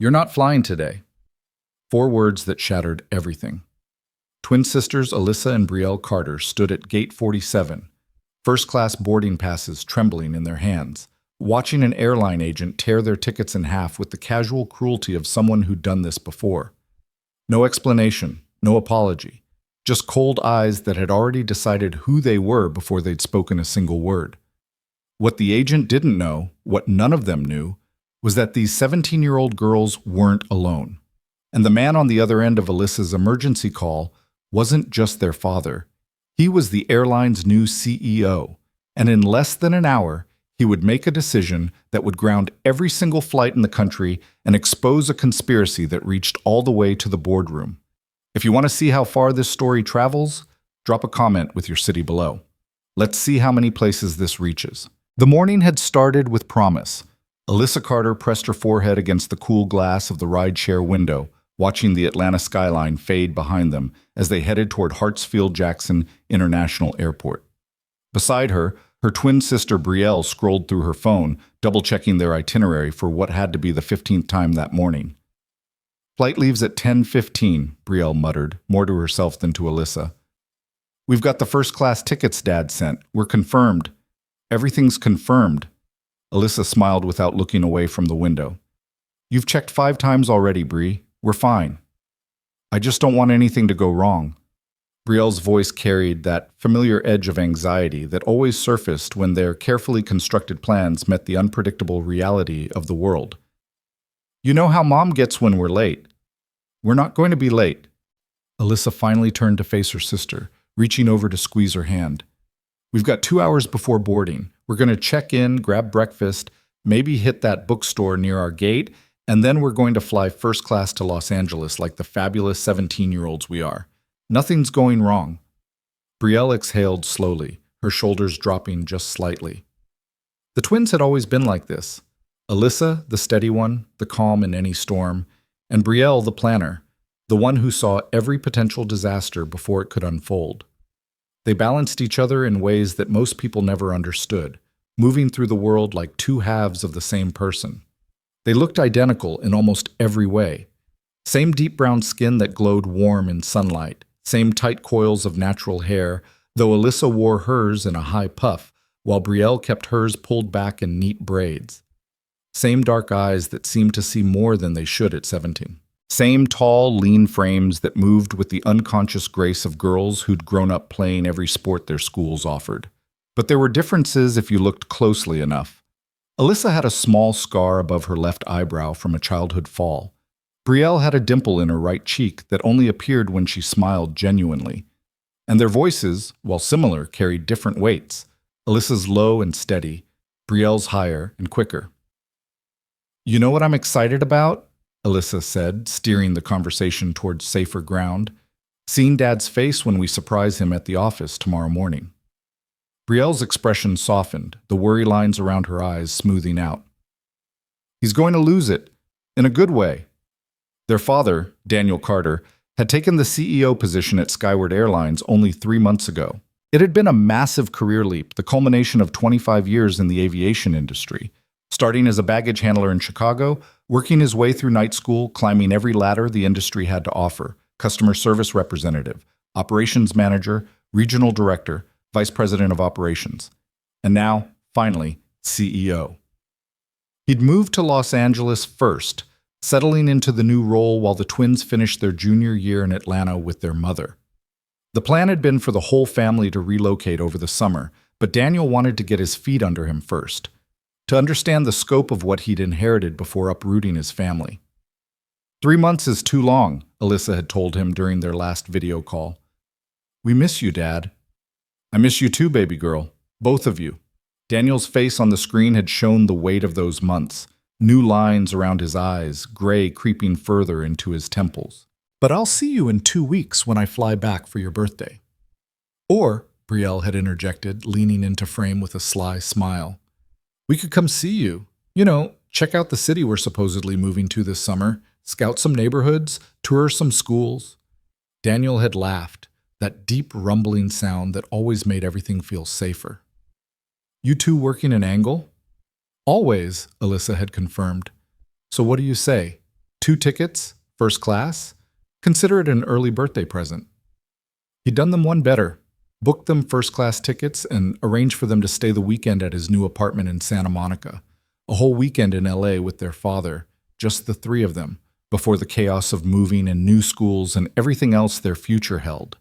You're not flying today. 4 words that shattered everything. Twin sisters Alyssa and Brielle Carter stood at Gate 47, first-class boarding passes trembling in their hands, watching an airline agent tear their tickets in half with the casual cruelty of someone who'd done this before. No explanation, no apology, just cold eyes that had already decided who they were before they'd spoken a single word. What the agent didn't know, what none of them knew, was that these 17-year-old girls weren't alone. And the man on the other end of Alyssa's emergency call wasn't just their father. He was the airline's new CEO, and in less than an hour, he would make a decision that would ground every single flight in the country and expose a conspiracy that reached all the way to the boardroom. If you want to see how far this story travels, drop a comment with your city below. Let's see how many places this reaches. The morning had started with promise. Alyssa Carter pressed her forehead against the cool glass of the rideshare window, watching the Atlanta skyline fade behind them as they headed toward Hartsfield-Jackson International Airport. Beside her, her twin sister Brielle scrolled through her phone, double-checking their itinerary for what had to be the 15th time that morning. "Flight leaves at 10:15, Brielle muttered, more to herself than to Alyssa. "We've got the first-class tickets Dad sent. We're confirmed." "Everything's confirmed." Alyssa smiled without looking away from the window. "You've checked 5 times already, Brie. We're fine. I just don't want anything to go wrong." Brielle's voice carried that familiar edge of anxiety that always surfaced when their carefully constructed plans met the unpredictable reality of the world. "You know how Mom gets when we're late. We're not going to be late." Alyssa finally turned to face her sister, reaching over to squeeze her hand. "We've got 2 hours before boarding. We're going to check in, grab breakfast, maybe hit that bookstore near our gate, and then we're going to fly first class to Los Angeles like the fabulous 17-year-olds we are. Nothing's going wrong." Brielle exhaled slowly, her shoulders dropping just slightly. The twins had always been like this. Alyssa, the steady one, the calm in any storm, and Brielle, the planner, the one who saw every potential disaster before it could unfold. They balanced each other in ways that most people never understood, moving through the world like 2 halves of the same person. They looked identical in almost every way. Same deep brown skin that glowed warm in sunlight, same tight coils of natural hair, though Alyssa wore hers in a high puff, while Brielle kept hers pulled back in neat braids. Same dark eyes that seemed to see more than they should at 17. Same tall, lean frames that moved with the unconscious grace of girls who'd grown up playing every sport their schools offered. But there were differences if you looked closely enough. Alyssa had a small scar above her left eyebrow from a childhood fall. Brielle had a dimple in her right cheek that only appeared when she smiled genuinely. And their voices, while similar, carried different weights. Alyssa's low and steady, Brielle's higher and quicker. "You know what I'm excited about?" Alyssa said, steering the conversation towards safer ground. "Seeing Dad's face when we surprise him at the office tomorrow morning." Brielle's expression softened, the worry lines around her eyes smoothing out. "He's going to lose it, in a good way." Their father, Daniel Carter, had taken the CEO position at Skyward Airlines only 3 months ago. It had been a massive career leap, the culmination of 25 years in the aviation industry. Starting as a baggage handler in Chicago, working his way through night school, climbing every ladder the industry had to offer: customer service representative, operations manager, regional director, vice president of operations, and now, finally, CEO. He'd moved to Los Angeles first, settling into the new role while the twins finished their junior year in Atlanta with their mother. The plan had been for the whole family to relocate over the summer, but Daniel wanted to get his feet under him first, to understand the scope of what he'd inherited before uprooting his family. 3 months is too long, Alyssa had told him during their last video call. "We miss you, Dad." "I miss you too, baby girl. Both of you." Daniel's face on the screen had shown the weight of those months, new lines around his eyes, gray creeping further into his temples. "But I'll see you in 2 weeks when I fly back for your birthday." "Or," Brielle had interjected, leaning into frame with a sly smile, "we could come see you. You know, check out the city we're supposedly moving to this summer, scout some neighborhoods, tour some schools." Daniel had laughed, that deep rumbling sound that always made everything feel safer. "You two working an angle?" "Always," Alyssa had confirmed. "So what do you say?" 2 tickets, first class. Consider it an early birthday present. He'd done them one better, booked them first-class tickets and arranged for them to stay the weekend at his new apartment in Santa Monica. A whole weekend in LA with their father, just the 3 of them, before the chaos of moving and new schools and everything else their future held.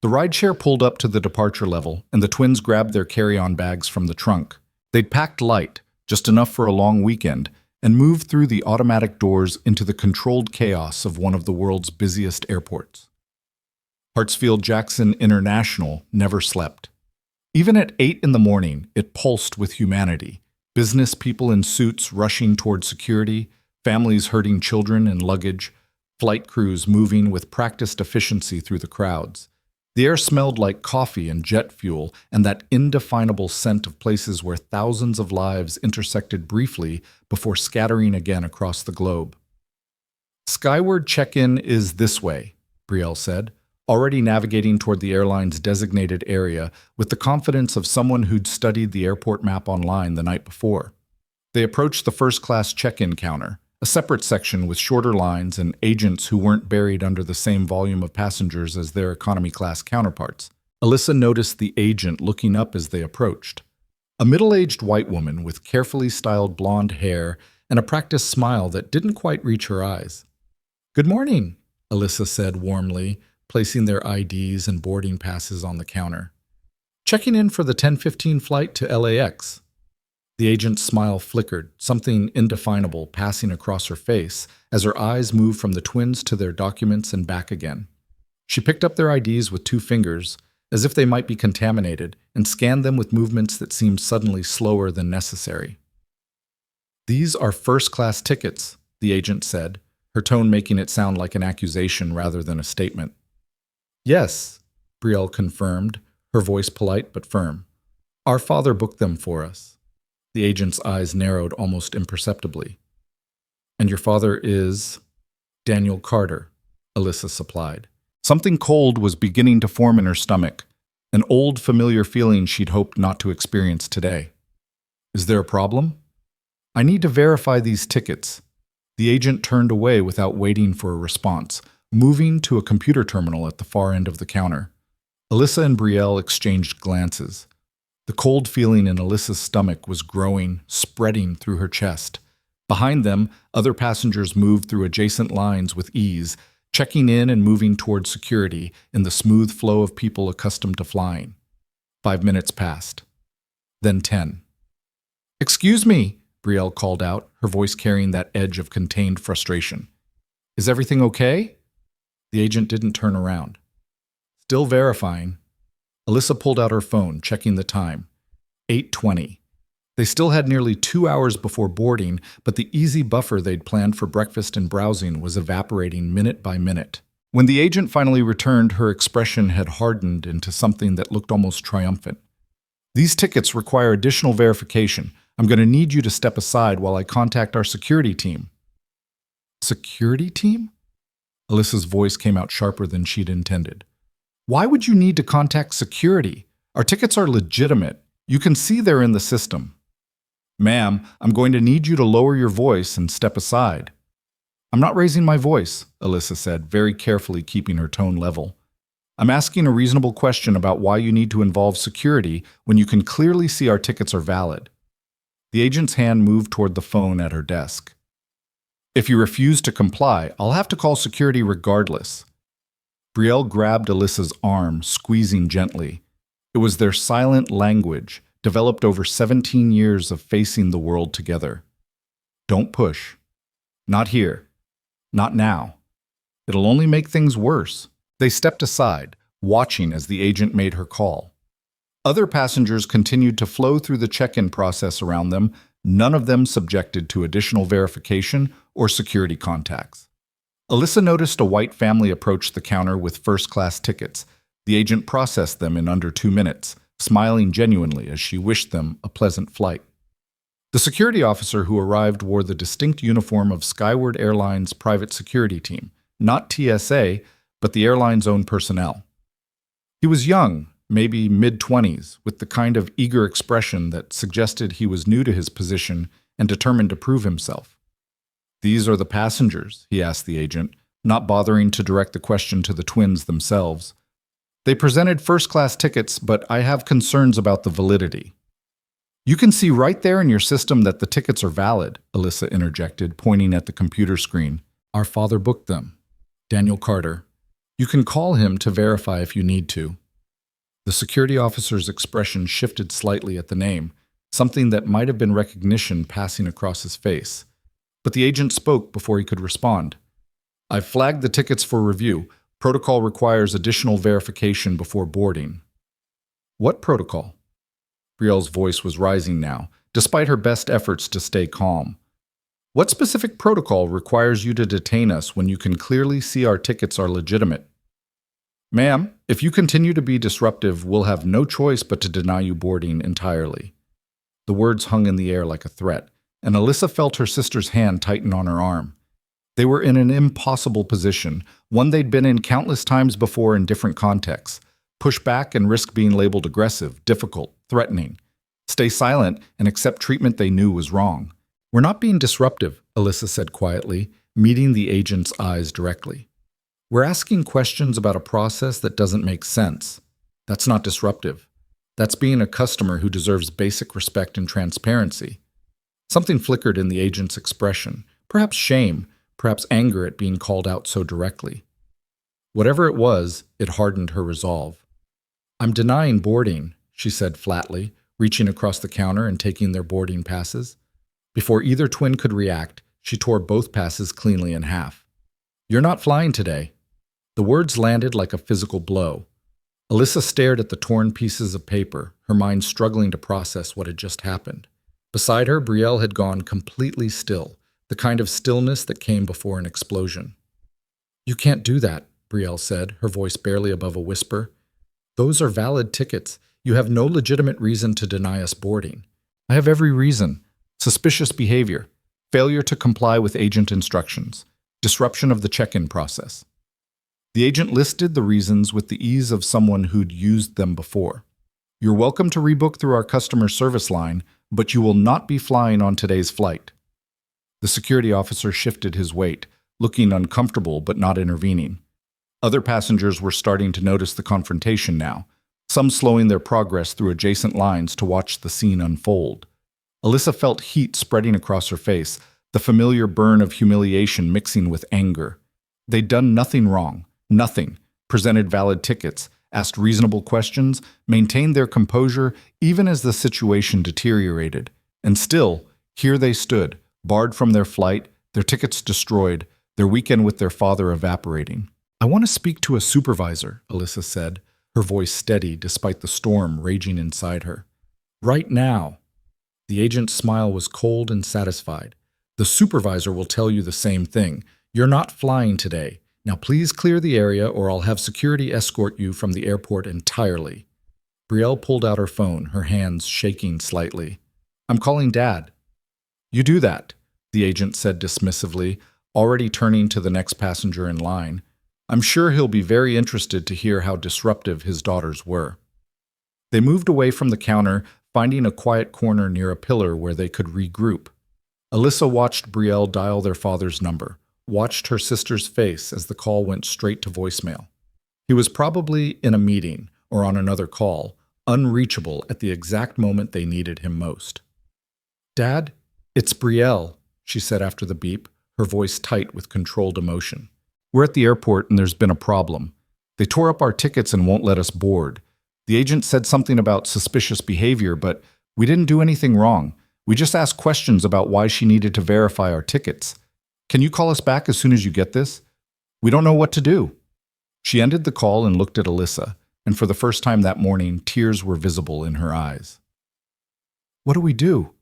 The rideshare pulled up to the departure level, and the twins grabbed their carry-on bags from the trunk. They'd packed light, just enough for a long weekend, and moved through the automatic doors into the controlled chaos of one of the world's busiest airports. Hartsfield-Jackson International never slept. Even at 8 in the morning, it pulsed with humanity. Business people in suits rushing toward security, families herding children and luggage, flight crews moving with practiced efficiency through the crowds. The air smelled like coffee and jet fuel and that indefinable scent of places where thousands of lives intersected briefly before scattering again across the globe. "Skyward check-in is this way," Brielle said, already navigating toward the airline's designated area with the confidence of someone who'd studied the airport map online the night before. They approached the first-class check-in counter, a separate section with shorter lines and agents who weren't buried under the same volume of passengers as their economy-class counterparts. Alyssa noticed the agent looking up as they approached. A middle-aged white woman with carefully styled blonde hair and a practiced smile that didn't quite reach her eyes. "Good morning," Alyssa said warmly, placing their IDs and boarding passes on the counter. "Checking in for the 10:15 flight to LAX. The agent's smile flickered, something indefinable passing across her face as her eyes moved from the twins to their documents and back again. She picked up their IDs with 2 fingers, as if they might be contaminated, and scanned them with movements that seemed suddenly slower than necessary. "These are first-class tickets," the agent said, her tone making it sound like an accusation rather than a statement. "Yes," Brielle confirmed, her voice polite but firm. "Our father booked them for us." The agent's eyes narrowed almost imperceptibly. "And your father is—" "Daniel Carter," Alyssa supplied. Something cold was beginning to form in her stomach, an old familiar feeling she'd hoped not to experience today. "Is there a problem?" "I need to verify these tickets." The agent turned away without waiting for a response, moving to a computer terminal at the far end of the counter. Alyssa and Brielle exchanged glances. The cold feeling in Alyssa's stomach was growing, spreading through her chest. Behind them, other passengers moved through adjacent lines with ease, checking in and moving toward security in the smooth flow of people accustomed to flying. 5 minutes passed. Then 10. "Excuse me," Brielle called out, her voice carrying that edge of contained frustration. "Is everything okay?" The agent didn't turn around. "Still verifying." Alyssa pulled out her phone, checking the time. 8:20. They still had nearly 2 hours before boarding, but the easy buffer they'd planned for breakfast and browsing was evaporating minute by minute. When the agent finally returned, her expression had hardened into something that looked almost triumphant. "These tickets require additional verification. I'm going to need you to step aside while I contact our security team." "Security team?" Alyssa's voice came out sharper than she'd intended. "Why would you need to contact security? Our tickets are legitimate. You can see they're in the system." "Ma'am, I'm going to need you to lower your voice and step aside." "I'm not raising my voice," Alyssa said, very carefully keeping her tone level. "I'm asking a reasonable question about why you need to involve security when you can clearly see our tickets are valid." The agent's hand moved toward the phone at her desk. "If you refuse to comply, I'll have to call security regardless." Brielle grabbed Alyssa's arm, squeezing gently. It was their silent language, developed over 17 years of facing the world together. "Don't push. Not here. Not now. It'll only make things worse." They stepped aside, watching as the agent made her call. Other passengers continued to flow through the check-in process around them, none of them subjected to additional verification or security contacts. Alyssa noticed a white family approach the counter with first-class tickets. The agent processed them in under 2 minutes, smiling genuinely as she wished them a pleasant flight. The security officer who arrived wore the distinct uniform of Skyward Airlines' private security team, not TSA, but the airline's own personnel. He was young, maybe mid-20s, with the kind of eager expression that suggested he was new to his position and determined to prove himself. These are the passengers, he asked the agent, not bothering to direct the question to the twins themselves. They presented first-class tickets, but I have concerns about the validity. You can see right there in your system that the tickets are valid, Alyssa interjected, pointing at the computer screen. Our father booked them. Daniel Carter. You can call him to verify if you need to. The security officer's expression shifted slightly at the name, something that might have been recognition passing across his face. But the agent spoke before he could respond. I've flagged the tickets for review. Protocol requires additional verification before boarding. What protocol? Brielle's voice was rising now, despite her best efforts to stay calm. What specific protocol requires you to detain us when you can clearly see our tickets are legitimate? Ma'am, if you continue to be disruptive, we'll have no choice but to deny you boarding entirely. The words hung in the air like a threat, and Alyssa felt her sister's hand tighten on her arm. They were in an impossible position, one they'd been in countless times before in different contexts. Push back and risk being labeled aggressive, difficult, threatening. Stay silent and accept treatment they knew was wrong. We're not being disruptive, Alyssa said quietly, meeting the agent's eyes directly. We're asking questions about a process that doesn't make sense. That's not disruptive. That's being a customer who deserves basic respect and transparency. Something flickered in the agent's expression, perhaps shame, perhaps anger at being called out so directly. Whatever it was, it hardened her resolve. I'm denying boarding, she said flatly, reaching across the counter and taking their boarding passes. Before either twin could react, she tore both passes cleanly in half. You're not flying today. The words landed like a physical blow. Alyssa stared at the torn pieces of paper, her mind struggling to process what had just happened. Beside her, Brielle had gone completely still, the kind of stillness that came before an explosion. You can't do that, Brielle said, her voice barely above a whisper. Those are valid tickets. You have no legitimate reason to deny us boarding. I have every reason. Suspicious behavior, failure to comply with agent instructions, disruption of the check-in process. The agent listed the reasons with the ease of someone who'd used them before. You're welcome to rebook through our customer service line, but you will not be flying on today's flight. The security officer shifted his weight, looking uncomfortable but not intervening. Other passengers were starting to notice the confrontation now, some slowing their progress through adjacent lines to watch the scene unfold. Alyssa felt heat spreading across her face, the familiar burn of humiliation mixing with anger. They'd done nothing wrong, nothing, presented valid tickets, asked reasonable questions, maintained their composure even as the situation deteriorated. And still, here they stood, barred from their flight, their tickets destroyed, their weekend with their father evaporating. I want to speak to a supervisor, Alyssa said, her voice steady despite the storm raging inside her. Right now. The agent's smile was cold and satisfied. The supervisor will tell you the same thing. You're not flying today. Now please clear the area or I'll have security escort you from the airport entirely. Brielle pulled out her phone, her hands shaking slightly. I'm calling Dad. You do that, the agent said dismissively, already turning to the next passenger in line. I'm sure he'll be very interested to hear how disruptive his daughters were. They moved away from the counter, finding a quiet corner near a pillar where they could regroup. Alyssa watched Brielle dial their father's number, watched her sister's face as the call went straight to voicemail. He was probably in a meeting or on another call, unreachable at the exact moment they needed him most. Dad, it's Brielle, she said after the beep, her voice tight with controlled emotion. We're at the airport and there's been a problem. They tore up our tickets and won't let us board. The agent said something about suspicious behavior, but we didn't do anything wrong. We just asked questions about why she needed to verify our tickets. Can you call us back as soon as you get this? We don't know what to do. She ended the call and looked at Alyssa, and for the first time that morning, tears were visible in her eyes. What do we do?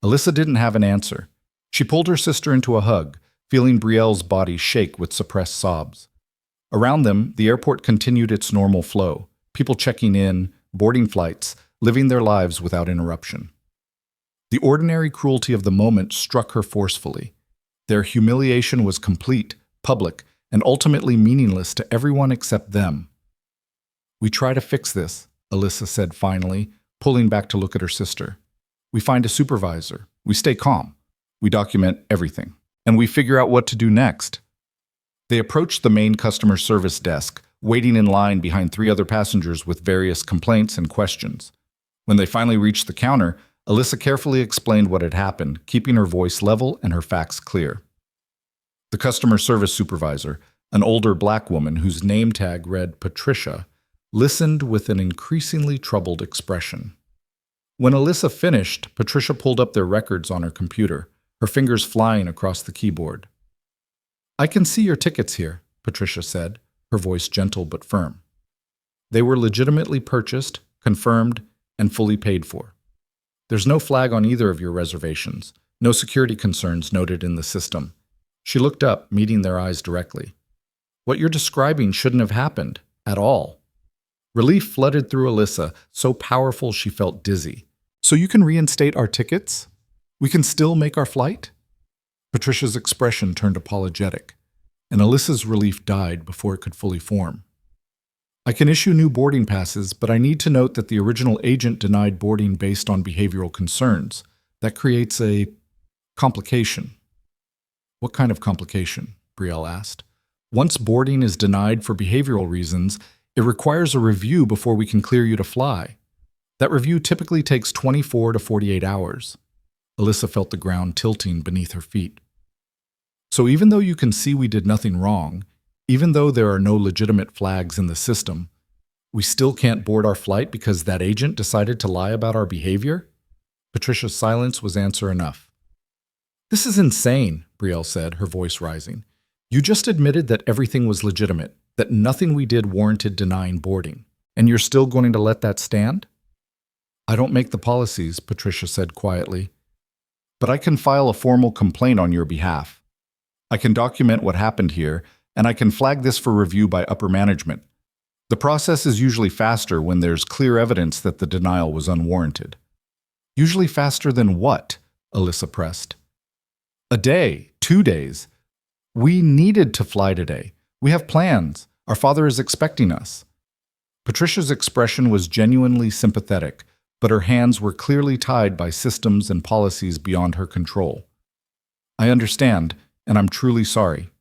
Alyssa didn't have an answer. She pulled her sister into a hug, feeling Brielle's body shake with suppressed sobs. Around them, the airport continued its normal flow, people checking in, boarding flights, living their lives without interruption. The ordinary cruelty of the moment struck her forcefully. Their humiliation was complete, public, and ultimately meaningless to everyone except them. We try to fix this, Alyssa said finally, pulling back to look at her sister. We find a supervisor. We stay calm. We document everything. and we figure out what to do next. They approached the main customer service desk, waiting in line behind 3 other passengers with various complaints and questions. When they finally reached the counter, Alyssa carefully explained what had happened, keeping her voice level and her facts clear. The customer service supervisor, an older black woman whose name tag read Patricia, listened with an increasingly troubled expression. When Alyssa finished, Patricia pulled up their records on her computer, her fingers flying across the keyboard. "I can see your tickets here," Patricia said, her voice gentle but firm. "They were legitimately purchased, confirmed, and fully paid for. There's no flag on either of your reservations, no security concerns noted in the system." She looked up, meeting their eyes directly. "What you're describing shouldn't have happened, at all." Relief flooded through Alyssa, so powerful she felt dizzy. "So you can reinstate our tickets? We can still make our flight?" Patricia's expression turned apologetic, and Alyssa's relief died before it could fully form. "I can issue new boarding passes, but I need to note that the original agent denied boarding based on behavioral concerns. That creates a complication." "What kind of complication?" Brielle asked. "Once boarding is denied for behavioral reasons, it requires a review before we can clear you to fly. That review typically takes 24 to 48 hours. Alyssa felt the ground tilting beneath her feet. "So even though you can see we did nothing wrong, even though there are no legitimate flags in the system, we still can't board our flight because that agent decided to lie about our behavior?" Patricia's silence was answer enough. "This is insane," Brielle said, her voice rising. "You just admitted that everything was legitimate, that nothing we did warranted denying boarding, and you're still going to let that stand?" "I don't make the policies," Patricia said quietly, "but I can file a formal complaint on your behalf. I can document what happened here, and I can flag this for review by upper management. The process is usually faster when there's clear evidence that the denial was unwarranted." "Usually faster than what?" Alyssa pressed. "A day, 2 days. We needed to fly today. We have plans. Our father is expecting us." Patricia's expression was genuinely sympathetic, but her hands were clearly tied by systems and policies beyond her control. "I understand, and I'm truly sorry.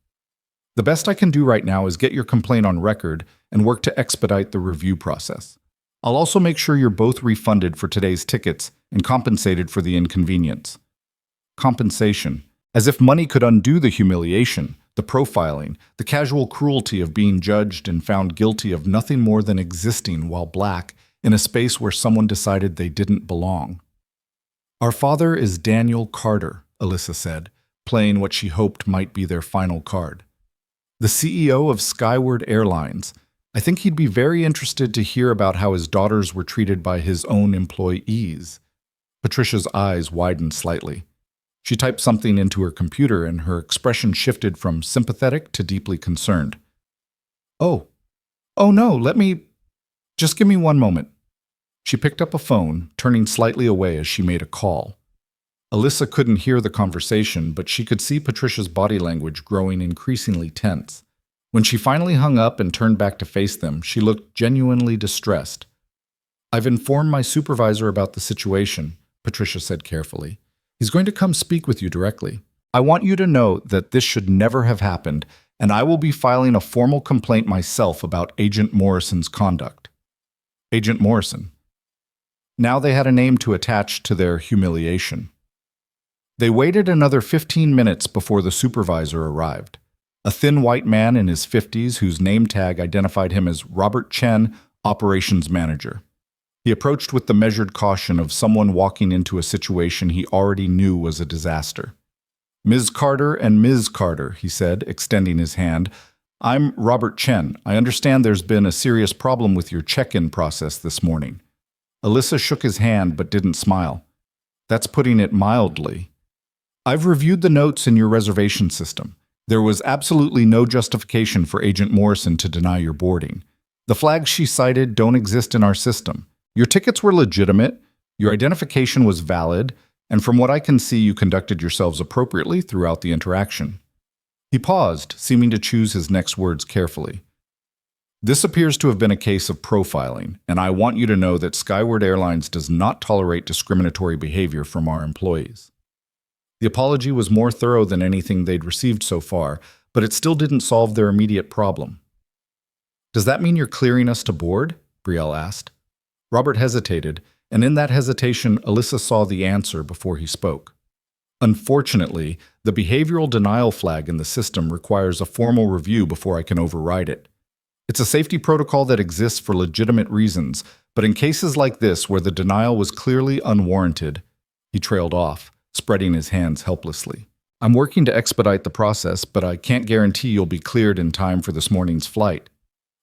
The best I can do right now is get your complaint on record and work to expedite the review process. I'll also make sure you're both refunded for today's tickets and compensated for the inconvenience." Compensation. As if money could undo the humiliation, the profiling, the casual cruelty of being judged and found guilty of nothing more than existing while black in a space where someone decided they didn't belong. "Our father is Daniel Carter," Alyssa said, playing what she hoped might be their final card. "The CEO of Skyward Airlines. I think he'd be very interested to hear about how his daughters were treated by his own employees." Patricia's eyes widened slightly. She typed something into her computer and her expression shifted from sympathetic to deeply concerned. Oh no, just give me one moment." She picked up a phone, turning slightly away as she made a call. Alyssa couldn't hear the conversation, but she could see Patricia's body language growing increasingly tense. When she finally hung up and turned back to face them, she looked genuinely distressed. "I've informed my supervisor about the situation," Patricia said carefully. "He's going to come speak with you directly. I want you to know that this should never have happened, and I will be filing a formal complaint myself about Agent Morrison's conduct." Agent Morrison. Now they had a name to attach to their humiliation. They waited another 15 minutes before the supervisor arrived. A thin white man in his 50s whose name tag identified him as Robert Chen, operations manager. He approached with the measured caution of someone walking into a situation he already knew was a disaster. "Ms. Carter and Ms. Carter," he said, extending his hand. "I'm Robert Chen. I understand there's been a serious problem with your check-in process this morning." Alyssa shook his hand but didn't smile. "That's putting it mildly. I've reviewed the notes in your reservation system. There was absolutely no justification for Agent Morrison to deny your boarding. The flags she cited don't exist in our system. Your tickets were legitimate, your identification was valid, and from what I can see, you conducted yourselves appropriately throughout the interaction." He paused, seeming to choose his next words carefully. "This appears to have been a case of profiling, and I want you to know that Skyward Airlines does not tolerate discriminatory behavior from our employees." The apology was more thorough than anything they'd received so far, but it still didn't solve their immediate problem. "Does that mean you're clearing us to board?" Brielle asked. Robert hesitated, and in that hesitation, Alyssa saw the answer before he spoke. "Unfortunately, the behavioral denial flag in the system requires a formal review before I can override it. It's a safety protocol that exists for legitimate reasons, but in cases like this where the denial was clearly unwarranted," he trailed off, spreading his hands helplessly. "I'm working to expedite the process, but I can't guarantee you'll be cleared in time for this morning's flight."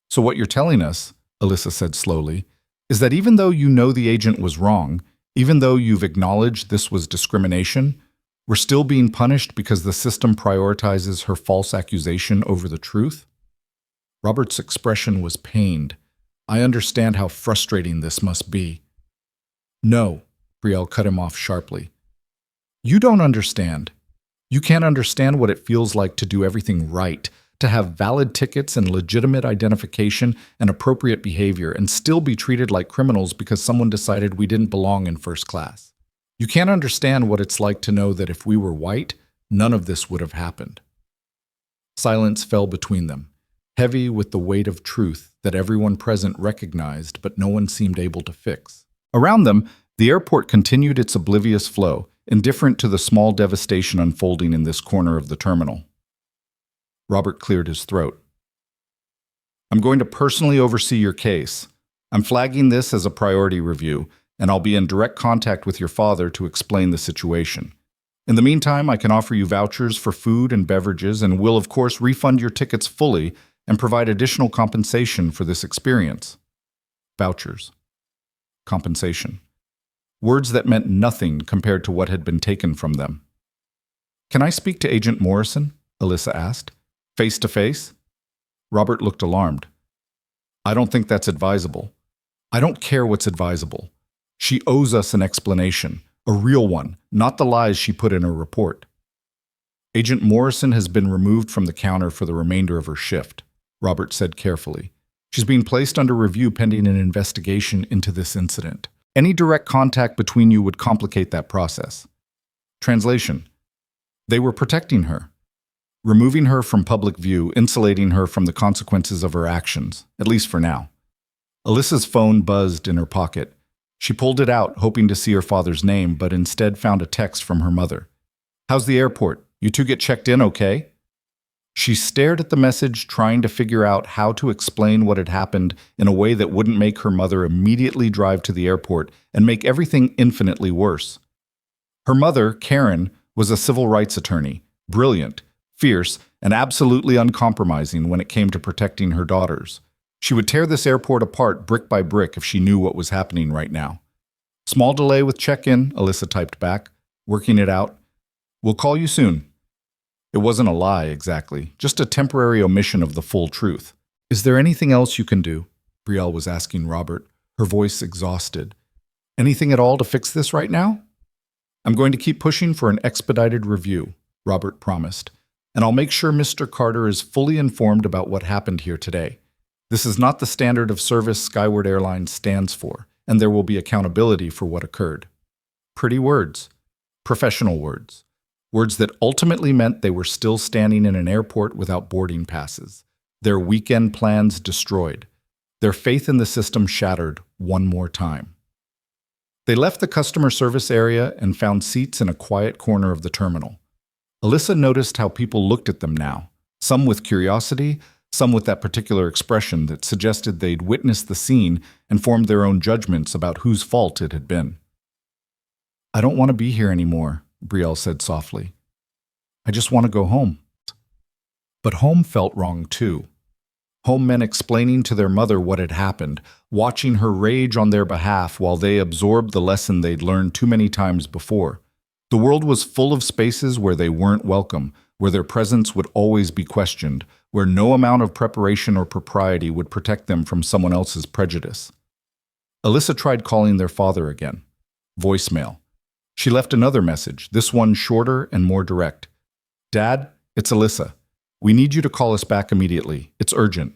"So what you're telling us," Alyssa said slowly, "is that even though you know the agent was wrong, even though you've acknowledged this was discrimination, we're still being punished because the system prioritizes her false accusation over the truth?" Robert's expression was pained. "I understand how frustrating this must be." "No," Brielle cut him off sharply. "You don't understand. You can't understand what it feels like to do everything right, to have valid tickets and legitimate identification and appropriate behavior and still be treated like criminals because someone decided we didn't belong in first class. You can't understand what it's like to know that if we were white, none of this would have happened." Silence fell between them, heavy with the weight of truth that everyone present recognized but no one seemed able to fix. Around them, the airport continued its oblivious flow, indifferent to the small devastation unfolding in this corner of the terminal. Robert cleared his throat. "I'm going to personally oversee your case. I'm flagging this as a priority review, and I'll be in direct contact with your father to explain the situation. In the meantime, I can offer you vouchers for food and beverages and will, of course, refund your tickets fully and provide additional compensation for this experience." Vouchers. Compensation. Words that meant nothing compared to what had been taken from them. "Can I speak to Agent Morrison?" Alyssa asked. "Face to face?" Robert looked alarmed. "I don't think that's advisable." "I don't care what's advisable. She owes us an explanation, a real one, not the lies she put in her report." "Agent Morrison has been removed from the counter for the remainder of her shift," Robert said carefully. "She's being placed under review pending an investigation into this incident. Any direct contact between you would complicate that process." Translation. They were protecting her, removing her from public view, insulating her from the consequences of her actions, at least for now. Alyssa's phone buzzed in her pocket. She pulled it out, hoping to see her father's name, but instead found a text from her mother. "How's the airport? You two get checked in okay?" She stared at the message, trying to figure out how to explain what had happened in a way that wouldn't make her mother immediately drive to the airport and make everything infinitely worse. Her mother, Karen, was a civil rights attorney, brilliant, fierce, and absolutely uncompromising when it came to protecting her daughters. She would tear this airport apart brick by brick if she knew what was happening right now. "Small delay with check-in," Alyssa typed back, working it out. "We'll call you soon." It wasn't a lie, exactly, just a temporary omission of the full truth. "Is there anything else you can do?" Brielle was asking Robert, her voice exhausted. "Anything at all to fix this right now?" "I'm going to keep pushing for an expedited review," Robert promised, "and I'll make sure Mr. Carter is fully informed about what happened here today. This is not the standard of service Skyward Airlines stands for, and there will be accountability for what occurred." Pretty words. Professional words. Words that ultimately meant they were still standing in an airport without boarding passes, their weekend plans destroyed, their faith in the system shattered one more time. They left the customer service area and found seats in a quiet corner of the terminal. Alyssa noticed how people looked at them now, some with curiosity, some with that particular expression that suggested they'd witnessed the scene and formed their own judgments about whose fault it had been. "I don't want to be here anymore," Brielle said softly. "I just want to go home." But home felt wrong too. Home meant explaining to their mother what had happened, watching her rage on their behalf while they absorbed the lesson they'd learned too many times before. The world was full of spaces where they weren't welcome, where their presence would always be questioned, where no amount of preparation or propriety would protect them from someone else's prejudice. Alyssa tried calling their father again. Voicemail. She left another message, this one shorter and more direct. "Dad, it's Alyssa. We need you to call us back immediately. It's urgent."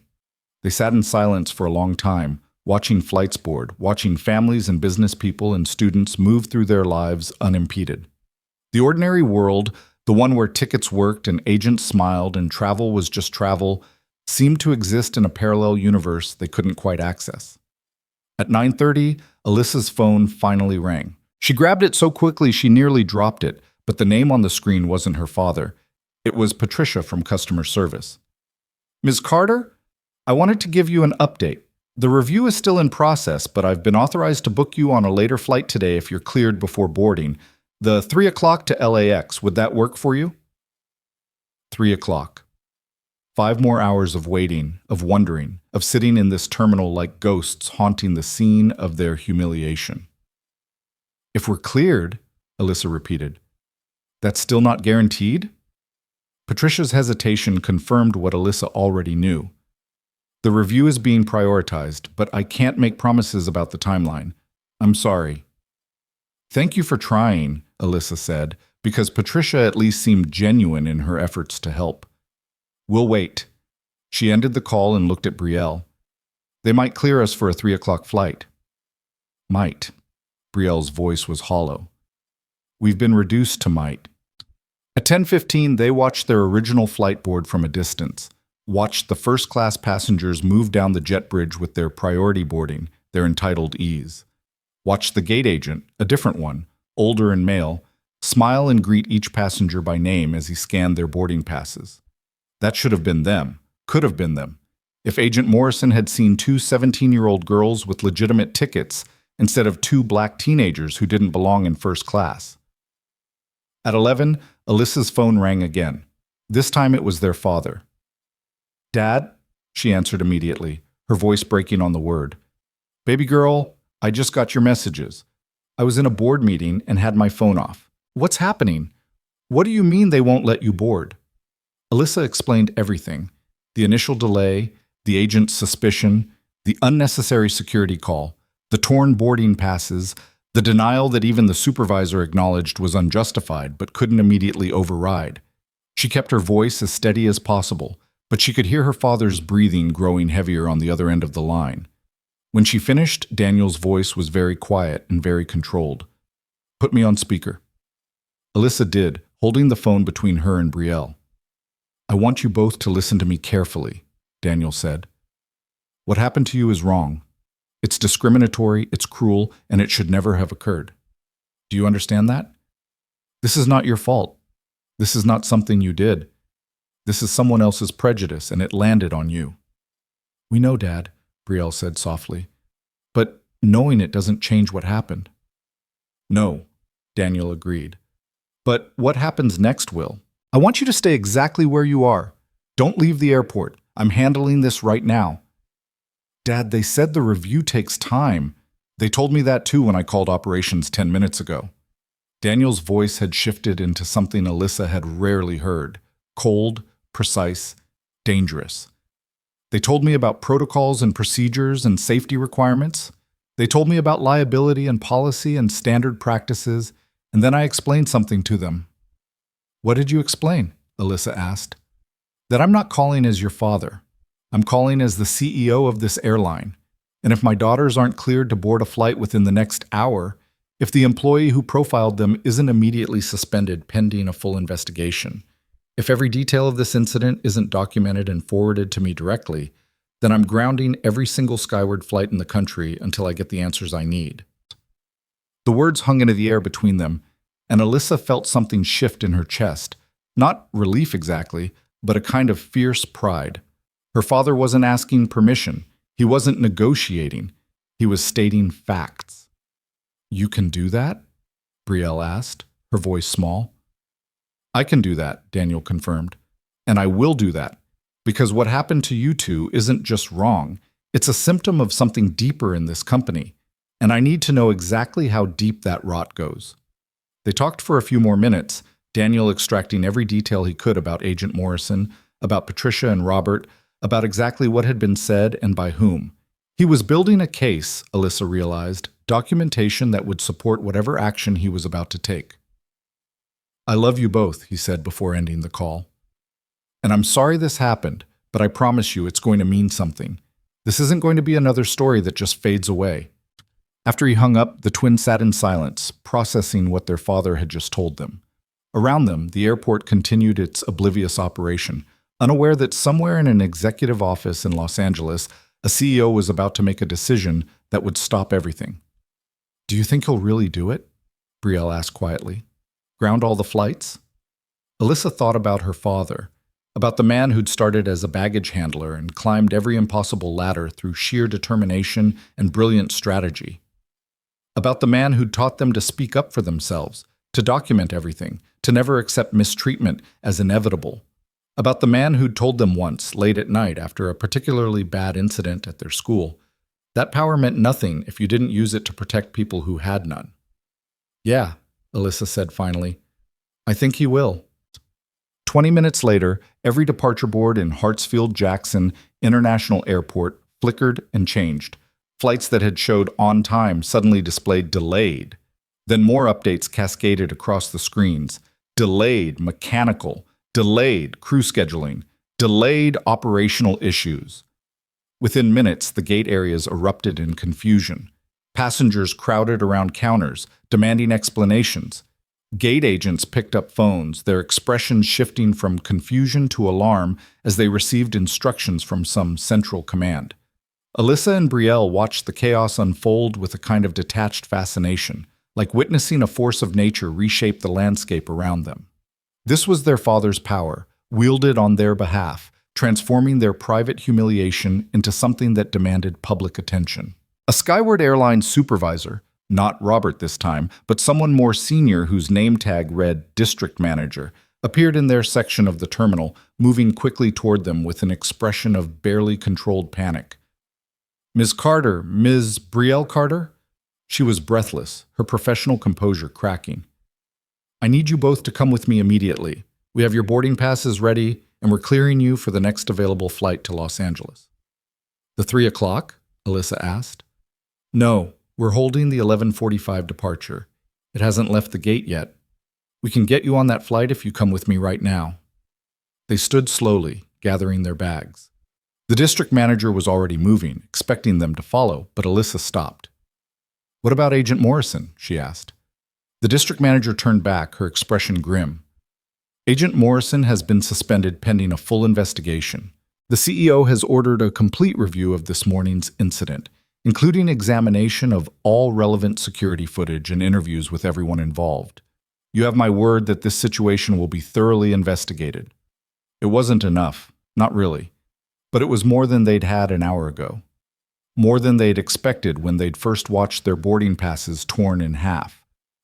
They sat in silence for a long time, watching flights board, watching families and business people and students move through their lives unimpeded. The ordinary world, the one where tickets worked and agents smiled and travel was just travel, seemed to exist in a parallel universe they couldn't quite access. At 9:30, Alyssa's phone finally rang. She grabbed it so quickly she nearly dropped it, but the name on the screen wasn't her father. It was Patricia from customer service. "Ms. Carter, I wanted to give you an update. The review is still in process, but I've been authorized to book you on a later flight today if you're cleared before boarding. The 3 o'clock to LAX, would that work for you?" 3 o'clock. 5 more hours of waiting, of wondering, of sitting in this terminal like ghosts haunting the scene of their humiliation. "If we're cleared," Alyssa repeated, "that's still not guaranteed?" Patricia's hesitation confirmed what Alyssa already knew. "The review is being prioritized, but I can't make promises about the timeline. I'm sorry." "Thank you for trying," Alyssa said, because Patricia at least seemed genuine in her efforts to help. "We'll wait." She ended the call and looked at Brielle. "They might clear us for a 3 o'clock flight." "Might." Brielle's voice was hollow. "We've been reduced to might." At 10:15, they watched their original flight board from a distance, watched the first-class passengers move down the jet bridge with their priority boarding, their entitled ease. Watched the gate agent, a different one, older and male, smile and greet each passenger by name as he scanned their boarding passes. That should have been them, could have been them, if Agent Morrison had seen 2 17-year-old girls with legitimate tickets instead of 2 black teenagers who didn't belong in first class. At 11, Alyssa's phone rang again. This time it was their father. "Dad?" she answered immediately, her voice breaking on the word. "Baby girl, I just got your messages. I was in a board meeting and had my phone off. What's happening? What do you mean they won't let you board?" Alyssa explained everything. The initial delay, the agent's suspicion, the unnecessary security call, the torn boarding passes, the denial that even the supervisor acknowledged was unjustified but couldn't immediately override. She kept her voice as steady as possible, but she could hear her father's breathing growing heavier on the other end of the line. When she finished, Daniel's voice was very quiet and very controlled. "Put me on speaker." Alyssa did, holding the phone between her and Brielle. "I want you both to listen to me carefully," Daniel said. "What happened to you is wrong. It's discriminatory, it's cruel, and it should never have occurred. Do you understand that? This is not your fault. This is not something you did. This is someone else's prejudice, and it landed on you." "We know, Dad," Brielle said softly. "But knowing it doesn't change what happened." "No," Daniel agreed. "But what happens next will? I want you to stay exactly where you are. Don't leave the airport. I'm handling this right now." "Dad, they said the review takes time. They told me that too when I called operations 10 minutes ago." Daniel's voice had shifted into something Alyssa had rarely heard. Cold, precise, dangerous. "They told me about protocols and procedures and safety requirements. They told me about liability and policy and standard practices, and then I explained something to them." "What did you explain?" Alyssa asked. "That I'm not calling as your father. I'm calling as the CEO of this airline. And if my daughters aren't cleared to board a flight within the next hour, if the employee who profiled them isn't immediately suspended pending a full investigation, if every detail of this incident isn't documented and forwarded to me directly, then I'm grounding every single skyward flight in the country until I get the answers I need." The words hung into the air between them, and Alyssa felt something shift in her chest. Not relief exactly, but a kind of fierce pride. Her father wasn't asking permission. He wasn't negotiating. He was stating facts. "You can do that?" Brielle asked, her voice small. "I can do that," Daniel confirmed. "And I will do that, because what happened to you two isn't just wrong. It's a symptom of something deeper in this company, and I need to know exactly how deep that rot goes." They talked for a few more minutes, Daniel extracting every detail he could about Agent Morrison, about Patricia and Robert, about exactly what had been said and by whom. He was building a case, Alyssa realized, documentation that would support whatever action he was about to take. "I love you both," he said before ending the call. "And I'm sorry this happened, but I promise you it's going to mean something. This isn't going to be another story that just fades away." After he hung up, the twins sat in silence, processing what their father had just told them. Around them, the airport continued its oblivious operation, unaware that somewhere in an executive office in Los Angeles, a CEO was about to make a decision that would stop everything. "Do you think he'll really do it?" Brielle asked quietly. "Ground all the flights?" Alyssa thought about her father, about the man who'd started as a baggage handler and climbed every impossible ladder through sheer determination and brilliant strategy. About the man who'd taught them to speak up for themselves, to document everything, to never accept mistreatment as inevitable. About the man who'd told them once, late at night after a particularly bad incident at their school, that power meant nothing if you didn't use it to protect people who had none. "Yeah," Alyssa said finally. "I think he will." 20 minutes later, every departure board in Hartsfield-Jackson International Airport flickered and changed. Flights that had showed on time suddenly displayed delayed. Then more updates cascaded across the screens. Delayed mechanical, delayed crew scheduling, delayed operational issues. Within minutes, the gate areas erupted in confusion. Passengers crowded around counters, demanding explanations. Gate agents picked up phones, their expressions shifting from confusion to alarm as they received instructions from some central command. Alyssa and Brielle watched the chaos unfold with a kind of detached fascination, like witnessing a force of nature reshape the landscape around them. This was their father's power, wielded on their behalf, transforming their private humiliation into something that demanded public attention. A Skyward Airlines supervisor, not Robert this time, but someone more senior whose name tag read District Manager, appeared in their section of the terminal, moving quickly toward them with an expression of barely controlled panic. "Ms. Carter, Ms. Brielle Carter?" She was breathless, her professional composure cracking. "I need you both to come with me immediately. We have your boarding passes ready, and we're clearing you for the next available flight to Los Angeles." "The 3 o'clock?" Alyssa asked. "No, we're holding the 11:45 departure. It hasn't left the gate yet. We can get you on that flight if you come with me right now." They stood slowly, gathering their bags. The district manager was already moving, expecting them to follow, but Alyssa stopped. "What about Agent Morrison?" she asked. The district manager turned back, her expression grim. "Agent Morrison has been suspended pending a full investigation. The CEO has ordered a complete review of this morning's incident, including examination of all relevant security footage and interviews with everyone involved. You have my word that this situation will be thoroughly investigated." It wasn't enough, not really, but it was more than they'd had an hour ago. More than they'd expected when they'd first watched their boarding passes torn in half.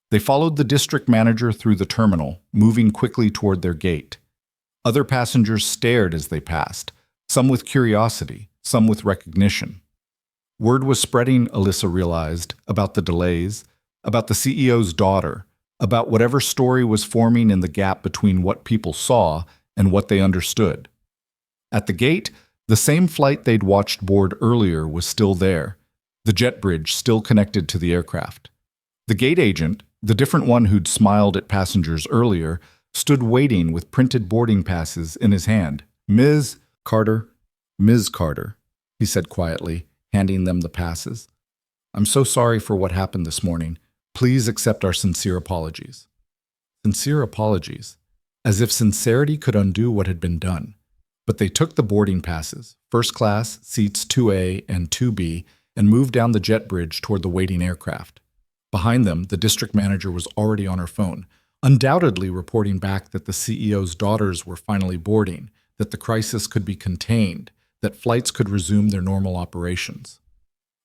They followed the district manager through the terminal, moving quickly toward their gate. Other passengers stared as they passed, some with curiosity, some with recognition. Word was spreading, Alyssa realized, about the delays, about the CEO's daughter, about whatever story was forming in the gap between what people saw and what they understood. At the gate, the same flight they'd watched board earlier was still there, the jet bridge still connected to the aircraft. The gate agent, the different one who'd smiled at passengers earlier, stood waiting with printed boarding passes in his hand. "Ms. Carter, Ms. Carter," he said quietly, handing them the passes. "I'm so sorry for what happened this morning. Please accept our sincere apologies." Sincere apologies, as if sincerity could undo what had been done. But they took the boarding passes, first class, seats 2A and 2B, and moved down the jet bridge toward the waiting aircraft. Behind them, the district manager was already on her phone, undoubtedly reporting back that the CEO's daughters were finally boarding, that the crisis could be contained, that flights could resume their normal operations.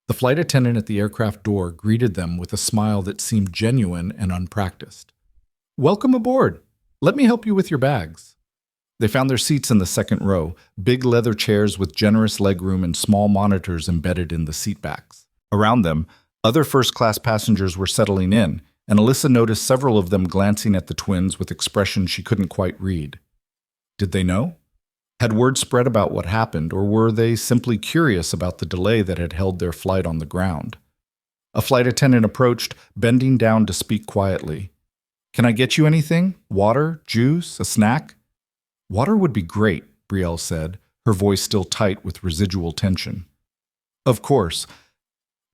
The flight attendant at the aircraft door greeted them with a smile that seemed genuine and unpracticed. "Welcome aboard. Let me help you with your bags." They found their seats in the second row, big leather chairs with generous legroom and small monitors embedded in the seatbacks. Around them, other first-class passengers were settling in, and Alyssa noticed several of them glancing at the twins with expressions she couldn't quite read. Did they know? Had word spread about what happened, or were they simply curious about the delay that had held their flight on the ground? A flight attendant approached, bending down to speak quietly. "Can I get you anything? Water? Juice? A snack?" "Water would be great," Brielle said, her voice still tight with residual tension. "Of course.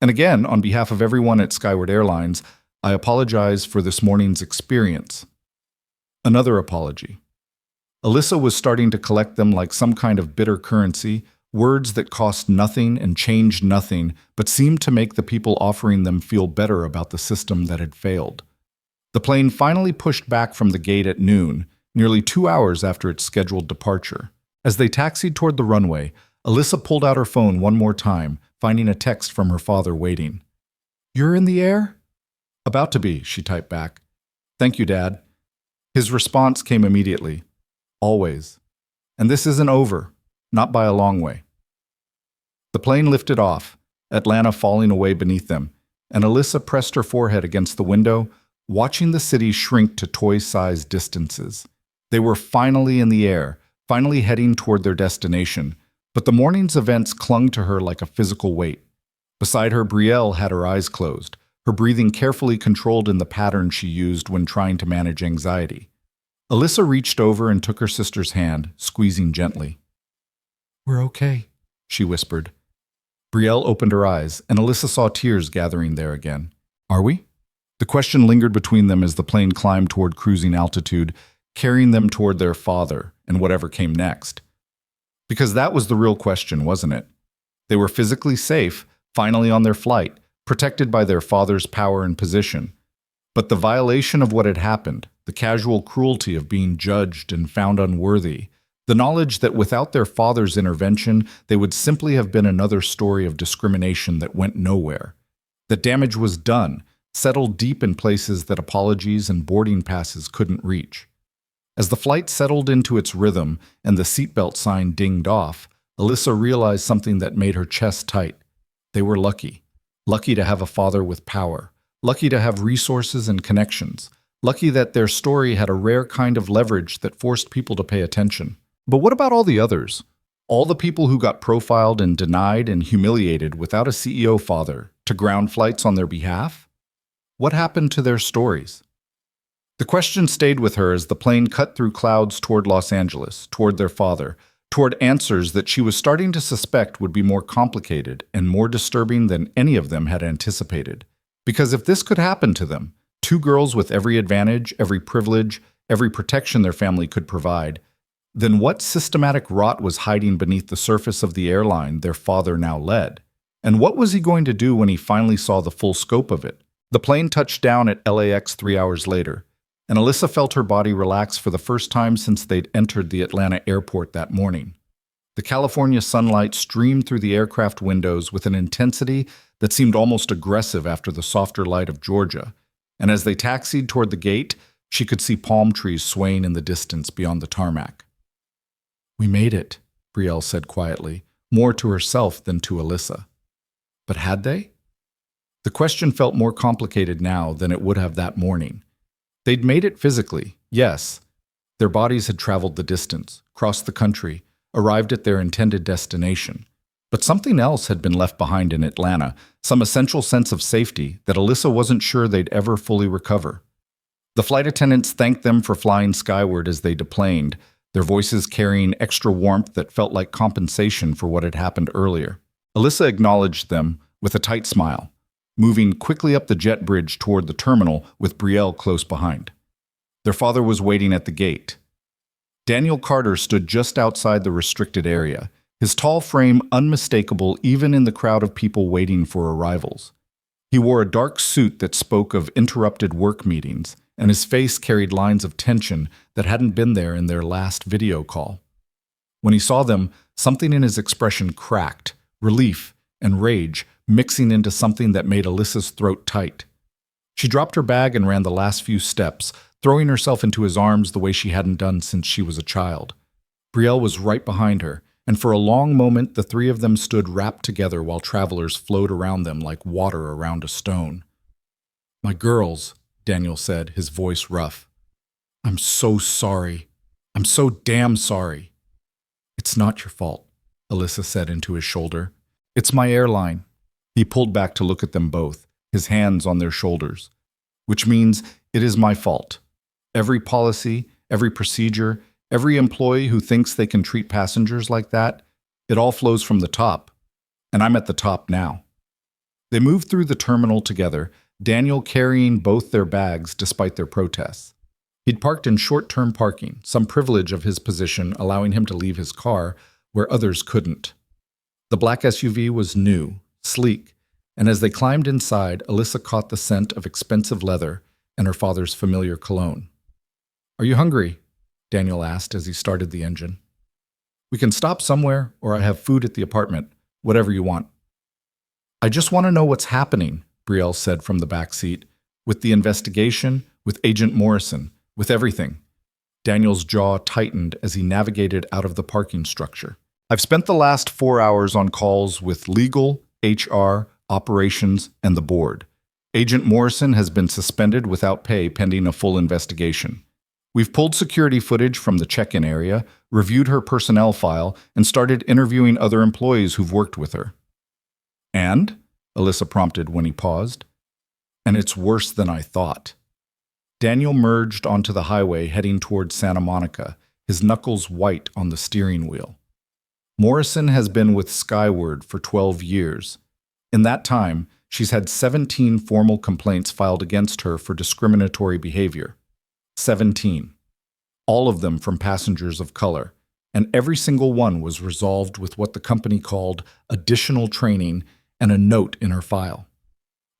And again, on behalf of everyone at Skyward Airlines, I apologize for this morning's experience." Another apology. Alyssa was starting to collect them like some kind of bitter currency, words that cost nothing and changed nothing, but seemed to make the people offering them feel better about the system that had failed. The plane finally pushed back from the gate at noon, nearly 2 hours after its scheduled departure. As they taxied toward the runway, Alyssa pulled out her phone one more time, finding a text from her father waiting. "You're in the air?" "About to be," she typed back. "Thank you, Dad." His response came immediately. "Always. And this isn't over. Not by a long way." The plane lifted off, Atlanta falling away beneath them, and Alyssa pressed her forehead against the window, watching the city shrink to toy-sized distances. They were finally in the air, finally heading toward their destination, but the morning's events clung to her like a physical weight. Beside her, Brielle had her eyes closed, her breathing carefully controlled in the pattern she used when trying to manage anxiety. Alyssa reached over and took her sister's hand, squeezing gently. "We're okay," she whispered. Brielle opened her eyes, and Alyssa saw tears gathering there again. "Are we?" The question lingered between them as the plane climbed toward cruising altitude, carrying them toward their father and whatever came next. Because that was the real question, wasn't it? They were physically safe, finally on their flight, protected by their father's power and position. But the violation of what had happened, the casual cruelty of being judged and found unworthy, the knowledge that without their father's intervention, they would simply have been another story of discrimination that went nowhere. The damage was done, settled deep in places that apologies and boarding passes couldn't reach. As the flight settled into its rhythm and the seatbelt sign dinged off, Alyssa realized something that made her chest tight. They were lucky. Lucky to have a father with power. Lucky to have resources and connections. Lucky that their story had a rare kind of leverage that forced people to pay attention. But what about all the others? All the people who got profiled and denied and humiliated without a CEO father to ground flights on their behalf? What happened to their stories? The question stayed with her as the plane cut through clouds toward Los Angeles, toward their father, toward answers that she was starting to suspect would be more complicated and more disturbing than any of them had anticipated. Because if this could happen to them, two girls with every advantage, every privilege, every protection their family could provide, then what systematic rot was hiding beneath the surface of the airline their father now led? And what was he going to do when he finally saw the full scope of it? The plane touched down at LAX 3 hours later, and Alyssa felt her body relax for the first time since they'd entered the Atlanta airport that morning. The California sunlight streamed through the aircraft windows with an intensity that seemed almost aggressive after the softer light of Georgia, and as they taxied toward the gate, she could see palm trees swaying in the distance beyond the tarmac. "We made it," Brielle said quietly, more to herself than to Alyssa. But had they? The question felt more complicated now than it would have that morning. They'd made it physically, yes. Their bodies had traveled the distance, crossed the country, arrived at their intended destination. But something else had been left behind in Atlanta, some essential sense of safety that Alyssa wasn't sure they'd ever fully recover. The flight attendants thanked them for flying skyward as they deplaned, their voices carrying extra warmth that felt like compensation for what had happened earlier. Alyssa acknowledged them with a tight smile, moving quickly up the jet bridge toward the terminal with Brielle close behind. Their father was waiting at the gate. Daniel Carter stood just outside the restricted area, his tall frame unmistakable even in the crowd of people waiting for arrivals. He wore a dark suit that spoke of interrupted work meetings, and his face carried lines of tension that hadn't been there in their last video call. When he saw them, something in his expression cracked, relief and rage mixing into something that made Alyssa's throat tight. She dropped her bag and ran the last few steps, throwing herself into his arms the way she hadn't done since she was a child. Brielle was right behind her, and for a long moment the three of them stood wrapped together while travelers flowed around them like water around a stone. "My girls," Daniel said, his voice rough. "I'm so sorry. I'm so damn sorry." "It's not your fault," Alyssa said into his shoulder. "It's my airline." He pulled back to look at them both, his hands on their shoulders. "Which means it is my fault. Every policy, every procedure, every employee who thinks they can treat passengers like that, it all flows from the top. And I'm at the top now." They moved through the terminal together, Daniel carrying both their bags despite their protests. He'd parked in short-term parking, some privilege of his position allowing him to leave his car where others couldn't. The black SUV was new, sleek, and as they climbed inside, Alyssa caught the scent of expensive leather and her father's familiar cologne. "Are you hungry?" Daniel asked as he started the engine. "We can stop somewhere, or I have food at the apartment, whatever you want." "I just want to know what's happening," Brielle said from the back seat. "With the investigation, with Agent Morrison, with everything." Daniel's jaw tightened as he navigated out of the parking structure. "I've spent the last 4 hours on calls with legal, HR, operations, and the board. Agent Morrison has been suspended without pay pending a full investigation. We've pulled security footage from the check-in area, reviewed her personnel file, and started interviewing other employees who've worked with her." "And?" Alyssa prompted when he paused. "And it's worse than I thought." Daniel merged onto the highway heading toward Santa Monica, his knuckles white on the steering wheel. Morrison has been with Skyward for 12 years. In that time, she's had 17 formal complaints filed against her for discriminatory behavior. 17. All of them from passengers of color, and every single one was resolved with what the company called additional training and a note in her file.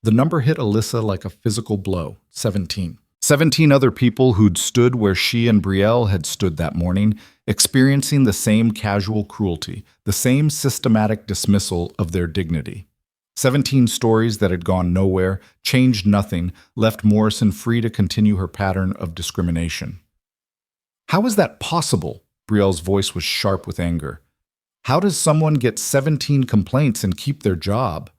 The number hit Alyssa like a physical blow, 17. 17 other people who'd stood where she and Brielle had stood that morning, experiencing the same casual cruelty, the same systematic dismissal of their dignity. 17 stories that had gone nowhere, changed nothing, left Morrison free to continue her pattern of discrimination. "How is that possible?" Brielle's voice was sharp with anger. "How does someone get 17 complaints and keep their job?"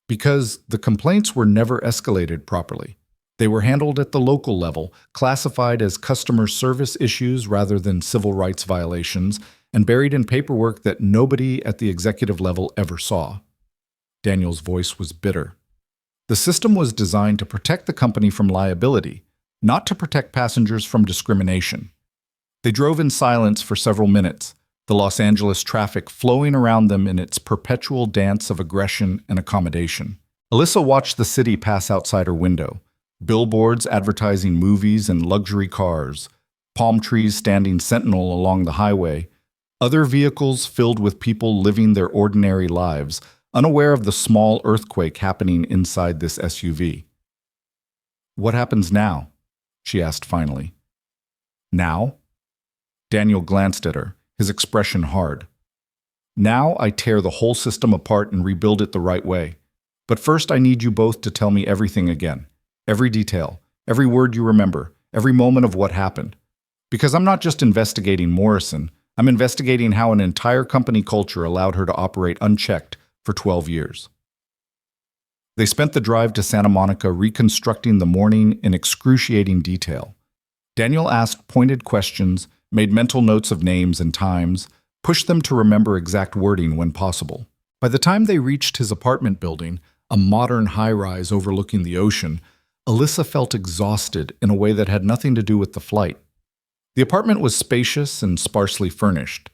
"Because the complaints were never escalated properly. They were handled at the local level, classified as customer service issues rather than civil rights violations, and buried in paperwork that nobody at the executive level ever saw." Daniel's voice was bitter. "The system was designed to protect the company from liability, not to protect passengers from discrimination." They drove in silence for several minutes, the Los Angeles traffic flowing around them in its perpetual dance of aggression and accommodation. Alyssa watched the city pass outside her window. Billboards advertising movies and luxury cars, palm trees standing sentinel along the highway, other vehicles filled with people living their ordinary lives, unaware of the small earthquake happening inside this SUV. "What happens now?" she asked finally. "Now?" Daniel glanced at her, his expression hard. "Now I tear the whole system apart and rebuild it the right way. But first I need you both to tell me everything again. Every detail, every word you remember, every moment of what happened. Because I'm not just investigating Morrison, I'm investigating how an entire company culture allowed her to operate unchecked for 12 years. They spent the drive to Santa Monica reconstructing the morning in excruciating detail. Daniel asked pointed questions, made mental notes of names and times, pushed them to remember exact wording when possible. By the time they reached his apartment building, a modern high-rise overlooking the ocean, Alyssa felt exhausted in a way that had nothing to do with the flight. The apartment was spacious and sparsely furnished,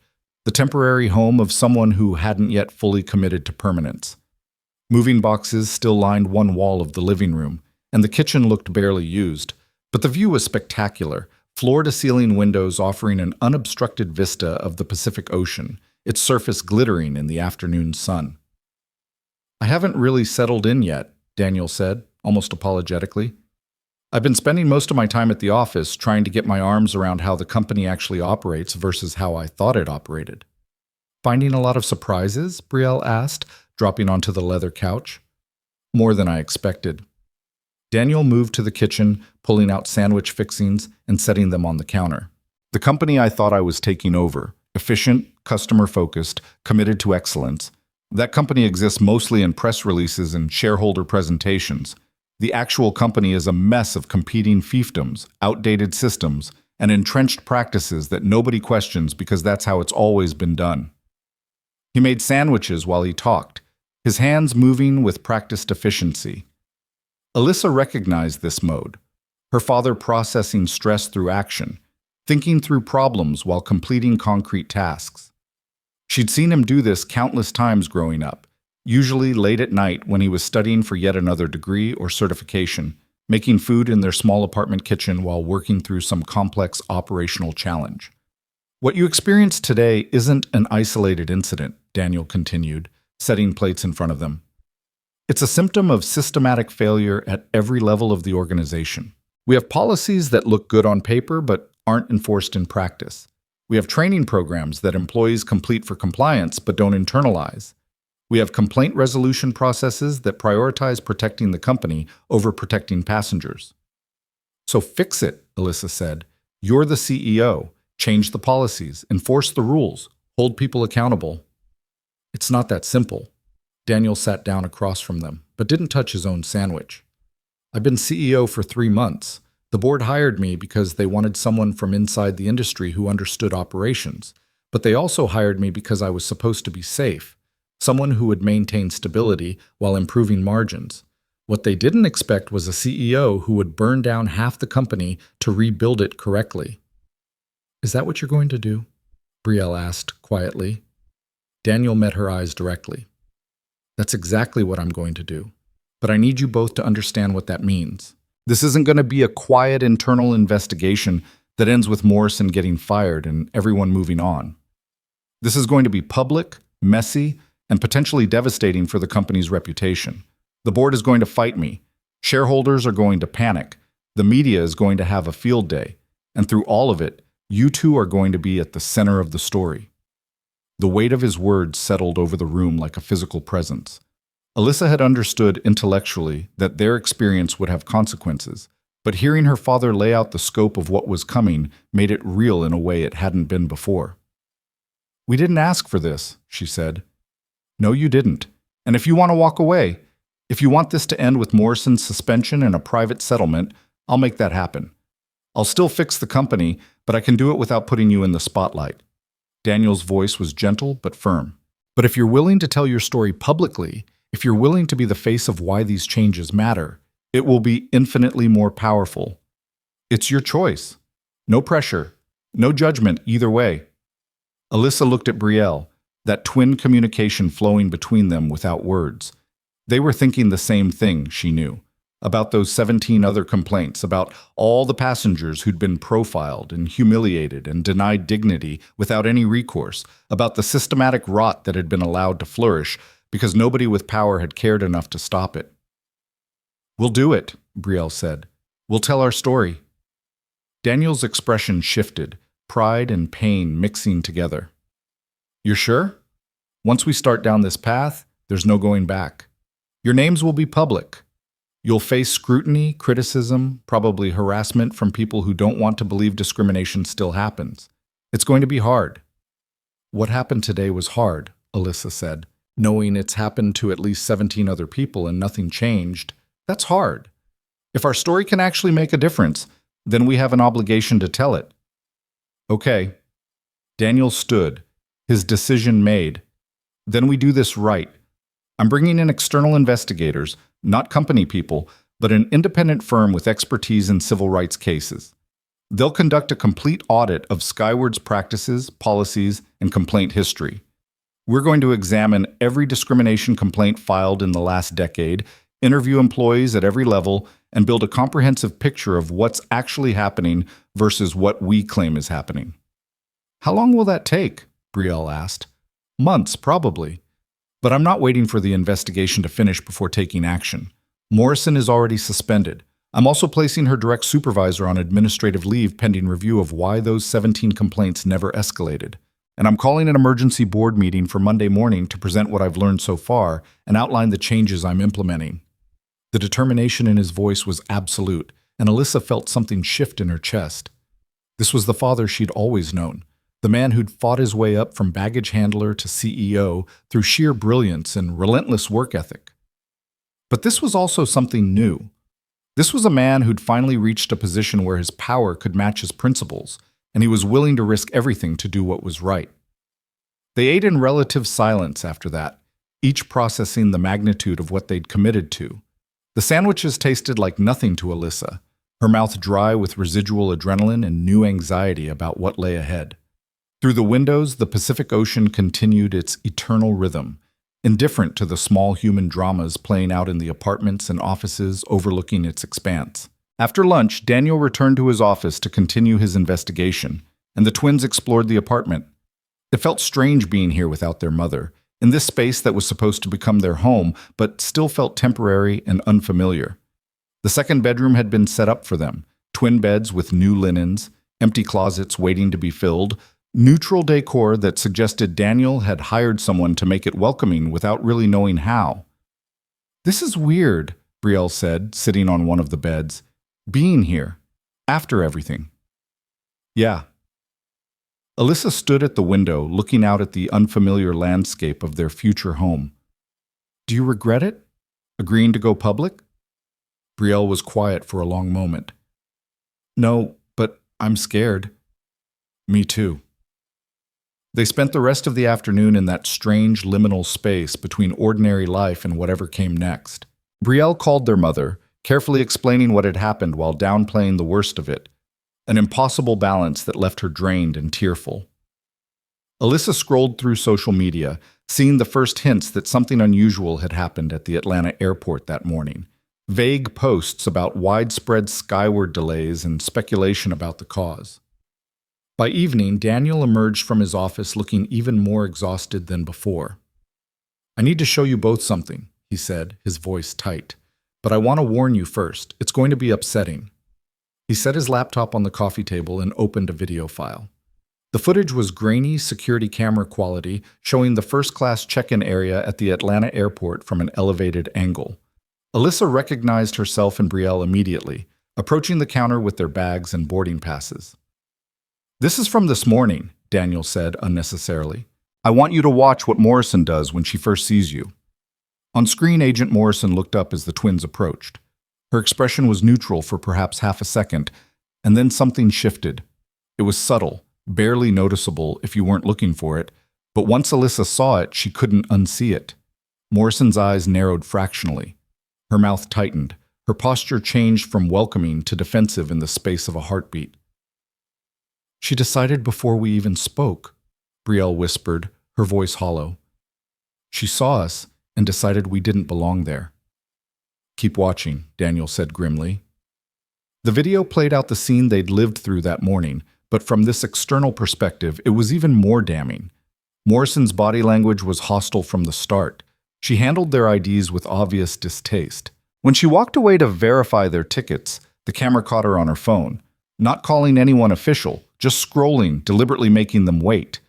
the temporary home of someone who hadn't yet fully committed to permanence. Moving boxes still lined one wall of the living room, and the kitchen looked barely used, but the view was spectacular, floor-to-ceiling windows offering an unobstructed vista of the Pacific Ocean, its surface glittering in the afternoon sun. "I haven't really settled in yet," Daniel said, almost apologetically. "I've been spending most of my time at the office trying to get my arms around how the company actually operates versus how I thought it operated." "Finding a lot of surprises?" Brielle asked, dropping onto the leather couch. "More than I expected." Daniel moved to the kitchen, pulling out sandwich fixings and setting them on the counter. "The company I thought I was taking over, efficient, customer-focused, committed to excellence, that company exists mostly in press releases and shareholder presentations. The actual company is a mess of competing fiefdoms, outdated systems, and entrenched practices that nobody questions because that's how it's always been done." He made sandwiches while he talked, his hands moving with practiced efficiency. Alyssa recognized this mode, her father processing stress through action, thinking through problems while completing concrete tasks. She'd seen him do this countless times growing up, usually late at night when he was studying for yet another degree or certification, making food in their small apartment kitchen while working through some complex operational challenge. What you experience today isn't an isolated incident, Daniel continued, setting plates in front of them. It's a symptom of systematic failure at every level of the organization. We have policies that look good on paper but aren't enforced in practice. We have training programs that employees complete for compliance but don't internalize. We have complaint resolution processes that prioritize protecting the company over protecting passengers. So fix it, Alyssa said. You're the CEO. Change the policies, enforce the rules, hold people accountable. It's not that simple. Daniel sat down across from them, but didn't touch his own sandwich. I've been CEO for 3 months. The board hired me because they wanted someone from inside the industry who understood operations, but they also hired me because I was supposed to be safe, someone who would maintain stability while improving margins. What they didn't expect was a CEO who would burn down half the company to rebuild it correctly. Is that what you're going to do? Brielle asked quietly. Daniel met her eyes directly. That's exactly what I'm going to do. But I need you both to understand what that means. This isn't going to be a quiet internal investigation that ends with Morrison getting fired and everyone moving on. This is going to be public, messy, and potentially devastating for the company's reputation. The board is going to fight me. Shareholders are going to panic. The media is going to have a field day. And through all of it, you two are going to be at the center of the story. The weight of his words settled over the room like a physical presence. Alyssa had understood intellectually that their experience would have consequences, but hearing her father lay out the scope of what was coming made it real in a way it hadn't been before. We didn't ask for this, she said. No, you didn't. And if you want to walk away, if you want this to end with Morrison's suspension and a private settlement, I'll make that happen. I'll still fix the company, but I can do it without putting you in the spotlight. Daniel's voice was gentle but firm. But if you're willing to tell your story publicly, if you're willing to be the face of why these changes matter, it will be infinitely more powerful. It's your choice. No pressure, no judgment either way. Alyssa looked at Brielle, that twin communication flowing between them without words. They were thinking the same thing, she knew. About those 17 other complaints, about all the passengers who'd been profiled and humiliated and denied dignity without any recourse, about the systematic rot that had been allowed to flourish because nobody with power had cared enough to stop it. We'll do it, Brielle said. We'll tell our story. Daniel's expression shifted, pride and pain mixing together. You're sure? Once we start down this path, there's no going back. Your names will be public. You'll face scrutiny, criticism, probably harassment from people who don't want to believe discrimination still happens. It's going to be hard. What happened today was hard, Alyssa said. Knowing it's happened to at least 17 other people and nothing changed, that's hard. If our story can actually make a difference, then we have an obligation to tell it. Okay. Daniel stood, his decision made. Then we do this right. I'm bringing in external investigators, not company people, but an independent firm with expertise in civil rights cases. They'll conduct a complete audit of Skyward's practices, policies, and complaint history. We're going to examine every discrimination complaint filed in the last decade, interview employees at every level, and build a comprehensive picture of what's actually happening versus what we claim is happening. How long will that take? Brielle asked. Months, probably. But I'm not waiting for the investigation to finish before taking action. Morrison is already suspended. I'm also placing her direct supervisor on administrative leave pending review of why those 17 complaints never escalated. And I'm calling an emergency board meeting for Monday morning to present what I've learned so far and outline the changes I'm implementing. The determination in his voice was absolute, and Alyssa felt something shift in her chest. This was the father she'd always known. The man who'd fought his way up from baggage handler to CEO through sheer brilliance and relentless work ethic. But this was also something new. This was a man who'd finally reached a position where his power could match his principles, and he was willing to risk everything to do what was right. They ate in relative silence after that, each processing the magnitude of what they'd committed to. The sandwiches tasted like nothing to Alyssa, her mouth dry with residual adrenaline and new anxiety about what lay ahead. Through the windows, the Pacific Ocean continued its eternal rhythm, indifferent to the small human dramas playing out in the apartments and offices overlooking its expanse. After lunch, Daniel returned to his office to continue his investigation, and the twins explored the apartment. It felt strange being here without their mother, in this space that was supposed to become their home, but still felt temporary and unfamiliar. The second bedroom had been set up for them, twin beds with new linens, empty closets waiting to be filled, neutral decor that suggested Daniel had hired someone to make it welcoming without really knowing how. "This is weird," Brielle said, sitting on one of the beds. "Being here, after everything." "Yeah." Alyssa stood at the window, looking out at the unfamiliar landscape of their future home. "Do you regret it? Agreeing to go public?" Brielle was quiet for a long moment. "No, but I'm scared." "Me too." They spent the rest of the afternoon in that strange liminal space between ordinary life and whatever came next. Brielle called their mother, carefully explaining what had happened while downplaying the worst of it, an impossible balance that left her drained and tearful. Alyssa scrolled through social media, seeing the first hints that something unusual had happened at the Atlanta airport that morning. Vague posts about widespread skyward delays and speculation about the cause. By evening, Daniel emerged from his office looking even more exhausted than before. "I need to show you both something," he said, his voice tight. "But I want to warn you first. It's going to be upsetting." He set his laptop on the coffee table and opened a video file. The footage was grainy security camera quality, showing the first-class check-in area at the Atlanta airport from an elevated angle. Alyssa recognized herself and Brielle immediately, approaching the counter with their bags and boarding passes. "This is from this morning," Daniel said unnecessarily. "I want you to watch what Morrison does when she first sees you." On screen, Agent Morrison looked up as the twins approached. Her expression was neutral for perhaps half a second, and then something shifted. It was subtle, barely noticeable if you weren't looking for it, but once Alyssa saw it, she couldn't unsee it. Morrison's eyes narrowed fractionally. Her mouth tightened. Her posture changed from welcoming to defensive in the space of a heartbeat. "She decided before we even spoke," Brielle whispered, her voice hollow. "She saw us and decided we didn't belong there." "Keep watching," Daniel said grimly. The video played out the scene they'd lived through that morning, but from this external perspective, it was even more damning. Morrison's body language was hostile from the start. She handled their IDs with obvious distaste. When she walked away to verify their tickets, the camera caught her on her phone, not calling anyone official, just scrolling, deliberately making them wait.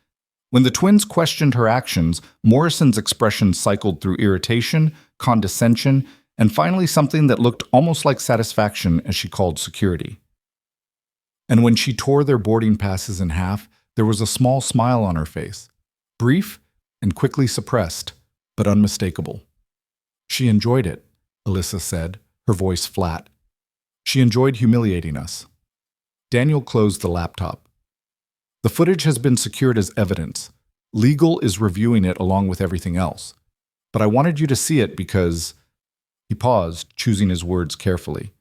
When the twins questioned her actions, Morrison's expression cycled through irritation, condescension, and finally something that looked almost like satisfaction as she called security. And when she tore their boarding passes in half, there was a small smile on her face, brief and quickly suppressed, but unmistakable. "She enjoyed it," Alyssa said, her voice flat. "She enjoyed humiliating us." Daniel closed the laptop. "The footage has been secured as evidence. Legal is reviewing it along with everything else. But I wanted you to see it because—" He paused, choosing his words carefully.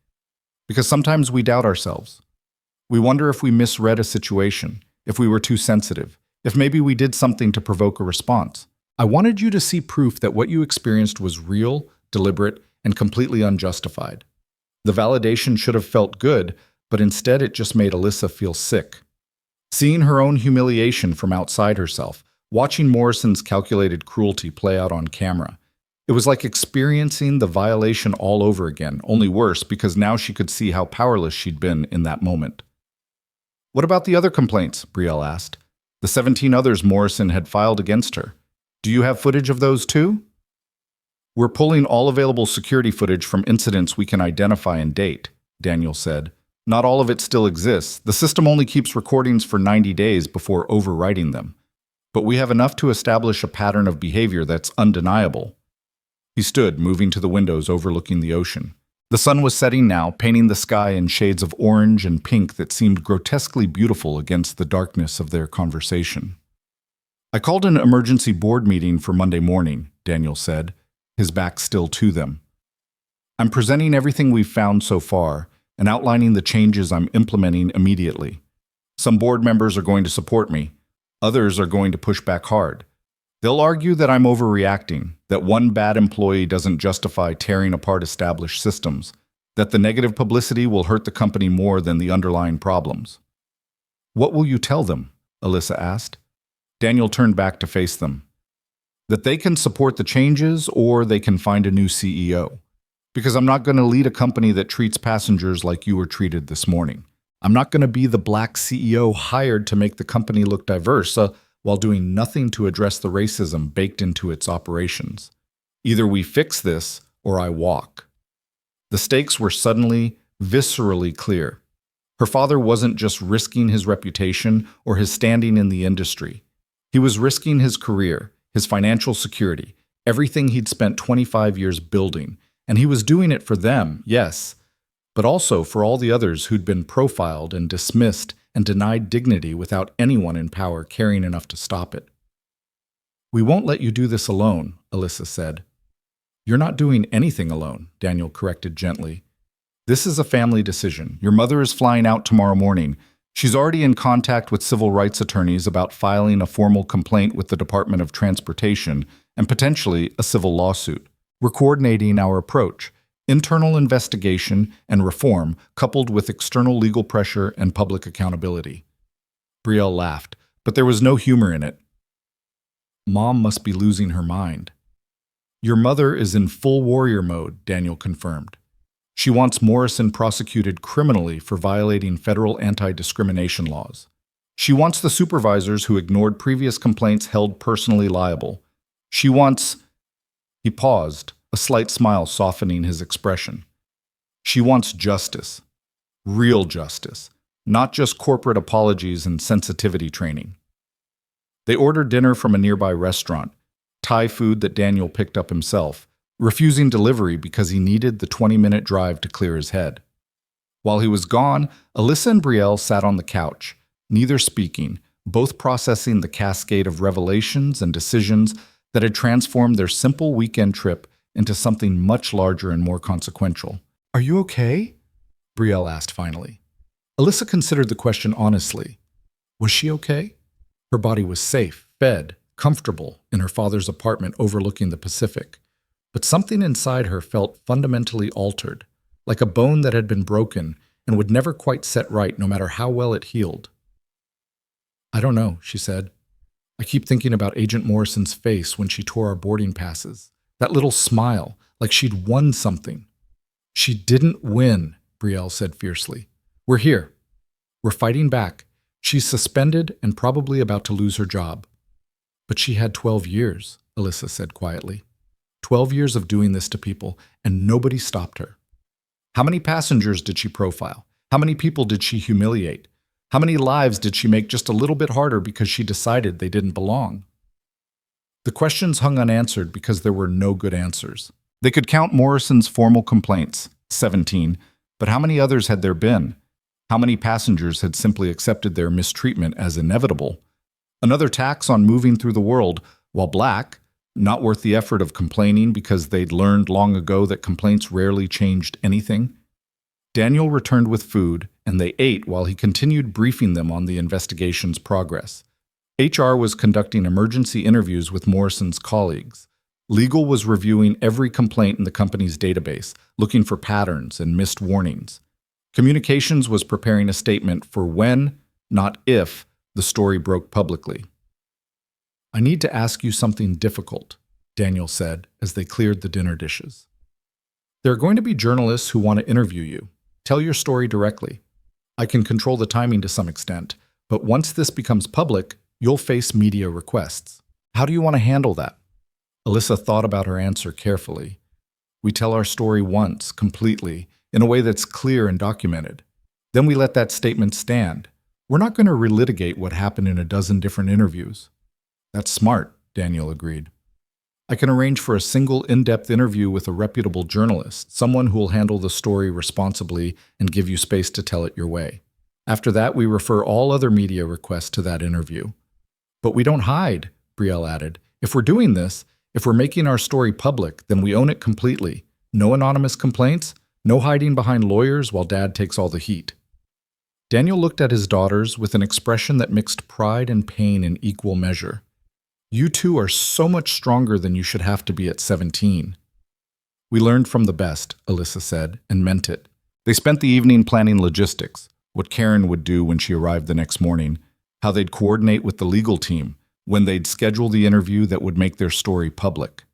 "Because sometimes we doubt ourselves. We wonder if we misread a situation, if we were too sensitive, if maybe we did something to provoke a response. I wanted you to see proof that what you experienced was real, deliberate, and completely unjustified. The validation should have felt good, but instead it just made Alyssa feel sick. Seeing her own humiliation from outside herself, watching Morrison's calculated cruelty play out on camera, it was like experiencing the violation all over again, only worse because now she could see how powerless she'd been in that moment. "What about the other complaints?" Brielle asked. "The 17 others Morrison had filed against her. Do you have footage of those too?" "We're pulling all available security footage from incidents we can identify and date," Daniel said. "Not all of it still exists. The system only keeps recordings for 90 days before overwriting them. But we have enough to establish a pattern of behavior that's undeniable." He stood, moving to the windows overlooking the ocean. The sun was setting now, painting the sky in shades of orange and pink that seemed grotesquely beautiful against the darkness of their conversation. "I called an emergency board meeting for Monday morning," Daniel said, his back still to them. "I'm presenting everything we've found so far and outlining the changes I'm implementing immediately. Some board members are going to support me. Others are going to push back hard. They'll argue that I'm overreacting, that one bad employee doesn't justify tearing apart established systems, that the negative publicity will hurt the company more than the underlying problems. What will you tell them? Alyssa asked. Daniel turned back to face them. That they can support the changes or they can find a new CEO. Because I'm not going to lead a company that treats passengers like you were treated this morning. I'm not going to be the black CEO hired to make the company look diverse while doing nothing to address the racism baked into its operations. Either we fix this or I walk. The stakes were suddenly, viscerally clear. Her father wasn't just risking his reputation or his standing in the industry. He was risking his career, his financial security, everything he'd spent 25 years building. And he was doing it for them, yes, but also for all the others who'd been profiled and dismissed and denied dignity without anyone in power caring enough to stop it. We won't let you do this alone, Alyssa said. You're not doing anything alone, Daniel corrected gently. This is a family decision. Your mother is flying out tomorrow morning. She's already in contact with civil rights attorneys about filing a formal complaint with the Department of Transportation and potentially a civil lawsuit. We're coordinating our approach, internal investigation and reform coupled with external legal pressure and public accountability. Brielle laughed, but there was no humor in it. Mom must be losing her mind. Your mother is in full warrior mode, Daniel confirmed. She wants Morrison prosecuted criminally for violating federal anti-discrimination laws. She wants the supervisors who ignored previous complaints held personally liable. She wants... He paused, a slight smile softening his expression. She wants justice. Real justice. Not just corporate apologies and sensitivity training. They ordered dinner from a nearby restaurant, Thai food that Daniel picked up himself, refusing delivery because he needed the 20-minute drive to clear his head. While he was gone, Alyssa and Brielle sat on the couch, neither speaking, both processing the cascade of revelations and decisions that had transformed their simple weekend trip into something much larger and more consequential. Are you okay? Brielle asked finally. Alyssa considered the question honestly. Was she okay? Her body was safe, fed, comfortable in her father's apartment overlooking the Pacific. But something inside her felt fundamentally altered, like a bone that had been broken and would never quite set right no matter how well it healed. I don't know, she said. I keep thinking about Agent Morrison's face when she tore our boarding passes. That little smile, like she'd won something. She didn't win, Brielle said fiercely. We're here. We're fighting back. She's suspended and probably about to lose her job. But she had 12 years, Alyssa said quietly. 12 years of doing this to people, and nobody stopped her. How many passengers did she profile? How many people did she humiliate? How many lives did she make just a little bit harder because she decided they didn't belong? The questions hung unanswered because there were no good answers. They could count Morrison's formal complaints, 17, but how many others had there been? How many passengers had simply accepted their mistreatment as inevitable? Another tax on moving through the world, while black, not worth the effort of complaining because they'd learned long ago that complaints rarely changed anything? Daniel returned with food, and they ate while he continued briefing them on the investigation's progress. HR was conducting emergency interviews with Morrison's colleagues. Legal was reviewing every complaint in the company's database, looking for patterns and missed warnings. Communications was preparing a statement for when, not if, the story broke publicly. I need to ask you something difficult, Daniel said as they cleared the dinner dishes. There are going to be journalists who want to interview you. Tell your story directly. I can control the timing to some extent, but once this becomes public, you'll face media requests. How do you want to handle that? Alyssa thought about her answer carefully. We tell our story once, completely, in a way that's clear and documented. Then we let that statement stand. We're not going to relitigate what happened in a dozen different interviews. That's smart, Daniel agreed. I can arrange for a single in-depth interview with a reputable journalist, someone who will handle the story responsibly and give you space to tell it your way. After that, we refer all other media requests to that interview. But we don't hide, Brielle added. If we're doing this, if we're making our story public, then we own it completely. No anonymous complaints, no hiding behind lawyers while Dad takes all the heat. Daniel looked at his daughters with an expression that mixed pride and pain in equal measure. You two are so much stronger than you should have to be at 17. We learned from the best, Alyssa said, and meant it. They spent the evening planning logistics, what Karen would do when she arrived the next morning, how they'd coordinate with the legal team, when they'd schedule the interview that would make their story public.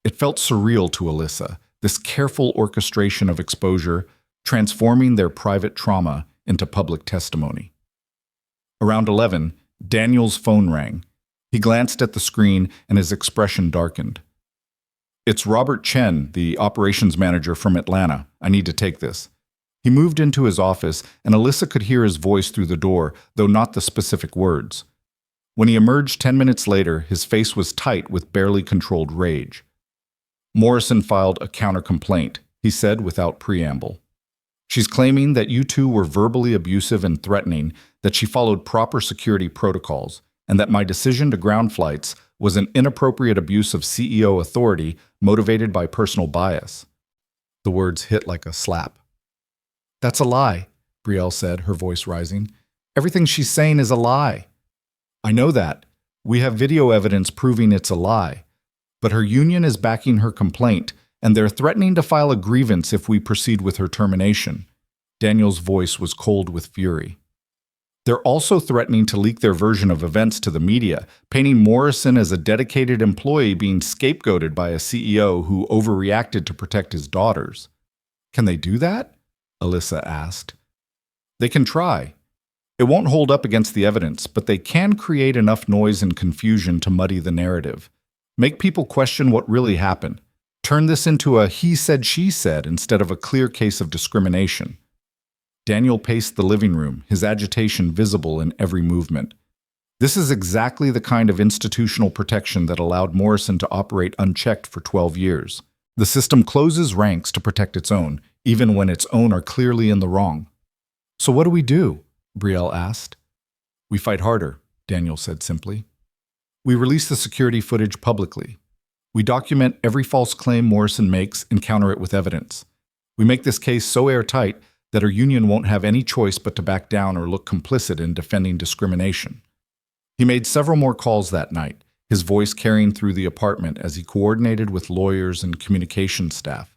It felt surreal to Alyssa, this careful orchestration of exposure, transforming their private trauma into public testimony. Around 11, Daniel's phone rang. He glanced at the screen and his expression darkened. "It's Robert Chen, the operations manager from Atlanta. I need to take this." He moved into his office, and Alyssa could hear his voice through the door, though not the specific words. When he emerged 10 minutes later, his face was tight with barely controlled rage. "Morrison filed a counter-complaint," he said without preamble. "She's claiming that you two were verbally abusive and threatening, that she followed proper security protocols, and that my decision to ground flights was an inappropriate abuse of CEO authority motivated by personal bias." The words hit like a slap. "That's a lie," Brielle said, her voice rising. "Everything she's saying is a lie." "I know that. We have video evidence proving it's a lie. But her union is backing her complaint, and they're threatening to file a grievance if we proceed with her termination." Daniel's voice was cold with fury. "They're also threatening to leak their version of events to the media, painting Morrison as a dedicated employee being scapegoated by a CEO who overreacted to protect his daughters." "Can they do that?" Alyssa asked. "They can try. It won't hold up against the evidence, but they can create enough noise and confusion to muddy the narrative. Make people question what really happened. Turn this into a he said, she said instead of a clear case of discrimination." Daniel paced the living room, his agitation visible in every movement. This is exactly the kind of institutional protection that allowed Morrison to operate unchecked for 12 years. The system closes ranks to protect its own, even when its own are clearly in the wrong. "So what do we do?" Brielle asked. "We fight harder," Daniel said simply. "We release the security footage publicly. We document every false claim Morrison makes and counter it with evidence. We make this case so airtight that our union won't have any choice but to back down or look complicit in defending discrimination." He made several more calls that night, his voice carrying through the apartment as he coordinated with lawyers and communication staff.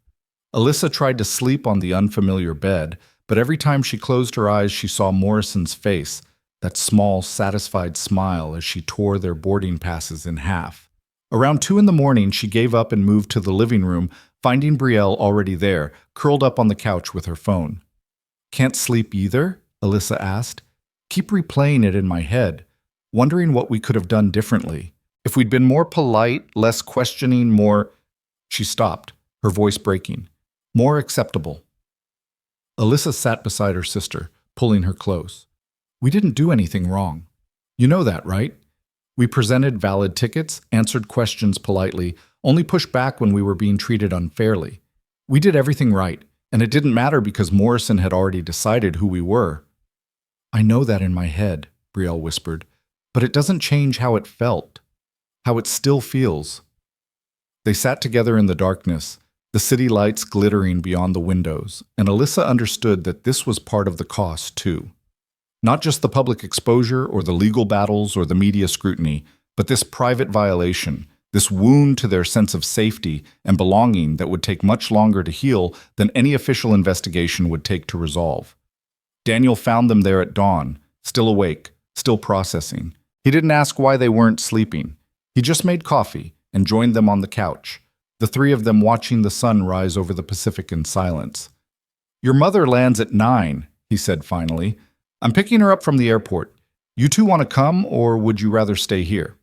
Alyssa tried to sleep on the unfamiliar bed, but every time she closed her eyes she saw Morrison's face, that small, satisfied smile as she tore their boarding passes in half. Around 2 in the morning, she gave up and moved to the living room, finding Brielle already there, curled up on the couch with her phone. "Can't sleep either?" Alyssa asked. "Keep replaying it in my head, wondering what we could have done differently. If we'd been more polite, less questioning, more—" She stopped, her voice breaking. "More acceptable." Alyssa sat beside her sister, pulling her close. "We didn't do anything wrong. You know that, right? We presented valid tickets, answered questions politely, only pushed back when we were being treated unfairly. We did everything right, and it didn't matter because Morrison had already decided who we were." "I know that in my head," Brielle whispered, "but it doesn't change how it felt, how it still feels." They sat together in the darkness, the city lights glittering beyond the windows, and Alyssa understood that this was part of the cost, too. Not just the public exposure or the legal battles or the media scrutiny, but this private violation, this wound to their sense of safety and belonging that would take much longer to heal than any official investigation would take to resolve. Daniel found them there at dawn, still awake, still processing. He didn't ask why they weren't sleeping. He just made coffee and joined them on the couch, the three of them watching the sun rise over the Pacific in silence. "Your mother lands at 9, he said finally. "I'm picking her up from the airport. You two want to come, or would you rather stay here?"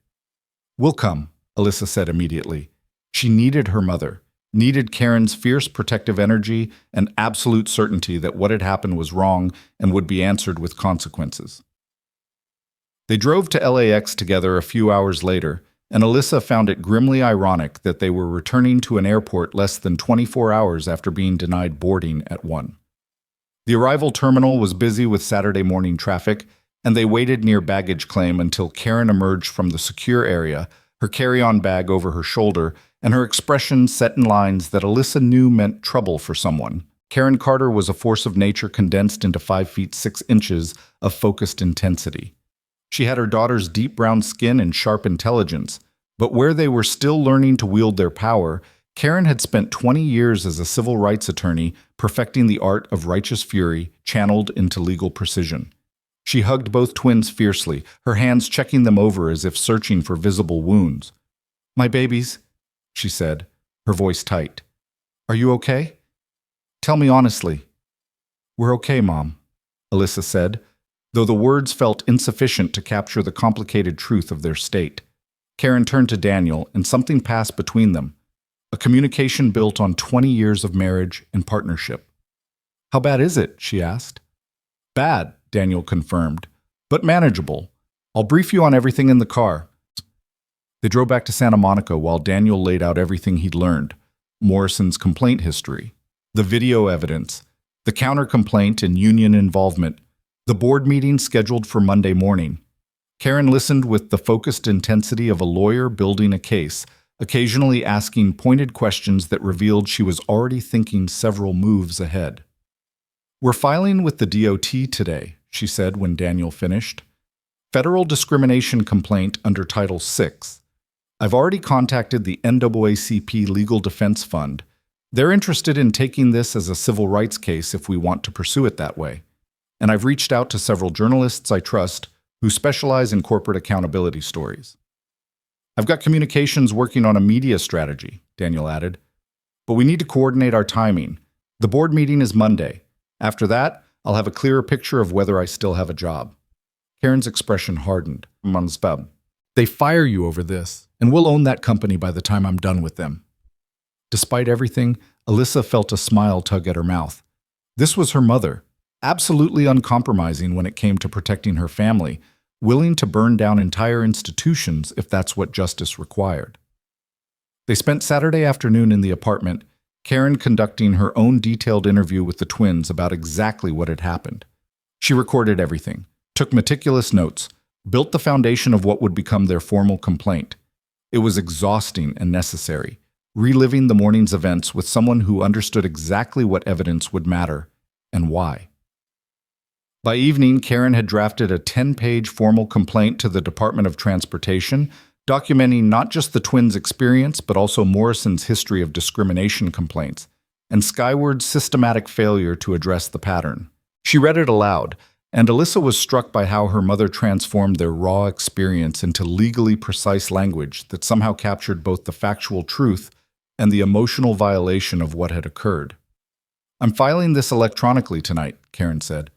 "We'll come," Alyssa said immediately. She needed her mother, needed Karen's fierce protective energy and absolute certainty that what had happened was wrong and would be answered with consequences. They drove to LAX together a few hours later, and Alyssa found it grimly ironic that they were returning to an airport less than 24 hours after being denied boarding at 1. The arrival terminal was busy with Saturday morning traffic, and they waited near baggage claim until Karen emerged from the secure area, her carry-on bag over her shoulder, and her expression set in lines that Alyssa knew meant trouble for someone. Karen Carter was a force of nature condensed into 5 feet 6 inches of focused intensity. She had her daughter's deep brown skin and sharp intelligence, But where they were still learning to wield their power, Karen had spent 20 years as a civil rights attorney perfecting the art of righteous fury channeled into legal precision. She hugged both twins fiercely, her hands checking them over as if searching for visible wounds. "My babies," she said, her voice tight. "Are you okay? Tell me honestly." "We're okay, Mom," Alyssa said, though the words felt insufficient to capture the complicated truth of their state. Karen turned to Daniel, and something passed between them, a communication built on 20 years of marriage and partnership. "How bad is it?" she asked. "Bad," Daniel confirmed, "but manageable. I'll brief you on everything in the car." They drove back to Santa Monica while Daniel laid out everything he'd learned: Morrison's complaint history, the video evidence, the counter-complaint and union involvement, the board meeting scheduled for Monday morning. Karen listened with the focused intensity of a lawyer building a case, occasionally asking pointed questions that revealed she was already thinking several moves ahead. "We're filing with the DOT today," she said when Daniel finished. "Federal discrimination complaint under Title VI. I've already contacted the NAACP Legal Defense Fund. They're interested in taking this as a civil rights case if we want to pursue it that way. And I've reached out to several journalists I trust who specialize in corporate accountability stories. I've got communications working on a media strategy," Daniel added. "But we need to coordinate our timing. The board meeting is Monday. After that, I'll have a clearer picture of whether I still have a job." Karen's expression hardened. "They fire you over this, and we'll own that company by the time I'm done with them." Despite everything, Alyssa felt a smile tug at her mouth. This was her mother, absolutely uncompromising when it came to protecting her family, willing to burn down entire institutions if that's what justice required. They spent Saturday afternoon in the apartment, Karen conducting her own detailed interview with the twins about exactly what had happened. She recorded everything, took meticulous notes, built the foundation of what would become their formal complaint. It was exhausting and necessary, reliving the morning's events with someone who understood exactly what evidence would matter and why. By evening, Karen had drafted a 10-page formal complaint to the Department of Transportation, documenting not just the twins' experience, but also Morrison's history of discrimination complaints, and Skyward's systematic failure to address the pattern. She read it aloud, and Alyssa was struck by how her mother transformed their raw experience into legally precise language that somehow captured both the factual truth and the emotional violation of what had occurred. "I'm filing this electronically tonight," Karen said.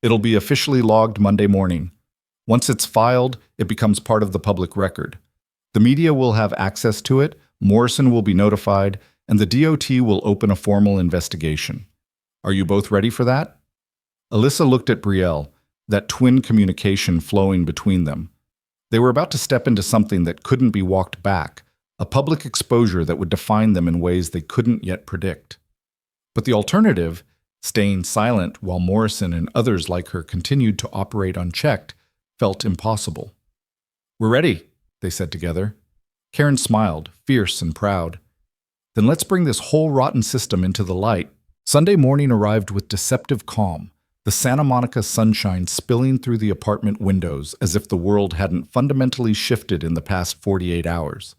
"It'll be officially logged Monday morning. Once it's filed, it becomes part of the public record. The media will have access to it, Morrison will be notified, and the DOT will open a formal investigation. Are you both ready for that?" Alyssa looked at Brielle, that twin communication flowing between them. They were about to step into something that couldn't be walked back, a public exposure that would define them in ways they couldn't yet predict. But the alternative, staying silent while Morrison and others like her continued to operate unchecked, felt impossible. "We're ready," they said together. Karen smiled, fierce and proud. "Then let's bring this whole rotten system into the light." Sunday morning arrived with deceptive calm, the Santa Monica sunshine spilling through the apartment windows as if the world hadn't fundamentally shifted in the past 48 hours.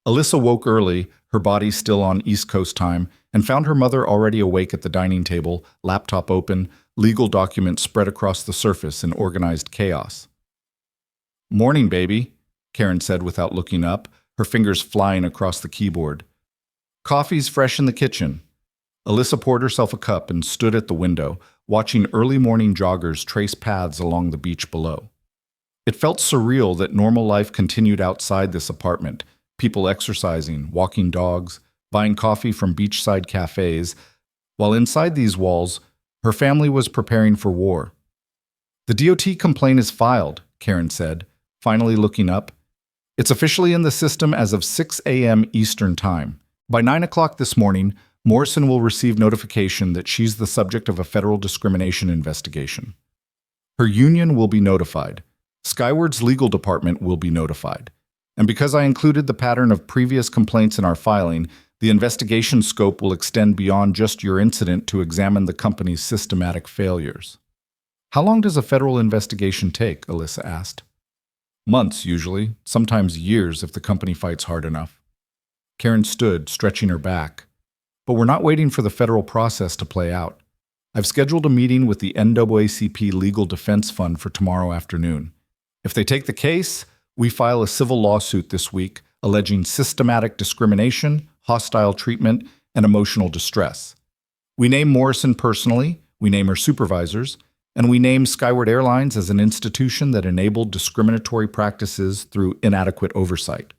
Alyssa woke early, her body still on East Coast time, and found her mother already awake at the dining table, laptop open, legal documents spread across the surface in organized chaos. "Morning, baby," Karen said without looking up, her fingers flying across the keyboard. "Coffee's fresh in the kitchen." Alyssa poured herself a cup and stood at the window, watching early morning joggers trace paths along the beach below. It felt surreal that normal life continued outside this apartment, people exercising, walking dogs, buying coffee from beachside cafes, while inside these walls, her family was preparing for war. "The DOT complaint is filed," Karen said, finally looking up. "It's officially in the system as of 6 a.m. Eastern Time. By 9 o'clock this morning, Morrison will receive notification that she's the subject of a federal discrimination investigation. Her union will be notified. Skyward's legal department will be notified. And because I included the pattern of previous complaints in our filing, the investigation scope will extend beyond just your incident to examine the company's systematic failures." "How long does a federal investigation take?" Alyssa asked. Months, usually, sometimes years if the company fights hard enough. Karen stood, stretching her back. But we're not waiting for the federal process to play out. I've scheduled a meeting with the NAACP Legal Defense Fund for tomorrow afternoon. If they take the case, we file a civil lawsuit this week alleging systematic discrimination, hostile treatment, and emotional distress. We name Morrison personally, we name her supervisors, and we name Skyward Airlines as an institution that enabled discriminatory practices through inadequate oversight.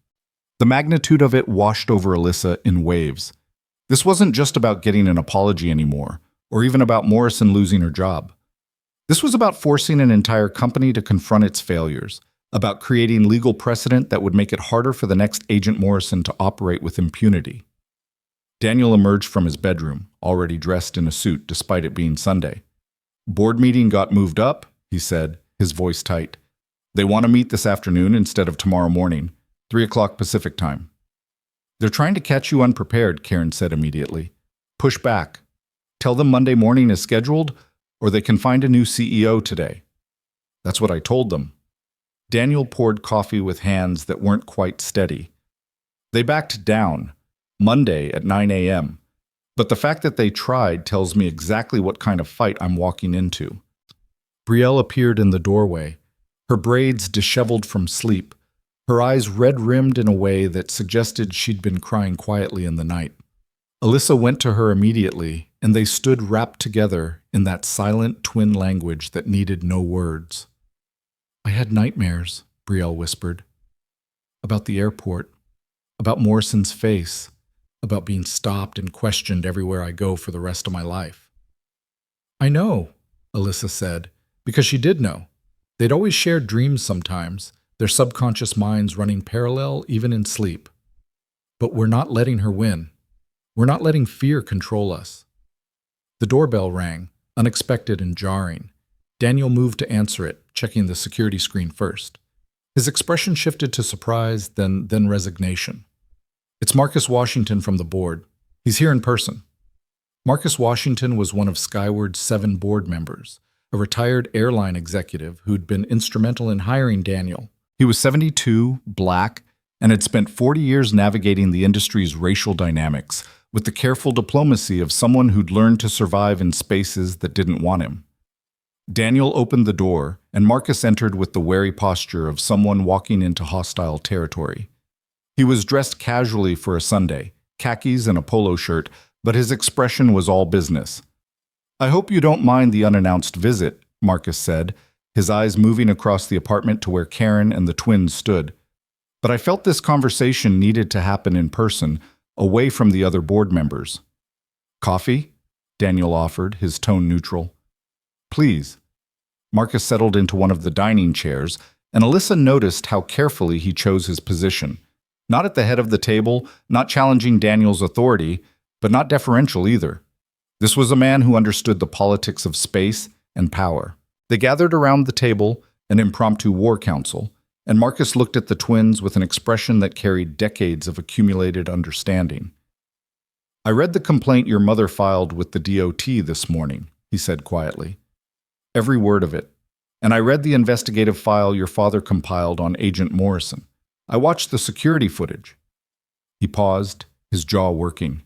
The magnitude of it washed over Alyssa in waves. This wasn't just about getting an apology anymore, or even about Morrison losing her job. This was about forcing an entire company to confront its failures, about creating legal precedent that would make it harder for the next Agent Morrison to operate with impunity. Daniel emerged from his bedroom, already dressed in a suit despite it being Sunday. Board meeting got moved up, he said, his voice tight. They want to meet this afternoon instead of tomorrow morning, 3 o'clock Pacific time. They're trying to catch you unprepared, Karen said immediately. Push back. Tell them Monday morning is scheduled, or they can find a new CEO today. That's what I told them. Daniel poured coffee with hands that weren't quite steady. They backed down, Monday at 9 a.m., but the fact that they tried tells me exactly what kind of fight I'm walking into. Brielle appeared in the doorway, her braids disheveled from sleep, her eyes red-rimmed in a way that suggested she'd been crying quietly in the night. Alyssa went to her immediately, and they stood wrapped together in that silent twin language that needed no words. I had nightmares, Brielle whispered. About the airport, about Morrison's face, about being stopped and questioned everywhere I go for the rest of my life. I know, Alyssa said, because she did know. They'd always shared dreams sometimes, their subconscious minds running parallel even in sleep. But we're not letting her win. We're not letting fear control us. The doorbell rang, unexpected and jarring. Daniel moved to answer it, checking the security screen first. His expression shifted to surprise, then resignation. It's Marcus Washington from the board. He's here in person. Marcus Washington was one of Skyward's 7 board members, a retired airline executive who'd been instrumental in hiring Daniel. He was 72, black, and had spent 40 years navigating the industry's racial dynamics with the careful diplomacy of someone who'd learned to survive in spaces that didn't want him. Daniel opened the door, and Marcus entered with the wary posture of someone walking into hostile territory. He was dressed casually for a Sunday, khakis and a polo shirt, but his expression was all business. I hope you don't mind the unannounced visit, Marcus said, his eyes moving across the apartment to where Karen and the twins stood. But I felt this conversation needed to happen in person, away from the other board members. Coffee? Daniel offered, his tone neutral. Please. Marcus settled into one of the dining chairs, and Alyssa noticed how carefully he chose his position. Not at the head of the table, not challenging Daniel's authority, but not deferential either. This was a man who understood the politics of space and power. They gathered around the table, an impromptu war council, and Marcus looked at the twins with an expression that carried decades of accumulated understanding. I read the complaint your mother filed with the DOT this morning, he said quietly. Every word of it. And I read the investigative file your father compiled on Agent Morrison. I watched the security footage. He paused, his jaw working.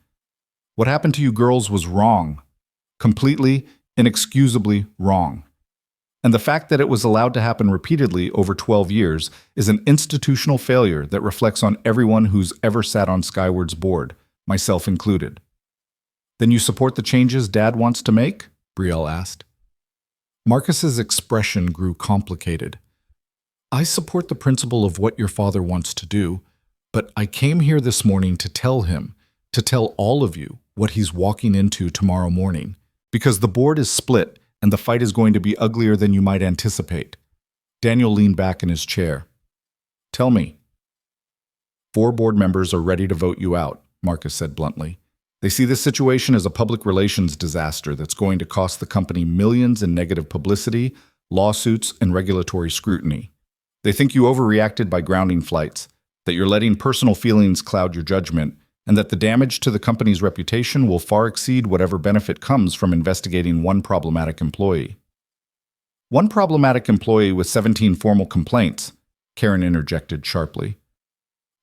What happened to you girls was wrong. Completely, inexcusably wrong. And the fact that it was allowed to happen repeatedly over 12 years is an institutional failure that reflects on everyone who's ever sat on Skyward's board, myself included. Then you support the changes Dad wants to make? Brielle asked. Marcus's expression grew complicated. I support the principle of what your father wants to do, but I came here this morning to tell him, to tell all of you what he's walking into tomorrow morning, because the board is split and the fight is going to be uglier than you might anticipate. Daniel leaned back in his chair. Tell me. 4 board members are ready to vote you out, Marcus said bluntly. They see this situation as a public relations disaster that's going to cost the company millions in negative publicity, lawsuits, and regulatory scrutiny. They think you overreacted by grounding flights, that you're letting personal feelings cloud your judgment, and that the damage to the company's reputation will far exceed whatever benefit comes from investigating one problematic employee. One problematic employee with 17 formal complaints, Karen interjected sharply.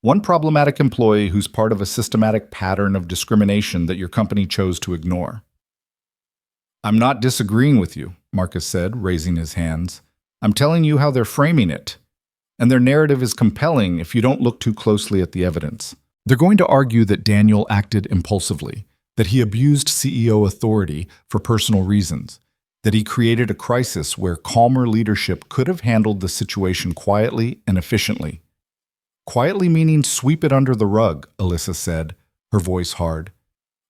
One problematic employee who's part of a systematic pattern of discrimination that your company chose to ignore. I'm not disagreeing with you, Marcus said, raising his hands. I'm telling you how they're framing it. And their narrative is compelling if you don't look too closely at the evidence. They're going to argue that Daniel acted impulsively, that he abused CEO authority for personal reasons, that he created a crisis where calmer leadership could have handled the situation quietly and efficiently. Quietly meaning sweep it under the rug, Alyssa said, her voice hard.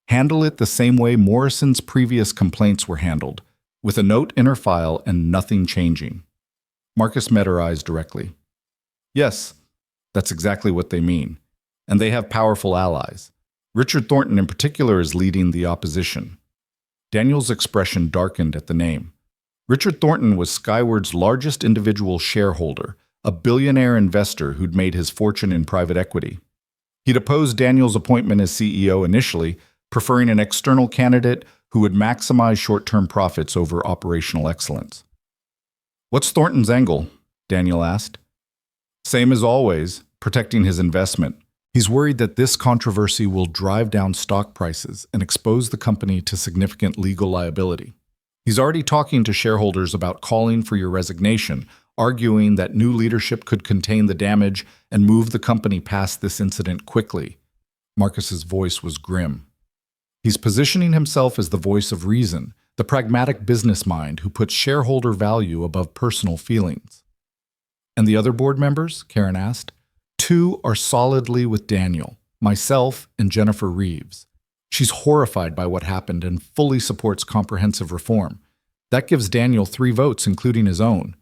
Handle it the same way Morrison's previous complaints were handled, with a note in her file and nothing changing. Marcus met her eyes directly. Yes, that's exactly what they mean. And they have powerful allies. Richard Thornton in particular is leading the opposition. Daniel's expression darkened at the name. Richard Thornton was Skyward's largest individual shareholder, a billionaire investor who'd made his fortune in private equity. He'd opposed Daniel's appointment as CEO initially, preferring an external candidate who would maximize short-term profits over operational excellence. What's Thornton's angle? Daniel asked. Same as always, protecting his investment. He's worried that this controversy will drive down stock prices and expose the company to significant legal liability. He's already talking to shareholders about calling for your resignation, arguing that new leadership could contain the damage and move the company past this incident quickly. Marcus's voice was grim. He's positioning himself as the voice of reason, the pragmatic business mind who puts shareholder value above personal feelings. And the other board members? Karen asked. 2 are solidly with Daniel, myself and Jennifer Reeves. She's horrified by what happened and fully supports comprehensive reform. That gives Daniel 3 votes, including his own.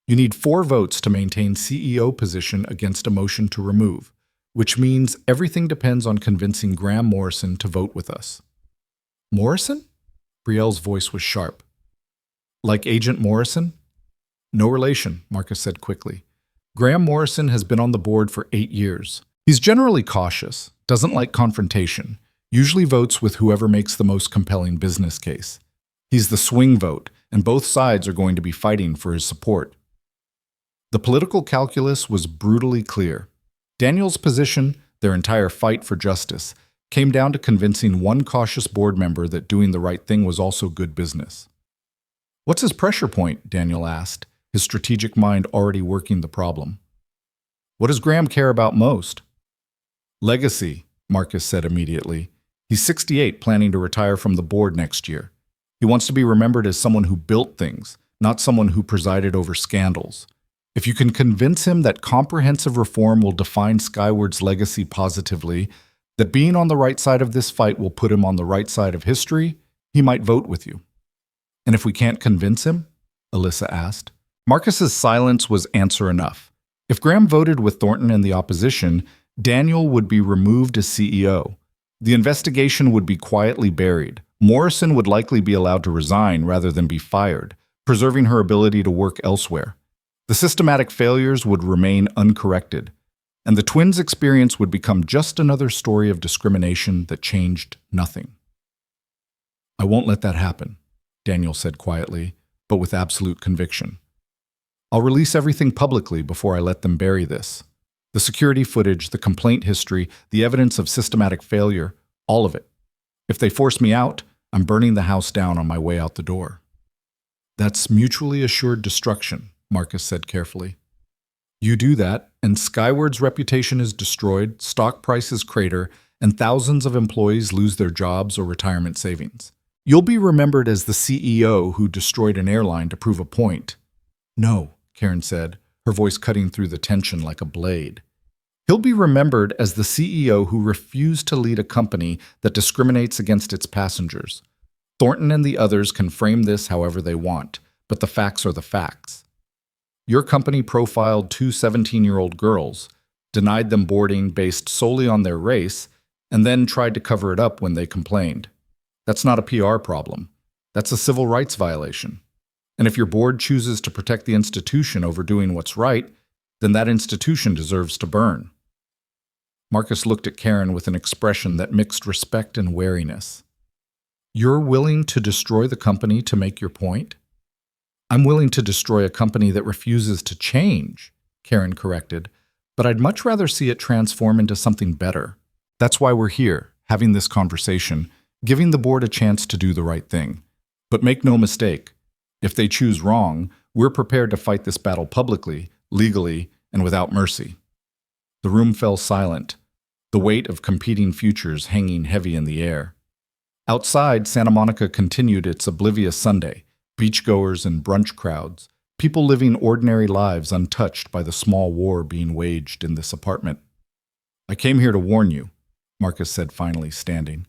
You need 4 votes to maintain CEO position against a motion to remove, which means everything depends on convincing Graham Morrison to vote with us. Morrison? Brielle's voice was sharp. Like Agent Morrison? No relation, Marcus said quickly. Graham Morrison has been on the board for 8 years. He's generally cautious, doesn't like confrontation, usually votes with whoever makes the most compelling business case. He's the swing vote, and both sides are going to be fighting for his support. The political calculus was brutally clear. Daniel's position, their entire fight for justice, came down to convincing one cautious board member that doing the right thing was also good business. What's his pressure point? Daniel asked, his strategic mind already working the problem. What does Graham care about most? Legacy, Marcus said immediately. He's 68, planning to retire from the board next year. He wants to be remembered as someone who built things, not someone who presided over scandals. If you can convince him that comprehensive reform will define Skyward's legacy positively, that being on the right side of this fight will put him on the right side of history, he might vote with you. And if we can't convince him? Alyssa asked. Marcus's silence was answer enough. If Graham voted with Thornton and the opposition, Daniel would be removed as CEO. The investigation would be quietly buried. Morrison would likely be allowed to resign rather than be fired, preserving her ability to work elsewhere. The systematic failures would remain uncorrected, and the twins' experience would become just another story of discrimination that changed nothing. I won't let that happen, Daniel said quietly, but with absolute conviction. I'll release everything publicly before I let them bury this. The security footage, the complaint history, the evidence of systematic failure, all of it. If they force me out, I'm burning the house down on my way out the door. That's mutually assured destruction, Marcus said carefully. You do that, and Skyward's reputation is destroyed, stock prices crater, and thousands of employees lose their jobs or retirement savings. You'll be remembered as the CEO who destroyed an airline to prove a point. No, Karen said, her voice cutting through the tension like a blade. He'll be remembered as the CEO who refused to lead a company that discriminates against its passengers. Thornton and the others can frame this however they want, but the facts are the facts. Your company profiled 2 17-year-old girls, denied them boarding based solely on their race, and then tried to cover it up when they complained. That's not a PR problem. That's a civil rights violation. And if your board chooses to protect the institution over doing what's right, then that institution deserves to burn. Marcus looked at Karen with an expression that mixed respect and wariness. You're willing to destroy the company to make your point? I'm willing to destroy a company that refuses to change, Karen corrected, but I'd much rather see it transform into something better. That's why we're here, having this conversation, giving the board a chance to do the right thing. But make no mistake, if they choose wrong, we're prepared to fight this battle publicly, legally, and without mercy. The room fell silent, the weight of competing futures hanging heavy in the air. Outside, Santa Monica continued its oblivious Sunday, beachgoers and brunch crowds, people living ordinary lives untouched by the small war being waged in this apartment. I came here to warn you, Marcus said finally, standing.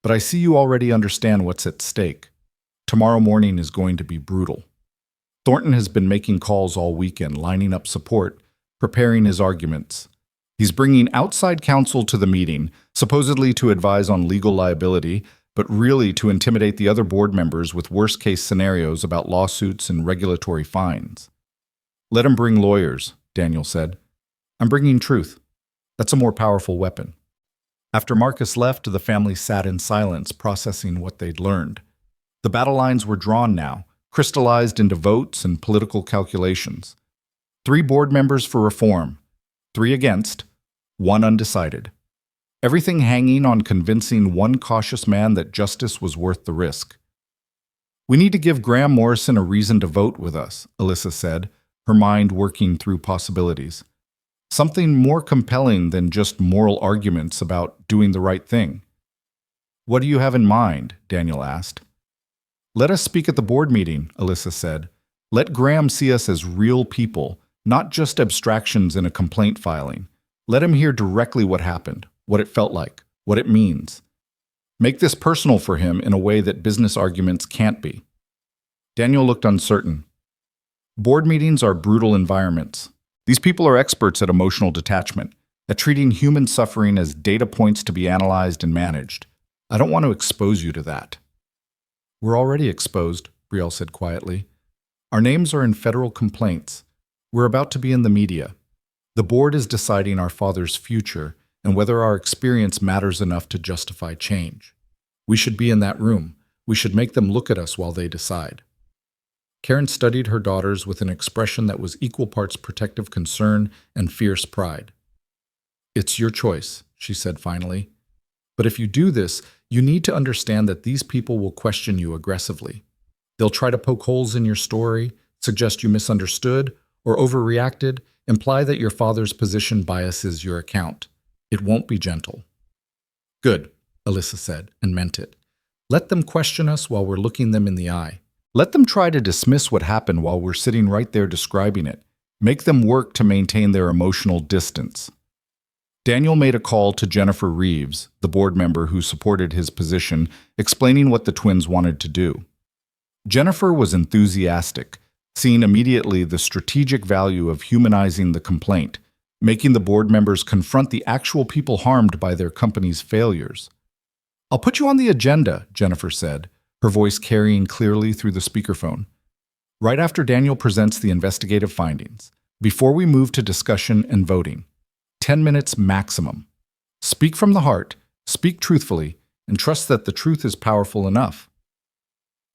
But I see you already understand what's at stake. Tomorrow morning is going to be brutal. Thornton has been making calls all weekend, lining up support, preparing his arguments. He's bringing outside counsel to the meeting, supposedly to advise on legal liability, but really to intimidate the other board members with worst-case scenarios about lawsuits and regulatory fines. Let him bring lawyers, Daniel said. I'm bringing truth. That's a more powerful weapon. After Marcus left, the family sat in silence, processing what they'd learned. The battle lines were drawn now, crystallized into votes and political calculations. 3 board members for reform, 3 against, 1 undecided. Everything hanging on convincing one cautious man that justice was worth the risk. We need to give Graham Morrison a reason to vote with us, Alyssa said, her mind working through possibilities. Something more compelling than just moral arguments about doing the right thing. What do you have in mind? Daniel asked. Let us speak at the board meeting, Alyssa said. Let Graham see us as real people, not just abstractions in a complaint filing. Let him hear directly what happened, what it felt like, what it means. Make this personal for him in a way that business arguments can't be. Daniel looked uncertain. Board meetings are brutal environments. These people are experts at emotional detachment, at treating human suffering as data points to be analyzed and managed. I don't want to expose you to that. We're already exposed, Brielle said quietly. Our names are in federal complaints. We're about to be in the media. The board is deciding our father's future and whether our experience matters enough to justify change. We should be in that room. We should make them look at us while they decide. Karen studied her daughters with an expression that was equal parts protective concern and fierce pride. It's your choice, she said finally. But if you do this, you need to understand that these people will question you aggressively. They'll try to poke holes in your story, suggest you misunderstood or overreacted, imply that your father's position biases your account. It won't be gentle. Good, Alyssa said, and meant it. Let them question us while we're looking them in the eye. Let them try to dismiss what happened while we're sitting right there describing it. Make them work to maintain their emotional distance. Daniel made a call to Jennifer Reeves, the board member who supported his position, explaining what the twins wanted to do. Jennifer was enthusiastic, seeing immediately the strategic value of humanizing the complaint, making the board members confront the actual people harmed by their company's failures. I'll put you on the agenda, Jennifer said, her voice carrying clearly through the speakerphone. Right after Daniel presents the investigative findings, before we move to discussion and voting. 10 minutes maximum. Speak from the heart, speak truthfully, and trust that the truth is powerful enough.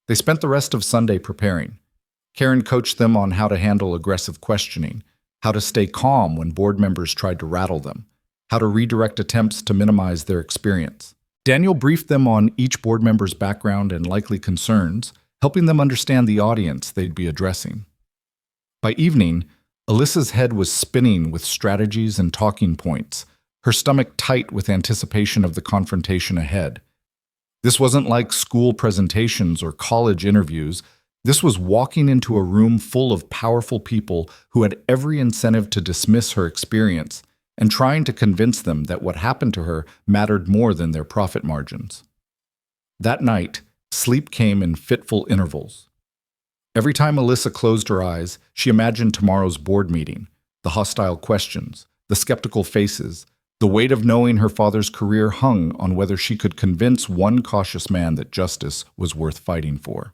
They spent the rest of Sunday preparing. Karen coached them on how to handle aggressive questioning, how to stay calm when board members tried to rattle them, how to redirect attempts to minimize their experience. Daniel briefed them on each board member's background and likely concerns, helping them understand the audience they'd be addressing. By evening, Alyssa's head was spinning with strategies and talking points, her stomach tight with anticipation of the confrontation ahead. This wasn't like school presentations or college interviews. This was walking into a room full of powerful people who had every incentive to dismiss her experience and trying to convince them that what happened to her mattered more than their profit margins. That night, sleep came in fitful intervals. Every time Alyssa closed her eyes, she imagined tomorrow's board meeting, the hostile questions, the skeptical faces, the weight of knowing her father's career hung on whether she could convince one cautious man that justice was worth fighting for.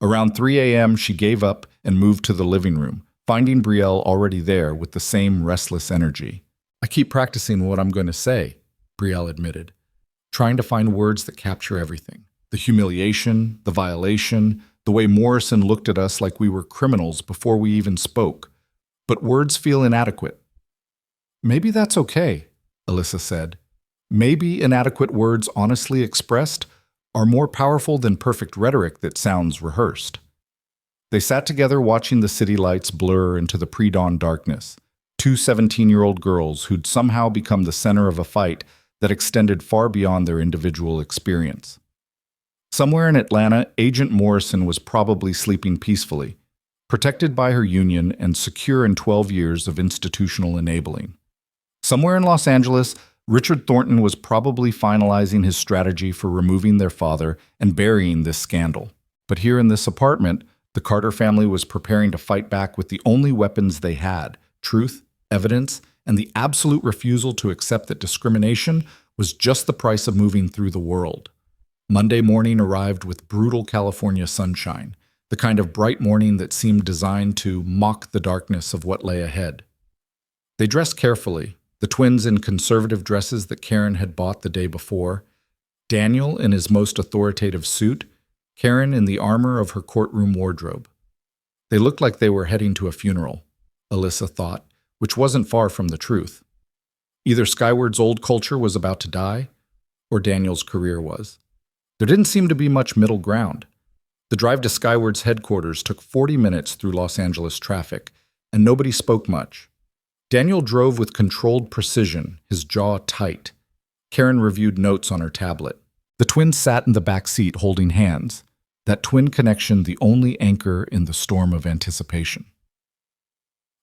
Around 3 a.m., she gave up and moved to the living room, finding Brielle already there with the same restless energy. I keep practicing what I'm going to say, Brielle admitted, trying to find words that capture everything. The humiliation, the violation, the way Morrison looked at us like we were criminals before we even spoke. But words feel inadequate. Maybe that's okay, Alyssa said. Maybe inadequate words honestly expressed are more powerful than perfect rhetoric that sounds rehearsed. They sat together watching the city lights blur into the pre-dawn darkness, two 17-year-old girls who'd somehow become the center of a fight that extended far beyond their individual experience. Somewhere in Atlanta, Agent Morrison was probably sleeping peacefully, protected by her union and secure in 12 years of institutional enabling. Somewhere in Los Angeles, Richard Thornton was probably finalizing his strategy for removing their father and burying this scandal. But here in this apartment, the Carter family was preparing to fight back with the only weapons they had: truth, evidence, and the absolute refusal to accept that discrimination was just the price of moving through the world. Monday morning arrived with brutal California sunshine, the kind of bright morning that seemed designed to mock the darkness of what lay ahead. They dressed carefully, the twins in conservative dresses that Karen had bought the day before, Daniel in his most authoritative suit, Karen in the armor of her courtroom wardrobe. They looked like they were heading to a funeral, Alyssa thought, which wasn't far from the truth. Either Skyward's old culture was about to die, or Daniel's career was. There didn't seem to be much middle ground. The drive to Skyward's headquarters took 40 minutes through Los Angeles traffic, and nobody spoke much. Daniel drove with controlled precision, his jaw tight. Karen reviewed notes on her tablet. The twins sat in the back seat holding hands, that twin connection the only anchor in the storm of anticipation.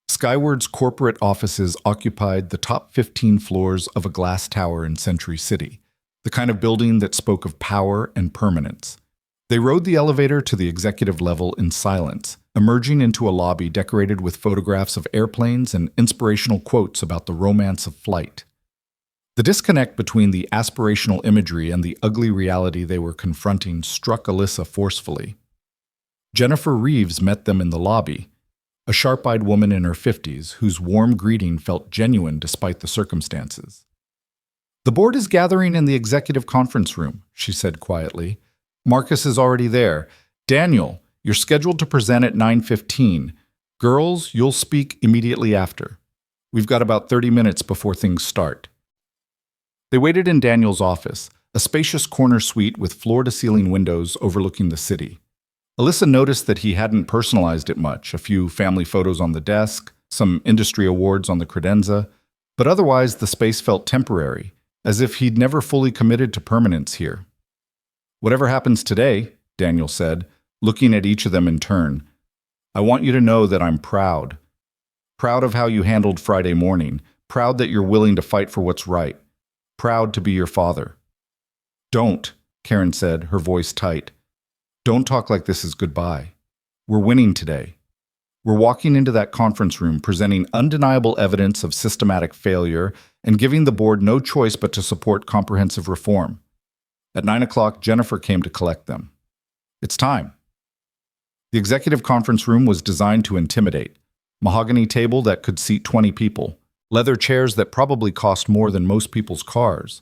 Skyward's corporate offices occupied the top 15 floors of a glass tower in Century City, the kind of building that spoke of power and permanence. They rode the elevator to the executive level in silence, emerging into a lobby decorated with photographs of airplanes and inspirational quotes about the romance of flight. The disconnect between the aspirational imagery and the ugly reality they were confronting struck Alyssa forcefully. Jennifer Reeves met them in the lobby, a sharp-eyed woman in her 50s whose warm greeting felt genuine despite the circumstances. "The board is gathering in the executive conference room," she said quietly. "Marcus is already there. Daniel, you're scheduled to present at 9:15. Girls, you'll speak immediately after. We've got about 30 minutes before things start." They waited in Daniel's office, a spacious corner suite with floor-to-ceiling windows overlooking the city. Alyssa noticed that he hadn't personalized it much, a few family photos on the desk, some industry awards on the credenza, but otherwise the space felt temporary, as if he'd never fully committed to permanence here. "Whatever happens today," Daniel said, looking at each of them in turn, "I want you to know that I'm proud. Proud of how you handled Friday morning, proud that you're willing to fight for what's right. Proud to be your father." "Don't," Karen said, her voice tight. "Don't talk like this is goodbye. We're winning today. We're walking into that conference room presenting undeniable evidence of systematic failure and giving the board no choice but to support comprehensive reform." At 9 o'clock, Jennifer came to collect them. "It's time." The executive conference room was designed to intimidate. Mahogany table that could seat 20 people. Leather chairs that probably cost more than most people's cars.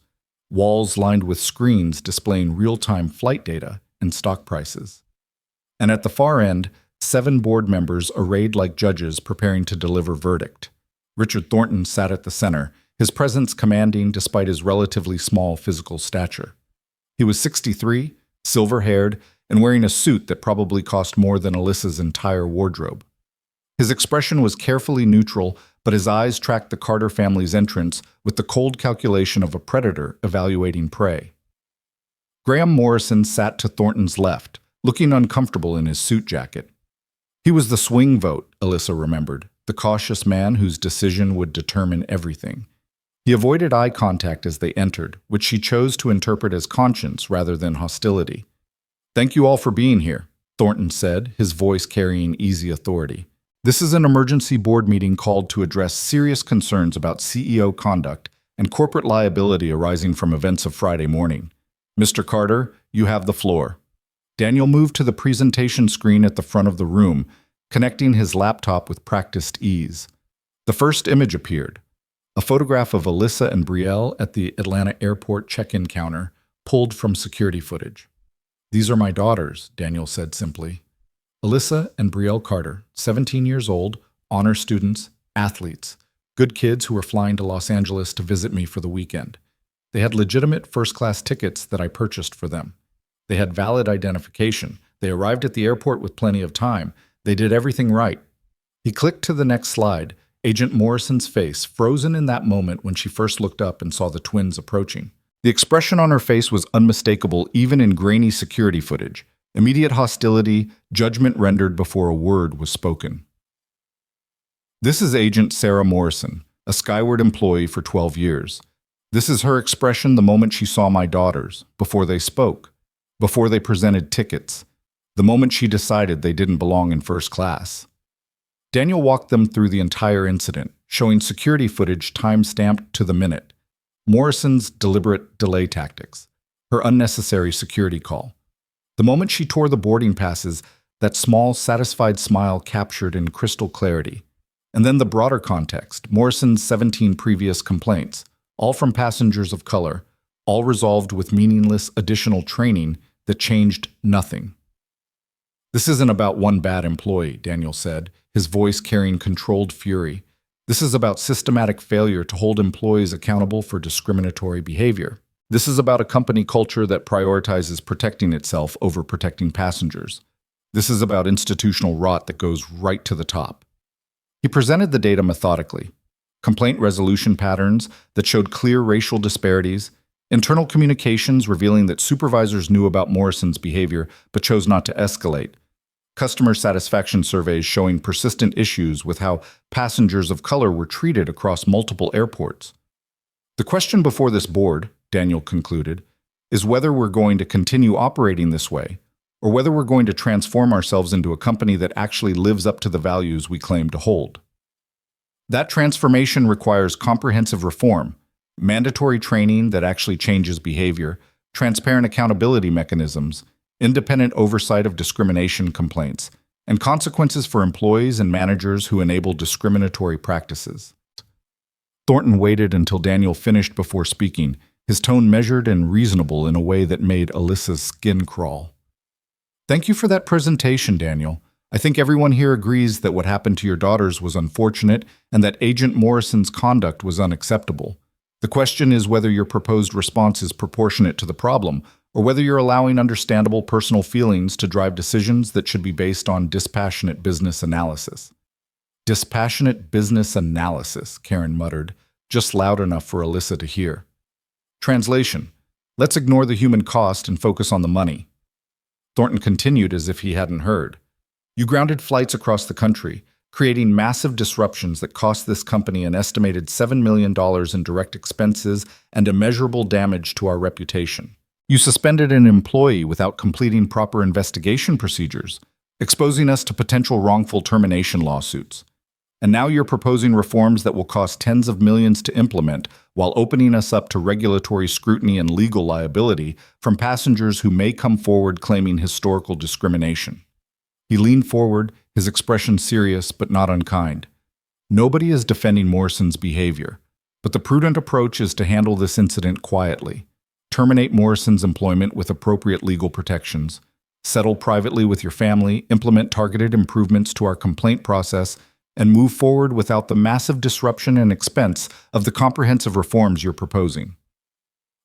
Walls lined with screens displaying real-time flight data and stock prices. And at the far end, 7 board members arrayed like judges preparing to deliver verdict. Richard Thornton sat at the center, his presence commanding despite his relatively small physical stature. He was 63, silver-haired, and wearing a suit that probably cost more than Alyssa's entire wardrobe. His expression was carefully neutral, but his eyes tracked the Carter family's entrance with the cold calculation of a predator evaluating prey. Graham Morrison sat to Thornton's left, looking uncomfortable in his suit jacket. He was the swing vote, Alyssa remembered, the cautious man whose decision would determine everything. He avoided eye contact as they entered, which she chose to interpret as conscience rather than hostility. "Thank you all for being here," Thornton said, his voice carrying easy authority. "This is an emergency board meeting called to address serious concerns about CEO conduct and corporate liability arising from events of Friday morning. Mr. Carter, you have the floor." Daniel moved to the presentation screen at the front of the room, connecting his laptop with practiced ease. The first image appeared, a photograph of Alyssa and Brielle at the Atlanta airport check-in counter, pulled from security footage. "These are my daughters," Daniel said simply. Alyssa and Brielle Carter, 17 years old, honor students, athletes, good kids who were flying to Los Angeles to visit me for the weekend. They had legitimate first-class tickets that I purchased for them. They had valid identification. They arrived at the airport with plenty of time. They did everything right. He clicked to the next slide. Agent Morrison's face frozen in that moment when she first looked up and saw the twins approaching. The expression on her face was unmistakable even in grainy security footage. Immediate hostility, judgment rendered before a word was spoken. This is Agent Sarah Morrison, a Skyward employee for 12 years. This is her expression the moment she saw my daughters, before they spoke, before they presented tickets, the moment she decided they didn't belong in first class. Daniel walked them through the entire incident, showing security footage time-stamped to the minute. Morrison's deliberate delay tactics, her unnecessary security call. The moment she tore the boarding passes, that small, satisfied smile captured in crystal clarity. And then the broader context, Morrison's 17 previous complaints, all from passengers of color, all resolved with meaningless additional training that changed nothing. This isn't about one bad employee, Daniel said, his voice carrying controlled fury. This is about systematic failure to hold employees accountable for discriminatory behavior. This is about a company culture that prioritizes protecting itself over protecting passengers. This is about institutional rot that goes right to the top. He presented the data methodically. Complaint resolution patterns that showed clear racial disparities, internal communications revealing that supervisors knew about Morrison's behavior but chose not to escalate, customer satisfaction surveys showing persistent issues with how passengers of color were treated across multiple airports. The question before this board, Daniel concluded, is whether we're going to continue operating this way, or whether we're going to transform ourselves into a company that actually lives up to the values we claim to hold. That transformation requires comprehensive reform, mandatory training that actually changes behavior, transparent accountability mechanisms, independent oversight of discrimination complaints, and consequences for employees and managers who enable discriminatory practices. Thornton waited until Daniel finished before speaking, his tone measured and reasonable in a way that made Alyssa's skin crawl. Thank you for that presentation, Daniel. I think everyone here agrees that what happened to your daughters was unfortunate and that Agent Morrison's conduct was unacceptable. The question is whether your proposed response is proportionate to the problem, or whether you're allowing understandable personal feelings to drive decisions that should be based on dispassionate business analysis. Dispassionate business analysis, Karen muttered, just loud enough for Alyssa to hear. Translation: let's ignore the human cost and focus on the money. Thornton continued as if he hadn't heard. You grounded flights across the country, creating massive disruptions that cost this company an estimated $7 million in direct expenses and immeasurable damage to our reputation. You suspended an employee without completing proper investigation procedures, exposing us to potential wrongful termination lawsuits. And now you're proposing reforms that will cost tens of millions to implement while opening us up to regulatory scrutiny and legal liability from passengers who may come forward claiming historical discrimination. He leaned forward, his expression serious but not unkind. Nobody is defending Morrison's behavior, but the prudent approach is to handle this incident quietly. Terminate Morrison's employment with appropriate legal protections. Settle privately with your family, implement targeted improvements to our complaint process, and move forward without the massive disruption and expense of the comprehensive reforms you're proposing.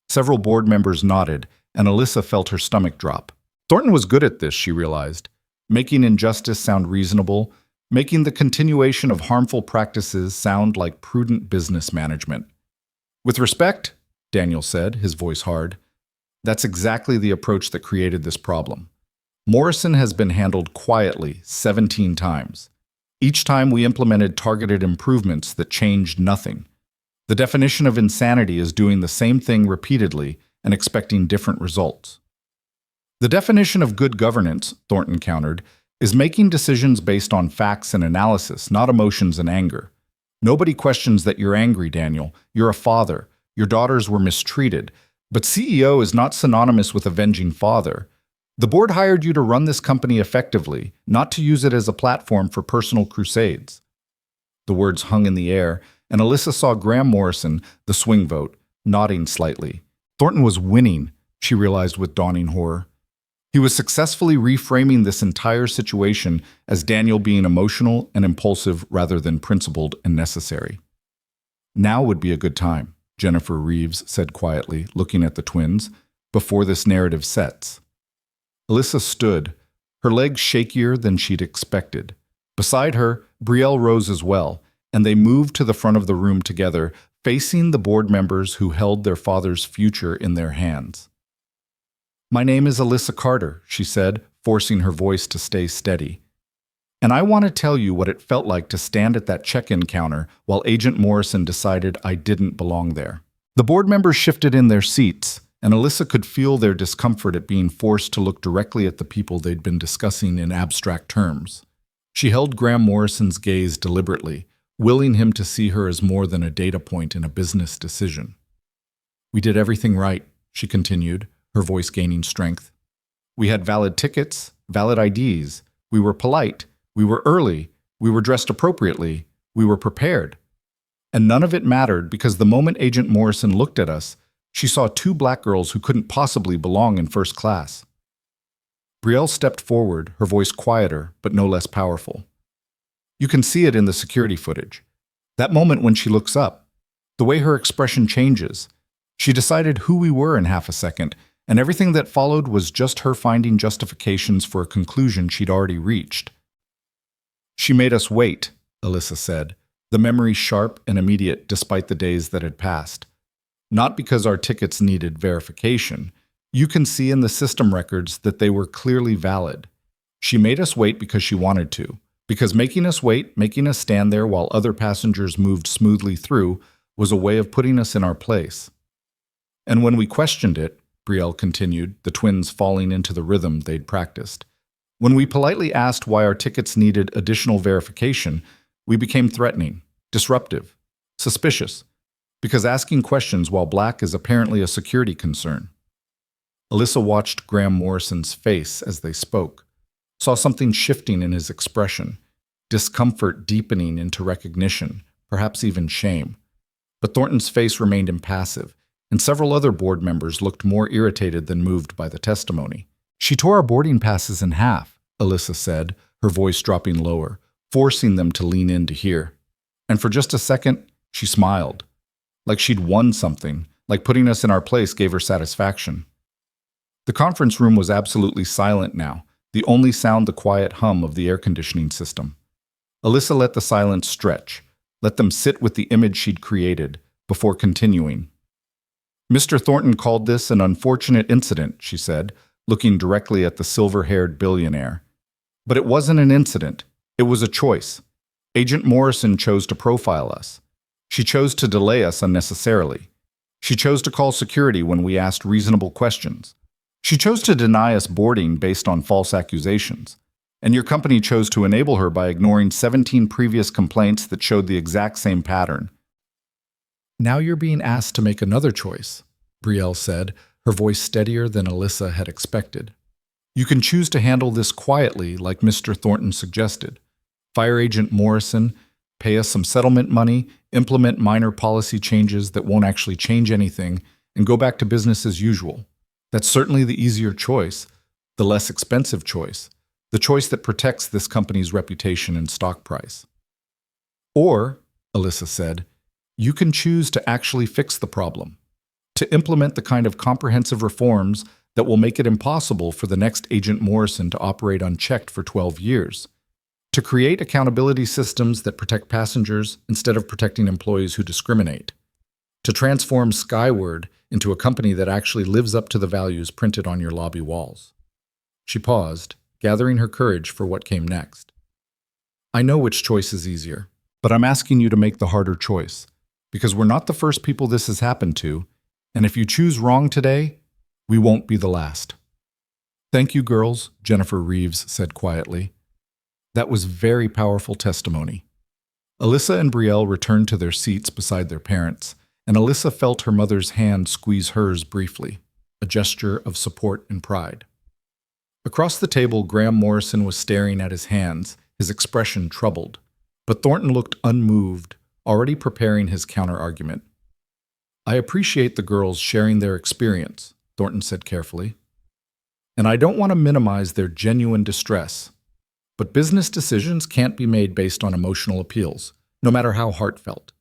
Several board members nodded, and Alyssa felt her stomach drop. Thornton was good at this, she realized, making injustice sound reasonable, making the continuation of harmful practices sound like prudent business management. With respect, Daniel said, his voice hard, that's exactly the approach that created this problem. Morrison has been handled quietly 17 times. Each time we implemented targeted improvements that changed nothing. The definition of insanity is doing the same thing repeatedly and expecting different results. The definition of good governance, Thornton countered, is making decisions based on facts and analysis, not emotions and anger. Nobody questions that you're angry, Daniel. You're a father. Your daughters were mistreated. But CEO is not synonymous with avenging father. The board hired you to run this company effectively, not to use it as a platform for personal crusades. The words hung in the air, and Alyssa saw Graham Morrison, the swing vote, nodding slightly. Thornton was winning, she realized with dawning horror. He was successfully reframing this entire situation as Daniel being emotional and impulsive rather than principled and necessary. Now would be a good time, Jennifer Reeves said quietly, looking at the twins, before this narrative sets. Alyssa stood, her legs shakier than she'd expected. Beside her, Brielle rose as well, and they moved to the front of the room together, facing the board members who held their father's future in their hands. "My name is Alyssa Carter," she said, forcing her voice to stay steady. "And I want to tell you what it felt like to stand at that check-in counter while Agent Morrison decided I didn't belong there." The board members shifted in their seats, and Alyssa could feel their discomfort at being forced to look directly at the people they'd been discussing in abstract terms. She held Graham Morrison's gaze deliberately, willing him to see her as more than a data point in a business decision. "We did everything right," she continued, her voice gaining strength. "We had valid tickets, valid IDs. We were polite. We were early. We were dressed appropriately. We were prepared. And none of it mattered because the moment Agent Morrison looked at us, she saw two black girls who couldn't possibly belong in first class." Brielle stepped forward, her voice quieter but no less powerful. "You can see it in the security footage. That moment when she looks up, the way her expression changes. She decided who we were in half a second, and everything that followed was just her finding justifications for a conclusion she'd already reached." "She made us wait," Alyssa said, the memory sharp and immediate despite the days that had passed. "Not because our tickets needed verification. You can see in the system records that they were clearly valid. She made us wait because she wanted to, because making us wait, making us stand there while other passengers moved smoothly through, was a way of putting us in our place. And when we questioned it," Brielle continued, the twins falling into the rhythm they'd practiced, "when we politely asked why our tickets needed additional verification, we became threatening, disruptive, suspicious, because asking questions while black is apparently a security concern." Alyssa watched Graham Morrison's face as they spoke, saw something shifting in his expression, discomfort deepening into recognition, perhaps even shame. But Thornton's face remained impassive, and several other board members looked more irritated than moved by the testimony. "She tore our boarding passes in half," Alyssa said, her voice dropping lower, forcing them to lean in to hear. "And for just a second, she smiled. Like she'd won something, like putting us in our place gave her satisfaction." The conference room was absolutely silent now, the only sound the quiet hum of the air conditioning system. Alyssa let the silence stretch, let them sit with the image she'd created, before continuing. "Mr. Thornton called this an unfortunate incident," she said, looking directly at the silver-haired billionaire. "But it wasn't an incident. It was a choice. Agent Morrison chose to profile us. She chose to delay us unnecessarily. She chose to call security when we asked reasonable questions. She chose to deny us boarding based on false accusations. And your company chose to enable her by ignoring 17 previous complaints that showed the exact same pattern." "Now you're being asked to make another choice," Brielle said, her voice steadier than Alyssa had expected. "You can choose to handle this quietly, like Mr. Thornton suggested. Fire Agent Morrison, pay us some settlement money, implement minor policy changes that won't actually change anything, and go back to business as usual. That's certainly the easier choice, the less expensive choice, the choice that protects this company's reputation and stock price. Or," Alyssa said, "you can choose to actually fix the problem, to implement the kind of comprehensive reforms that will make it impossible for the next Agent Morrison to operate unchecked for 12 years, to create accountability systems that protect passengers instead of protecting employees who discriminate, to transform Skyward into a company that actually lives up to the values printed on your lobby walls." She paused, gathering her courage for what came next. "I know which choice is easier, but I'm asking you to make the harder choice, because we're not the first people this has happened to, and if you choose wrong today, we won't be the last." "Thank you, girls," Jennifer Reeves said quietly. "That was very powerful testimony." Alyssa and Brielle returned to their seats beside their parents, and Alyssa felt her mother's hand squeeze hers briefly, a gesture of support and pride. Across the table, Graham Morrison was staring at his hands, his expression troubled, but Thornton looked unmoved, already preparing his counter-argument. "I appreciate the girls sharing their experience," Thornton said carefully. And I don't want to minimize their genuine distress. But business decisions can't be made based on emotional appeals, no matter how heartfelt.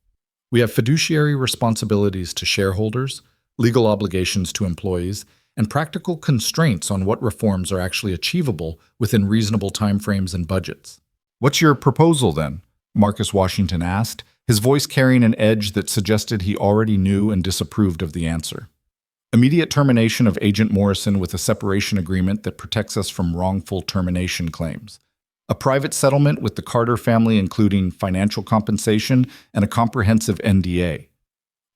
We have fiduciary responsibilities to shareholders, legal obligations to employees, and practical constraints on what reforms are actually achievable within reasonable timeframes and budgets. "What's your proposal, then?" Marcus Washington asked, his voice carrying an edge that suggested he already knew and disapproved of the answer. "Immediate termination of Agent Morrison with a separation agreement that protects us from wrongful termination claims. A private settlement with the Carter family including financial compensation and a comprehensive NDA.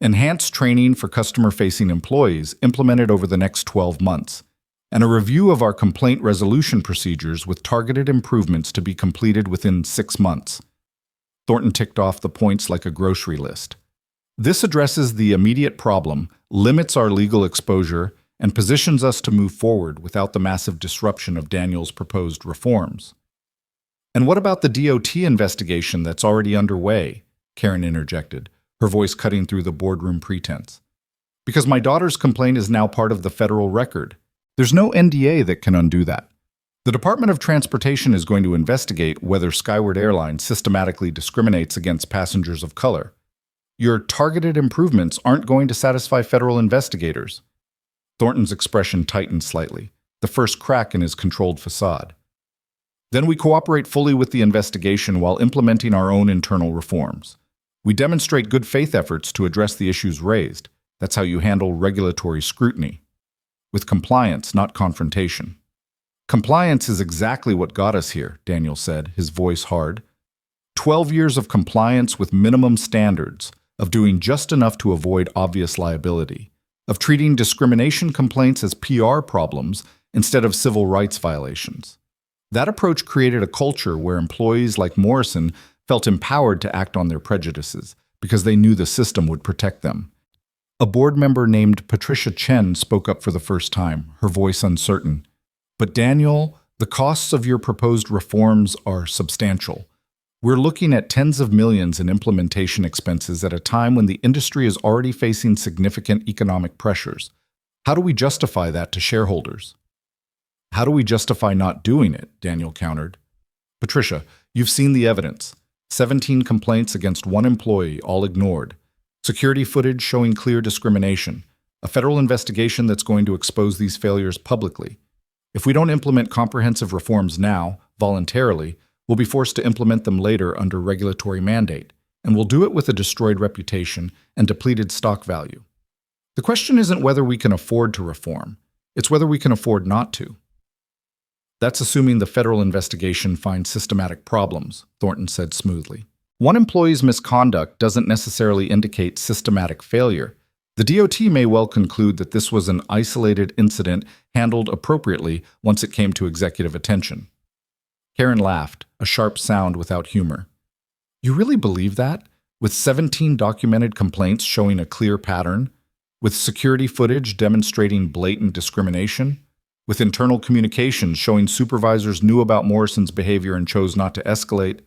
Enhanced training for customer-facing employees implemented over the next 12 months. And a review of our complaint resolution procedures with targeted improvements to be completed within 6 months." Thornton ticked off the points like a grocery list. "This addresses the immediate problem, limits our legal exposure, and positions us to move forward without the massive disruption of Daniel's proposed reforms." "And what about the DOT investigation that's already underway?" Karen interjected, her voice cutting through the boardroom pretense. "Because my daughter's complaint is now part of the federal record. There's no NDA that can undo that. The Department of Transportation is going to investigate whether Skyward Airline systematically discriminates against passengers of color. Your targeted improvements aren't going to satisfy federal investigators." Thornton's expression tightened slightly, the first crack in his controlled facade. "Then we cooperate fully with the investigation while implementing our own internal reforms. We demonstrate good faith efforts to address the issues raised. That's how you handle regulatory scrutiny. With compliance, not confrontation." "Compliance is exactly what got us here," Daniel said, his voice hard. 12 years of compliance with minimum standards, of doing just enough to avoid obvious liability, of treating discrimination complaints as PR problems instead of civil rights violations. That approach created a culture where employees like Morrison felt empowered to act on their prejudices because they knew the system would protect them. A board member named Patricia Chen spoke up for the first time, her voice uncertain. "But Daniel, the costs of your proposed reforms are substantial. We're looking at tens of millions in implementation expenses at a time when the industry is already facing significant economic pressures. How do we justify that to shareholders?" "How do we justify not doing it?" Daniel countered. "Patricia, you've seen the evidence. 17 complaints against one employee, all ignored. Security footage showing clear discrimination. A federal investigation that's going to expose these failures publicly. If we don't implement comprehensive reforms now, voluntarily, we'll be forced to implement them later under regulatory mandate, and we'll do it with a destroyed reputation and depleted stock value. The question isn't whether we can afford to reform, it's whether we can afford not to." "That's assuming the federal investigation finds systematic problems," Thornton said smoothly. "One employee's misconduct doesn't necessarily indicate systematic failure. The DOT may well conclude that this was an isolated incident handled appropriately once it came to executive attention." Karen laughed, a sharp sound without humor. "You really believe that? With 17 documented complaints showing a clear pattern? With security footage demonstrating blatant discrimination? With internal communications showing supervisors knew about Morrison's behavior and chose not to escalate?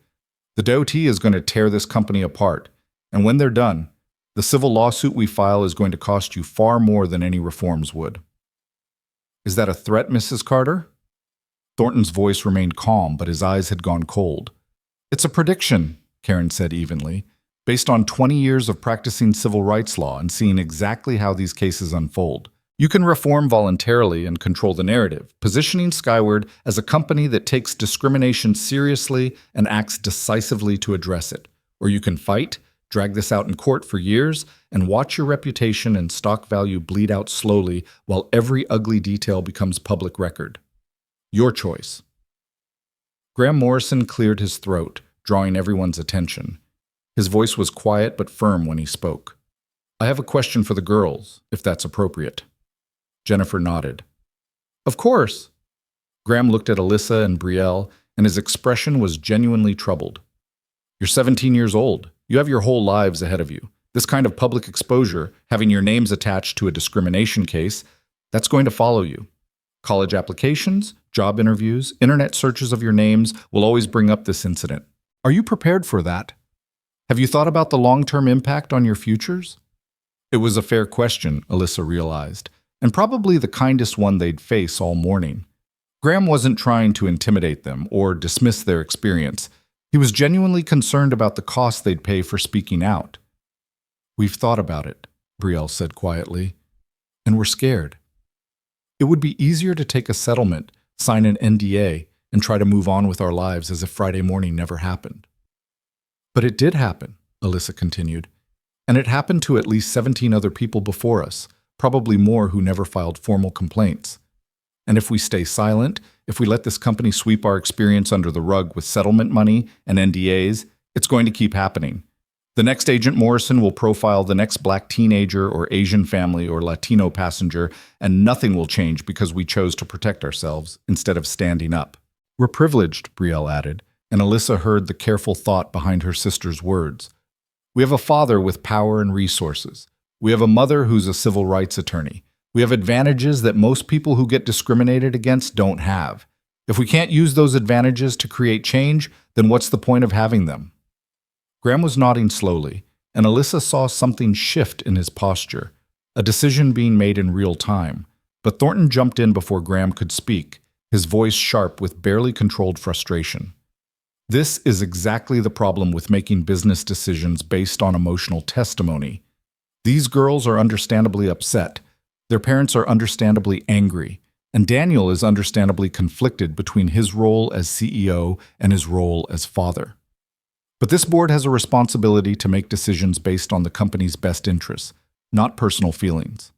The DOT is going to tear this company apart, and when they're done, the civil lawsuit we file is going to cost you far more than any reforms would." "Is that a threat, Mrs. Carter?" Thornton's voice remained calm, but his eyes had gone cold. "It's a prediction," Karen said evenly, "based on 20 years of practicing civil rights law and seeing exactly how these cases unfold. You can reform voluntarily and control the narrative, positioning Skyward as a company that takes discrimination seriously and acts decisively to address it. Or you can fight, drag this out in court for years, and watch your reputation and stock value bleed out slowly while every ugly detail becomes public record. Your choice." Graham Morrison cleared his throat, drawing everyone's attention. His voice was quiet but firm when he spoke. "I have a question for the girls, if that's appropriate." Jennifer nodded. "Of course." Graham looked at Alyssa and Brielle, and his expression was genuinely troubled. "You're 17 years old. You have your whole lives ahead of you. This kind of public exposure, having your names attached to a discrimination case, that's going to follow you. College applications, job interviews, internet searches of your names will always bring up this incident. Are you prepared for that? Have you thought about the long-term impact on your futures?" It was a fair question, Alyssa realized, and probably the kindest one they'd face all morning. Graham wasn't trying to intimidate them or dismiss their experience. He was genuinely concerned about the cost they'd pay for speaking out. "We've thought about it," Brielle said quietly, "and we're scared. It would be easier to take a settlement, sign an NDA, and try to move on with our lives as if Friday morning never happened." "But it did happen," Alyssa continued, "and it happened to at least 17 other people before us, probably more who never filed formal complaints. And if we stay silent, if we let this company sweep our experience under the rug with settlement money and NDAs, it's going to keep happening. The next Agent Morrison will profile the next Black teenager or Asian family or Latino passenger, and nothing will change because we chose to protect ourselves instead of standing up." "We're privileged," Brielle added, and Alyssa heard the careful thought behind her sister's words. "We have a father with power and resources. We have a mother who's a civil rights attorney. We have advantages that most people who get discriminated against don't have. If we can't use those advantages to create change, then what's the point of having them?" Graham was nodding slowly, and Alyssa saw something shift in his posture, a decision being made in real time. But Thornton jumped in before Graham could speak, his voice sharp with barely controlled frustration. "This is exactly the problem with making business decisions based on emotional testimony. These girls are understandably upset. Their parents are understandably angry, and Daniel is understandably conflicted between his role as CEO and his role as father. But this board has a responsibility to make decisions based on the company's best interests, not personal feelings.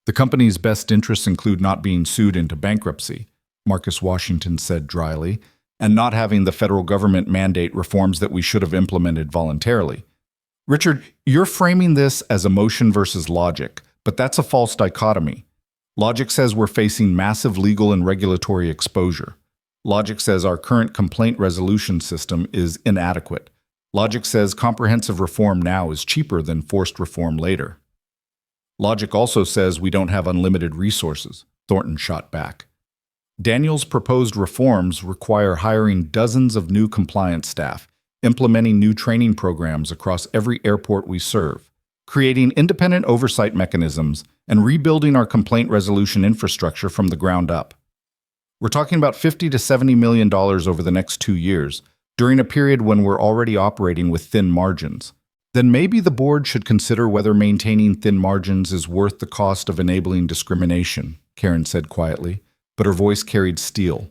The company's best interests include not being sued into bankruptcy," Marcus Washington said dryly, "and not having the federal government mandate reforms that we should have implemented voluntarily. Richard, you're framing this as emotion versus logic, but that's a false dichotomy. Logic says we're facing massive legal and regulatory exposure. Logic says our current complaint resolution system is inadequate. Logic says comprehensive reform now is cheaper than forced reform later. Logic also says we don't have unlimited resources," Thornton shot back. "Daniel's proposed reforms require hiring dozens of new compliance staff, implementing new training programs across every airport we serve, creating independent oversight mechanisms, and rebuilding our complaint resolution infrastructure from the ground up. We're talking about $50 to $70 million over the next 2 years, during a period when we're already operating with thin margins. Then maybe the board should consider whether maintaining thin margins is worth the cost of enabling discrimination," Karen said quietly, but her voice carried steel.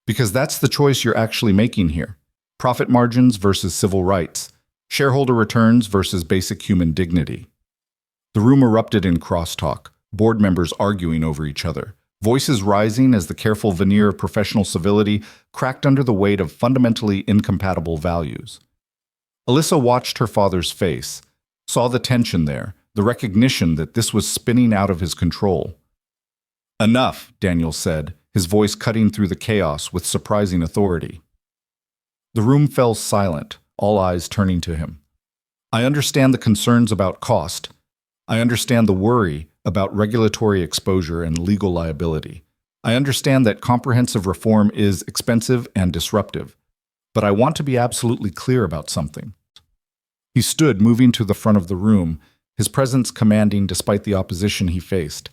"Because that's the choice you're actually making here. Profit margins versus civil rights. Shareholder returns versus basic human dignity." The room erupted in crosstalk, board members arguing over each other, voices rising as the careful veneer of professional civility cracked under the weight of fundamentally incompatible values. Alyssa watched her father's face, saw the tension there, the recognition that this was spinning out of his control. "Enough," Daniel said, his voice cutting through the chaos with surprising authority. The room fell silent, all eyes turning to him. "I understand the concerns about cost. I understand the worry about regulatory exposure and legal liability. I understand that comprehensive reform is expensive and disruptive. But I want to be absolutely clear about something." He stood, moving to the front of the room, his presence commanding despite the opposition he faced.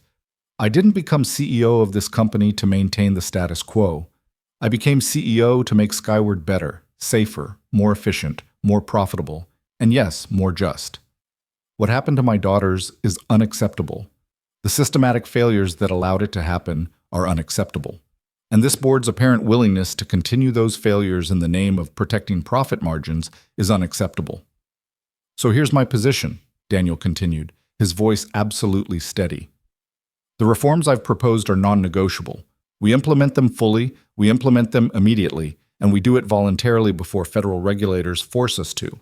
"I didn't become CEO of this company to maintain the status quo. I became CEO to make Skyward better, safer, more efficient, more profitable, and yes, more just. What happened to my daughters is unacceptable. The systematic failures that allowed it to happen are unacceptable. And this board's apparent willingness to continue those failures in the name of protecting profit margins is unacceptable. So here's my position," Daniel continued, his voice absolutely steady. "The reforms I've proposed are non-negotiable. We implement them fully, we implement them immediately, and we do it voluntarily before federal regulators force us to.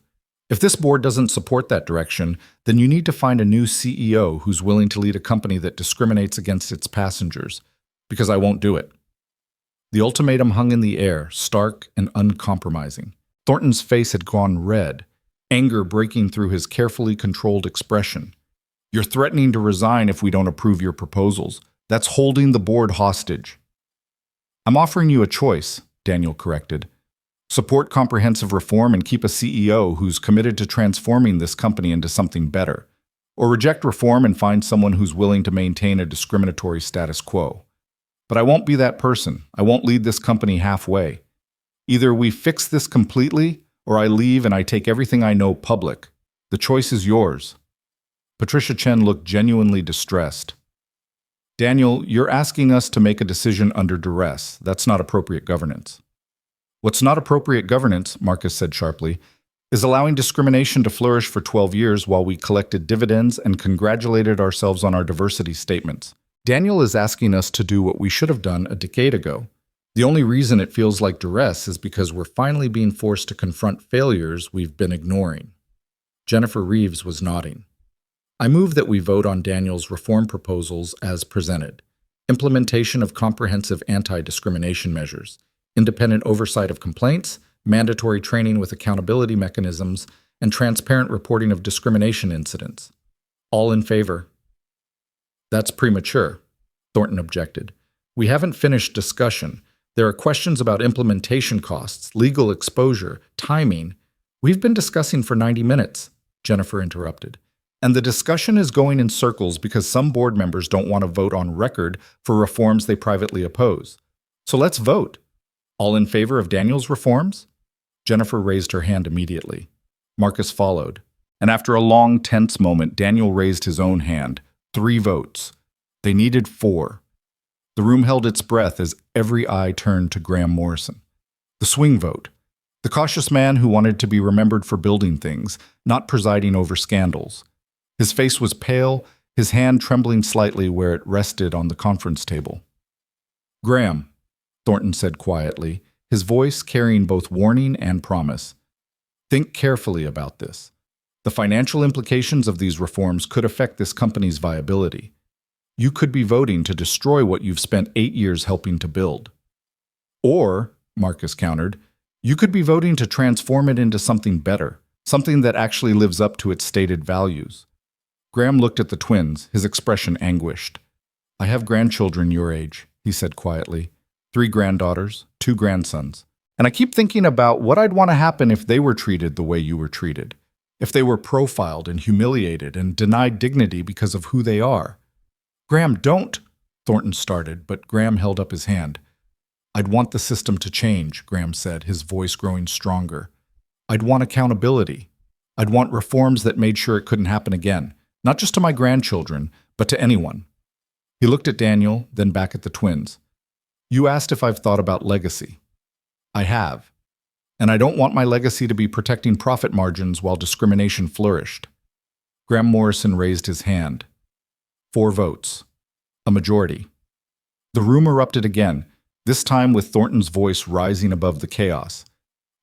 If this board doesn't support that direction, then you need to find a new CEO who's willing to lead a company that discriminates against its passengers, because I won't do it." The ultimatum hung in the air, stark and uncompromising. Thornton's face had gone red, anger breaking through his carefully controlled expression. "You're threatening to resign if we don't approve your proposals. That's holding the board hostage." "I'm offering you a choice," Daniel corrected. "Support comprehensive reform and keep a CEO who's committed to transforming this company into something better. or reject reform and find someone who's willing to maintain a discriminatory status quo. But I won't be that person. I won't lead this company halfway. Either we fix this completely, or I leave and I take everything I know public. The choice is yours." Patricia Chen looked genuinely distressed. "Daniel, you're asking us to make a decision under duress. That's not appropriate governance." "What's not appropriate governance," Marcus said sharply, "is allowing discrimination to flourish for 12 years while we collected dividends and congratulated ourselves on our diversity statements. Daniel is asking us to do what we should have done a decade ago. The only reason it feels like duress is because we're finally being forced to confront failures we've been ignoring." Jennifer Reeves was nodding. "I move that we vote on Daniel's reform proposals as presented. Implementation of comprehensive anti-discrimination measures, independent oversight of complaints, mandatory training with accountability mechanisms, and transparent reporting of discrimination incidents. All in favor?" "That's premature," Thornton objected. "We haven't finished discussion. There are questions about implementation costs, legal exposure, timing. We've been discussing for 90 minutes, Jennifer interrupted. And the discussion is going in circles because some board members don't want to vote on record for reforms they privately oppose. So let's vote. All in favor of Daniel's reforms? Jennifer raised her hand immediately. Marcus followed. And after a long, tense moment, Daniel raised his own hand. 3 votes. They needed 4. The room held its breath as every eye turned to Graham Morrison. The swing vote. The cautious man who wanted to be remembered for building things, not presiding over scandals. His face was pale, his hand trembling slightly where it rested on the conference table. "Graham," Thornton said quietly, his voice carrying both warning and promise. "Think carefully about this. The financial implications of these reforms could affect this company's viability. You could be voting to destroy what you've spent 8 years helping to build. Or, Marcus countered, you could be voting to transform it into something better, something that actually lives up to its stated values." Graham looked at the twins, his expression anguished. "I have grandchildren your age," he said quietly. 3 granddaughters, 2 grandsons. And I keep thinking about what I'd want to happen if they were treated the way you were treated. If they were profiled and humiliated and denied dignity because of who they are. "Graham, don't," Thornton started, but Graham held up his hand. "I'd want the system to change," Graham said, his voice growing stronger. "I'd want accountability. I'd want reforms that made sure it couldn't happen again, not just to my grandchildren, but to anyone." He looked at Daniel, then back at the twins. "You asked if I've thought about legacy. I have. And I don't want my legacy to be protecting profit margins while discrimination flourished." Graham Morrison raised his hand. 4 votes. A majority. The room erupted again, this time with Thornton's voice rising above the chaos.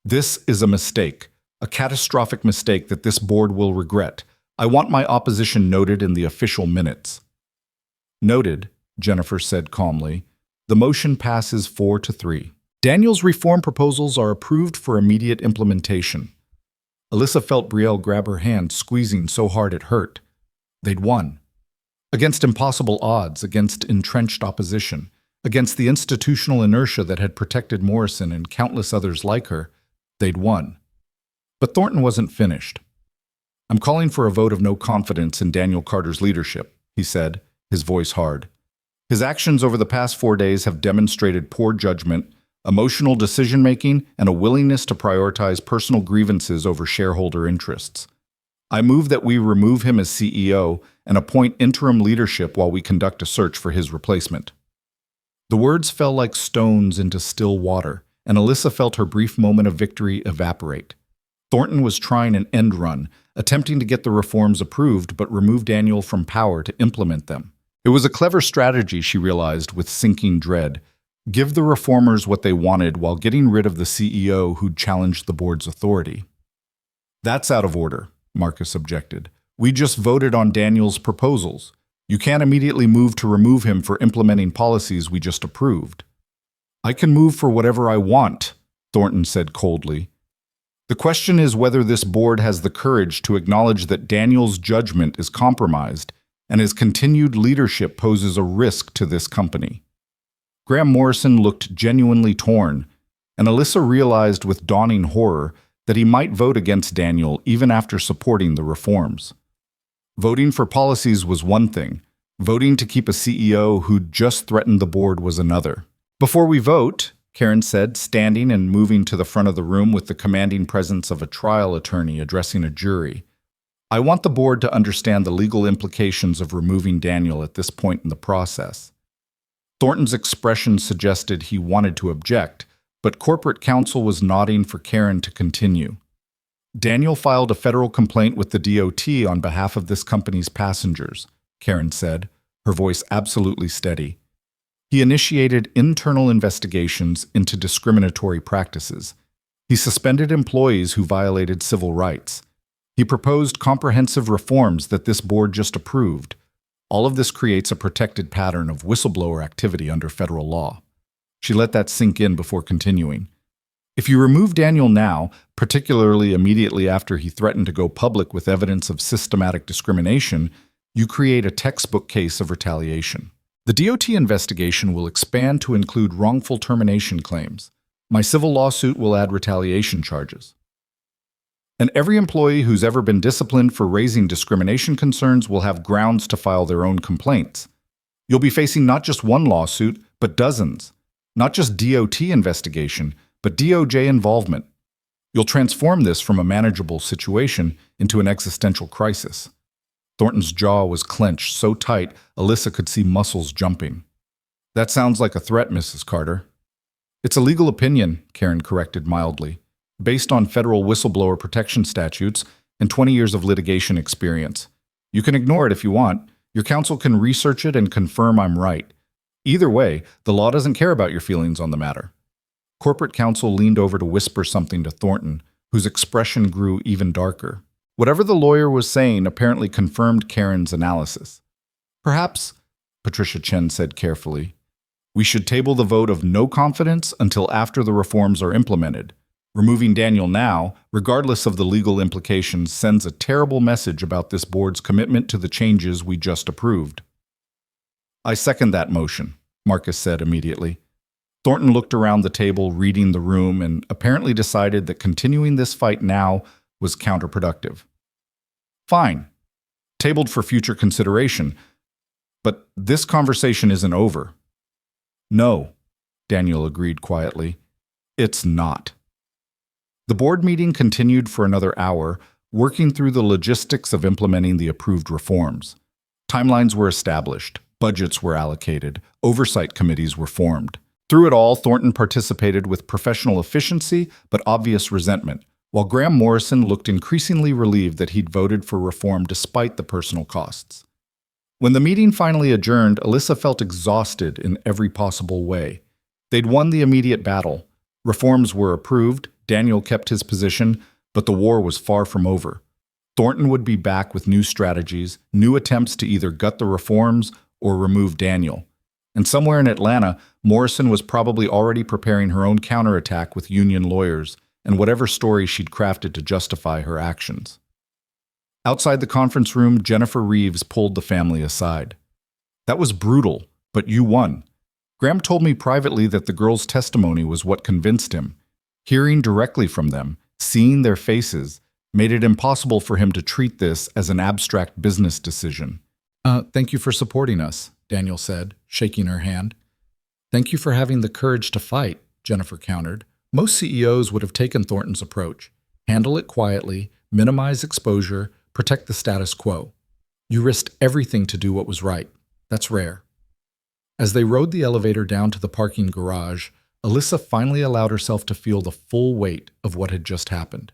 "This is a mistake, a catastrophic mistake that this board will regret. I want my opposition noted in the official minutes." "Noted," Jennifer said calmly. "The motion passes 4-3. Daniel's reform proposals are approved for immediate implementation." Alyssa felt Brielle grab her hand, squeezing so hard it hurt. They'd won. Against impossible odds, against entrenched opposition, against the institutional inertia that had protected Morrison and countless others like her, they'd won. But Thornton wasn't finished. "I'm calling for a vote of no confidence in Daniel Carter's leadership," he said, his voice hard. "His actions over the past 4 days have demonstrated poor judgment, emotional decision-making, and a willingness to prioritize personal grievances over shareholder interests. I move that we remove him as CEO and appoint interim leadership while we conduct a search for his replacement." The words fell like stones into still water, and Alyssa felt her brief moment of victory evaporate. Thornton was trying an end run, attempting to get the reforms approved but remove Daniel from power to implement them. It was a clever strategy, she realized with sinking dread. Give the reformers what they wanted while getting rid of the CEO who'd challenged the board's authority. "That's out of order," Marcus objected. "We just voted on Daniel's proposals. You can't immediately move to remove him for implementing policies we just approved." "I can move for whatever I want," Thornton said coldly. "The question is whether this board has the courage to acknowledge that Daniel's judgment is compromised and his continued leadership poses a risk to this company." Graham Morrison looked genuinely torn, and Alyssa realized with dawning horror that he might vote against Daniel even after supporting the reforms. Voting for policies was one thing. Voting to keep a CEO who'd just threatened the board was another. Before we vote, Karen said, standing and moving to the front of the room with the commanding presence of a trial attorney addressing a jury, I want the board to understand the legal implications of removing Daniel at this point in the process. Thornton's expression suggested he wanted to object, but corporate counsel was nodding for Karen to continue. Daniel filed a federal complaint with the DOT on behalf of this company's passengers, Karen said, her voice absolutely steady. He initiated internal investigations into discriminatory practices. He suspended employees who violated civil rights. He proposed comprehensive reforms that this board just approved. All of this creates a protected pattern of whistleblower activity under federal law. She let that sink in before continuing. If you remove Daniel now, particularly immediately after he threatened to go public with evidence of systematic discrimination, you create a textbook case of retaliation. The DOT investigation will expand to include wrongful termination claims. My civil lawsuit will add retaliation charges. And every employee who's ever been disciplined for raising discrimination concerns will have grounds to file their own complaints. You'll be facing not just one lawsuit, but dozens. Not just DOT investigation, but DOJ involvement. You'll transform this from a manageable situation into an existential crisis. Thornton's jaw was clenched so tight, Alyssa could see muscles jumping. That sounds like a threat, Mrs. Carter. It's a legal opinion, Karen corrected mildly, based on federal whistleblower protection statutes and 20 years of litigation experience. You can ignore it if you want. Your counsel can research it and confirm I'm right. Either way, the law doesn't care about your feelings on the matter. Corporate counsel leaned over to whisper something to Thornton, whose expression grew even darker. Whatever the lawyer was saying apparently confirmed Karen's analysis. Perhaps, Patricia Chen said carefully, we should table the vote of no confidence until after the reforms are implemented. Removing Daniel now, regardless of the legal implications, sends a terrible message about this board's commitment to the changes we just approved. I second that motion, Marcus said immediately. Thornton looked around the table, reading the room, and apparently decided that continuing this fight now was counterproductive. Fine. Tabled for future consideration. But this conversation isn't over. No, Daniel agreed quietly. It's not. The board meeting continued for another hour, working through the logistics of implementing the approved reforms. Timelines were established, budgets were allocated, oversight committees were formed. Through it all, Thornton participated with professional efficiency but obvious resentment, while Graham Morrison looked increasingly relieved that he'd voted for reform despite the personal costs. When the meeting finally adjourned, Alyssa felt exhausted in every possible way. They'd won the immediate battle. Reforms were approved, Daniel kept his position, but the war was far from over. Thornton would be back with new strategies, new attempts to either gut the reforms or remove Daniel. And somewhere in Atlanta, Morrison was probably already preparing her own counterattack with union lawyers and whatever story she'd crafted to justify her actions. Outside the conference room, Jennifer Reeves pulled the family aside. That was brutal, but you won. Graham told me privately that the girls' testimony was what convinced him. Hearing directly from them, seeing their faces, made it impossible for him to treat this as an abstract business decision. Thank you for supporting us, Daniel said, shaking her hand. Thank you for having the courage to fight, Jennifer countered. Most CEOs would have taken Thornton's approach. Handle it quietly, minimize exposure, protect the status quo. You risked everything to do what was right. That's rare. As they rode the elevator down to the parking garage, Alyssa finally allowed herself to feel the full weight of what had just happened.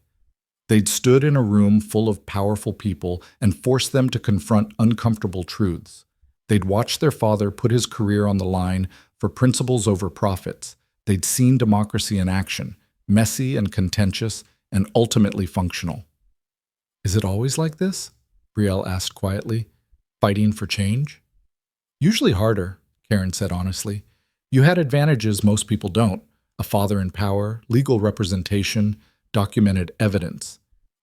They'd stood in a room full of powerful people and forced them to confront uncomfortable truths. They'd watched their father put his career on the line for principles over profits. They'd seen democracy in action, messy and contentious, and ultimately functional. Is it always like this? Brielle asked quietly. Fighting for change? Usually harder, Karen said honestly. You had advantages most people don't. A father in power, legal representation, documented evidence.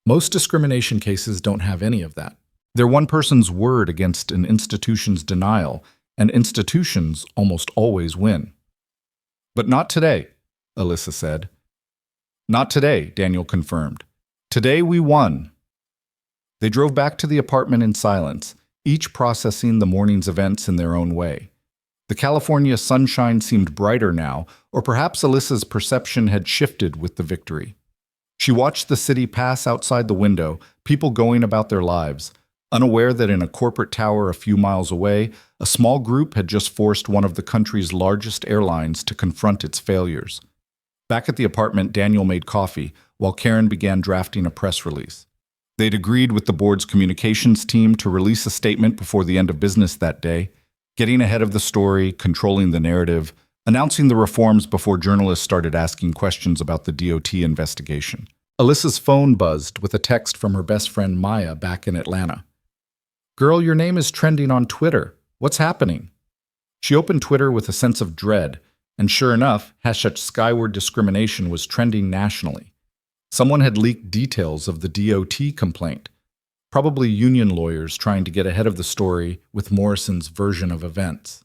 Most discrimination cases don't have any of that. They're one person's word against an institution's denial, and institutions almost always win. But not today, Alyssa said. Not today, Daniel confirmed. Today we won. They drove back to the apartment in silence, each processing the morning's events in their own way. The California sunshine seemed brighter now, or perhaps Alyssa's perception had shifted with the victory. She watched the city pass outside the window, people going about their lives, unaware that in a corporate tower a few miles away, a small group had just forced one of the country's largest airlines to confront its failures. Back at the apartment, Daniel made coffee, while Karen began drafting a press release. They'd agreed with the board's communications team to release a statement before the end of business that day, getting ahead of the story, controlling the narrative, announcing the reforms before journalists started asking questions about the DOT investigation. Alyssa's phone buzzed with a text from her best friend Maya back in Atlanta. "Girl, your name is trending on Twitter. What's happening?" She opened Twitter with a sense of dread, and sure enough, #Skyward Discrimination was trending nationally. Someone had leaked details of the DOT complaint, probably union lawyers trying to get ahead of the story with Morrison's version of events.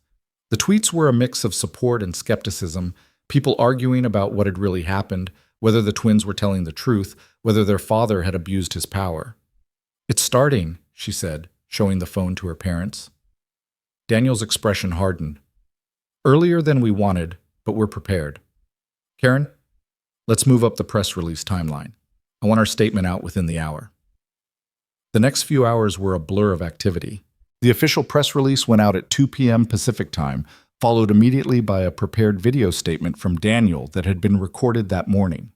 The tweets were a mix of support and skepticism, people arguing about what had really happened, whether the twins were telling the truth, whether their father had abused his power. "It's starting," she said, showing the phone to her parents. Daniel's expression hardened. "Earlier than we wanted, but we're prepared. Karen, let's move up the press release timeline. I want our statement out within the hour." The next few hours were a blur of activity. The official press release went out at 2 p.m. Pacific time, followed immediately by a prepared video statement from Daniel that had been recorded that morning.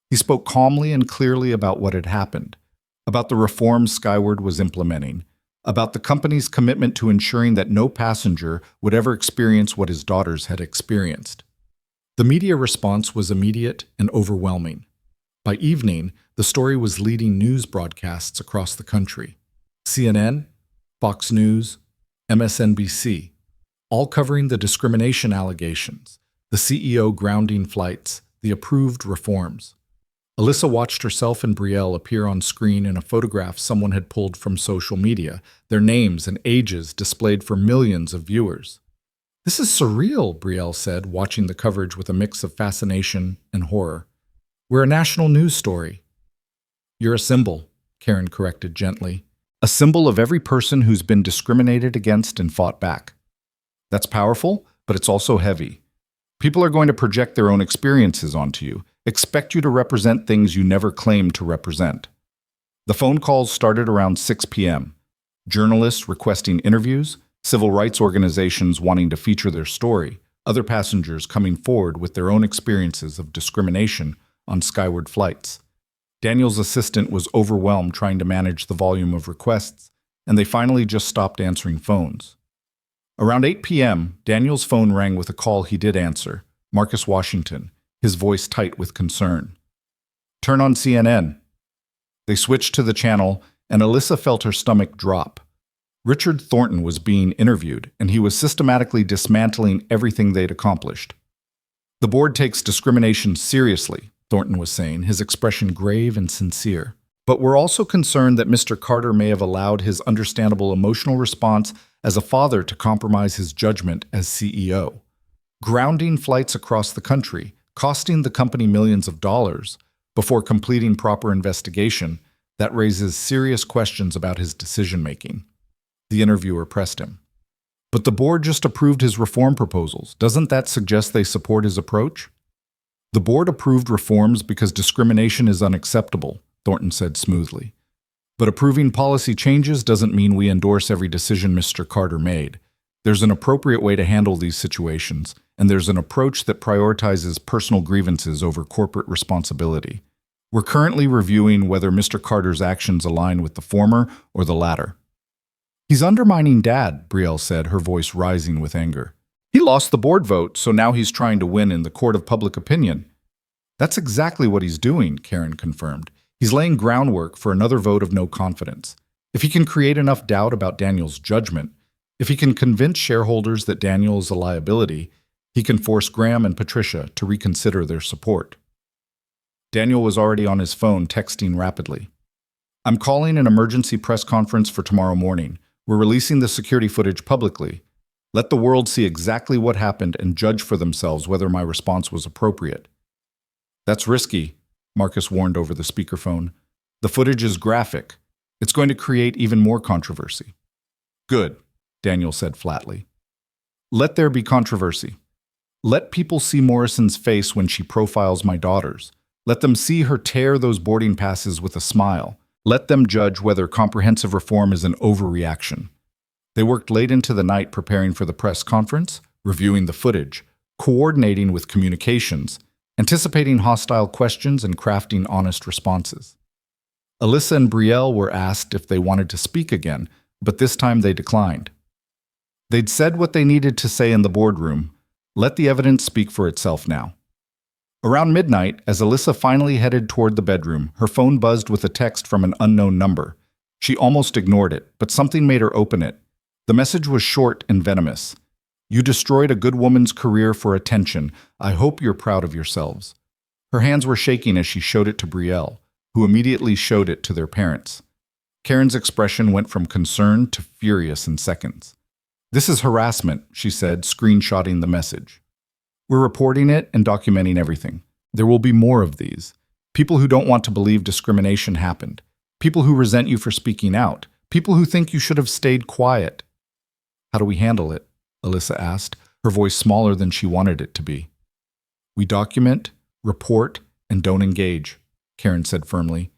He spoke calmly and clearly about what had happened, about the reforms Skyward was implementing, about the company's commitment to ensuring that no passenger would ever experience what his daughters had experienced. The media response was immediate and overwhelming. By evening, the story was leading news broadcasts across the country. CNN, Fox News, MSNBC, all covering the discrimination allegations, the CEO grounding flights, the approved reforms. Alyssa watched herself and Brielle appear on screen in a photograph someone had pulled from social media, their names and ages displayed for millions of viewers. "This is surreal," Brielle said, watching the coverage with a mix of fascination and horror. "We're a national news story." "You're a symbol," Karen corrected gently. "A symbol of every person who's been discriminated against and fought back. That's powerful, but it's also heavy. People are going to project their own experiences onto you, expect you to represent things you never claimed to represent." The phone calls started around 6 p.m. Journalists requesting interviews, civil rights organizations wanting to feature their story, other passengers coming forward with their own experiences of discrimination on Skyward flights. Daniel's assistant was overwhelmed trying to manage the volume of requests, and they finally just stopped answering phones. Around 8 p.m., Daniel's phone rang with a call he did answer, Marcus Washington, his voice tight with concern. "Turn on CNN." They switched to the channel, and Alyssa felt her stomach drop. Richard Thornton was being interviewed, and he was systematically dismantling everything they'd accomplished. "The board takes discrimination seriously," Thornton was saying, his expression grave and sincere. "But we're also concerned that Mr. Carter may have allowed his understandable emotional response as a father to compromise his judgment as CEO. Grounding flights across the country, costing the company millions of dollars, before completing proper investigation, that raises serious questions about his decision-making." The interviewer pressed him. "But the board just approved his reform proposals. Doesn't that suggest they support his approach?" "The board approved reforms because discrimination is unacceptable," Thornton said smoothly. "But approving policy changes doesn't mean we endorse every decision Mr. Carter made. There's an appropriate way to handle these situations, and there's an approach that prioritizes personal grievances over corporate responsibility. We're currently reviewing whether Mr. Carter's actions align with the former or the latter." "He's undermining Dad," Brielle said, her voice rising with anger. "He lost the board vote, so now he's trying to win in the court of public opinion." "That's exactly what he's doing," Karen confirmed. "He's laying groundwork for another vote of no confidence. If he can create enough doubt about Daniel's judgment, if he can convince shareholders that Daniel is a liability, he can force Graham and Patricia to reconsider their support." Daniel was already on his phone, texting rapidly. "I'm calling an emergency press conference for tomorrow morning. We're releasing the security footage publicly. Let the world see exactly what happened and judge for themselves whether my response was appropriate." "That's risky," Marcus warned over the speakerphone. "The footage is graphic. It's going to create even more controversy. Good, Daniel said flatly. Let there be controversy. Let people see Morrison's face when she profiles my daughters. Let them see her tear those boarding passes with a smile. Let them judge whether comprehensive reform is an overreaction. They worked late into the night preparing for the press conference, reviewing the footage, coordinating with communications, anticipating hostile questions and crafting honest responses. Alyssa and Brielle were asked if they wanted to speak again, but this time they declined. They'd said what they needed to say in the boardroom. Let the evidence speak for itself now. Around midnight, as Alyssa finally headed toward the bedroom, her phone buzzed with a text from an unknown number. She almost ignored it, but something made her open it. The message was short and venomous. You destroyed a good woman's career for attention. I hope you're proud of yourselves. Her hands were shaking as she showed it to Brielle, who immediately showed it to their parents. Karen's expression went from concern to furious in seconds. This is harassment, she said, screenshotting the message. We're reporting it and documenting everything. There will be more of these. People who don't want to believe discrimination happened. People who resent you for speaking out. People who think you should have stayed quiet. How do we handle it? Alyssa asked, her voice smaller than she wanted it to be. We document, report, and don't engage, Karen said firmly.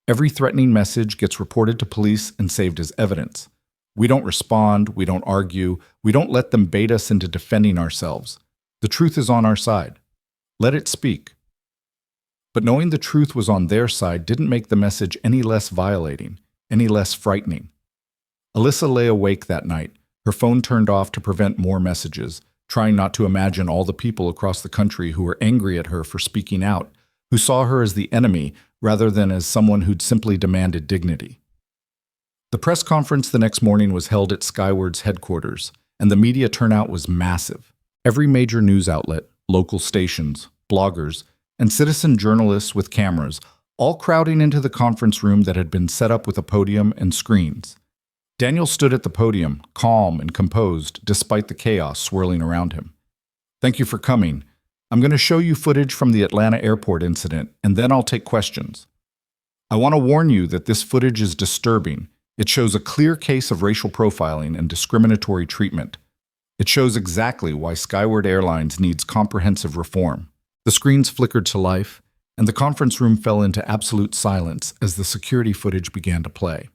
Every threatening message gets reported to police and saved as evidence. We don't respond, we don't argue, we don't let them bait us into defending ourselves. The truth is on our side. Let it speak. But knowing the truth was on their side didn't make the message any less violating, any less frightening. Alyssa lay awake that night, her phone turned off to prevent more messages, trying not to imagine all the people across the country who were angry at her for speaking out, who saw her as the enemy rather than as someone who'd simply demanded dignity. The press conference the next morning was held at Skyward's headquarters, and the media turnout was massive. Every major news outlet, local stations, bloggers, and citizen journalists with cameras, all crowding into the conference room that had been set up with a podium and screens. Daniel stood at the podium, calm and composed, despite the chaos swirling around him. Thank you for coming. I'm going to show you footage from the Atlanta airport incident, and then I'll take questions. I want to warn you that this footage is disturbing. It shows a clear case of racial profiling and discriminatory treatment. It shows exactly why Skyward Airlines needs comprehensive reform. The screens flickered to life, and the conference room fell into absolute silence as the security footage began to play.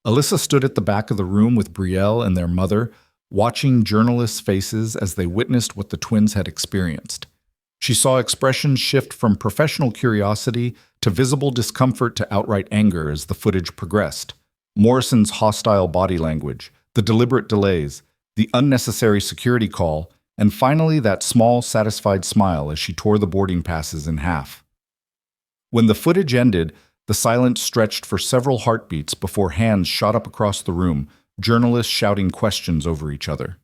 Alyssa stood at the back of the room with Brielle and their mother, watching journalists' faces as they witnessed what the twins had experienced. She saw expressions shift from professional curiosity to visible discomfort to outright anger as the footage progressed. Morrison's hostile body language, the deliberate delays, the unnecessary security call, and finally that small, satisfied smile as she tore the boarding passes in half. When the footage ended, the silence stretched for several heartbeats before hands shot up across the room, journalists shouting questions over each other.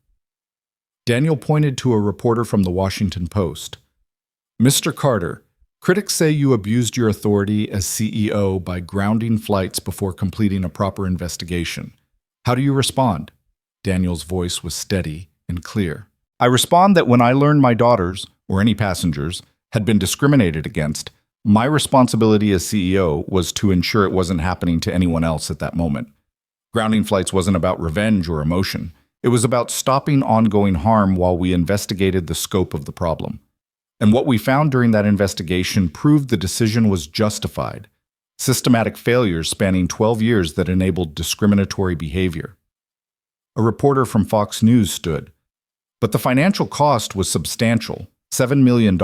Daniel pointed to a reporter from the Washington Post. Mr. Carter, critics say you abused your authority as CEO by grounding flights before completing a proper investigation. How do you respond? Daniel's voice was steady and clear. I respond that when I learned my daughters, or any passengers, had been discriminated against, my responsibility as CEO was to ensure it wasn't happening to anyone else at that moment. Grounding flights wasn't about revenge or emotion. It was about stopping ongoing harm while we investigated the scope of the problem. And what we found during that investigation proved the decision was justified. Systematic failures spanning 12 years that enabled discriminatory behavior. A reporter from Fox News stood. But the financial cost was substantial, $7 million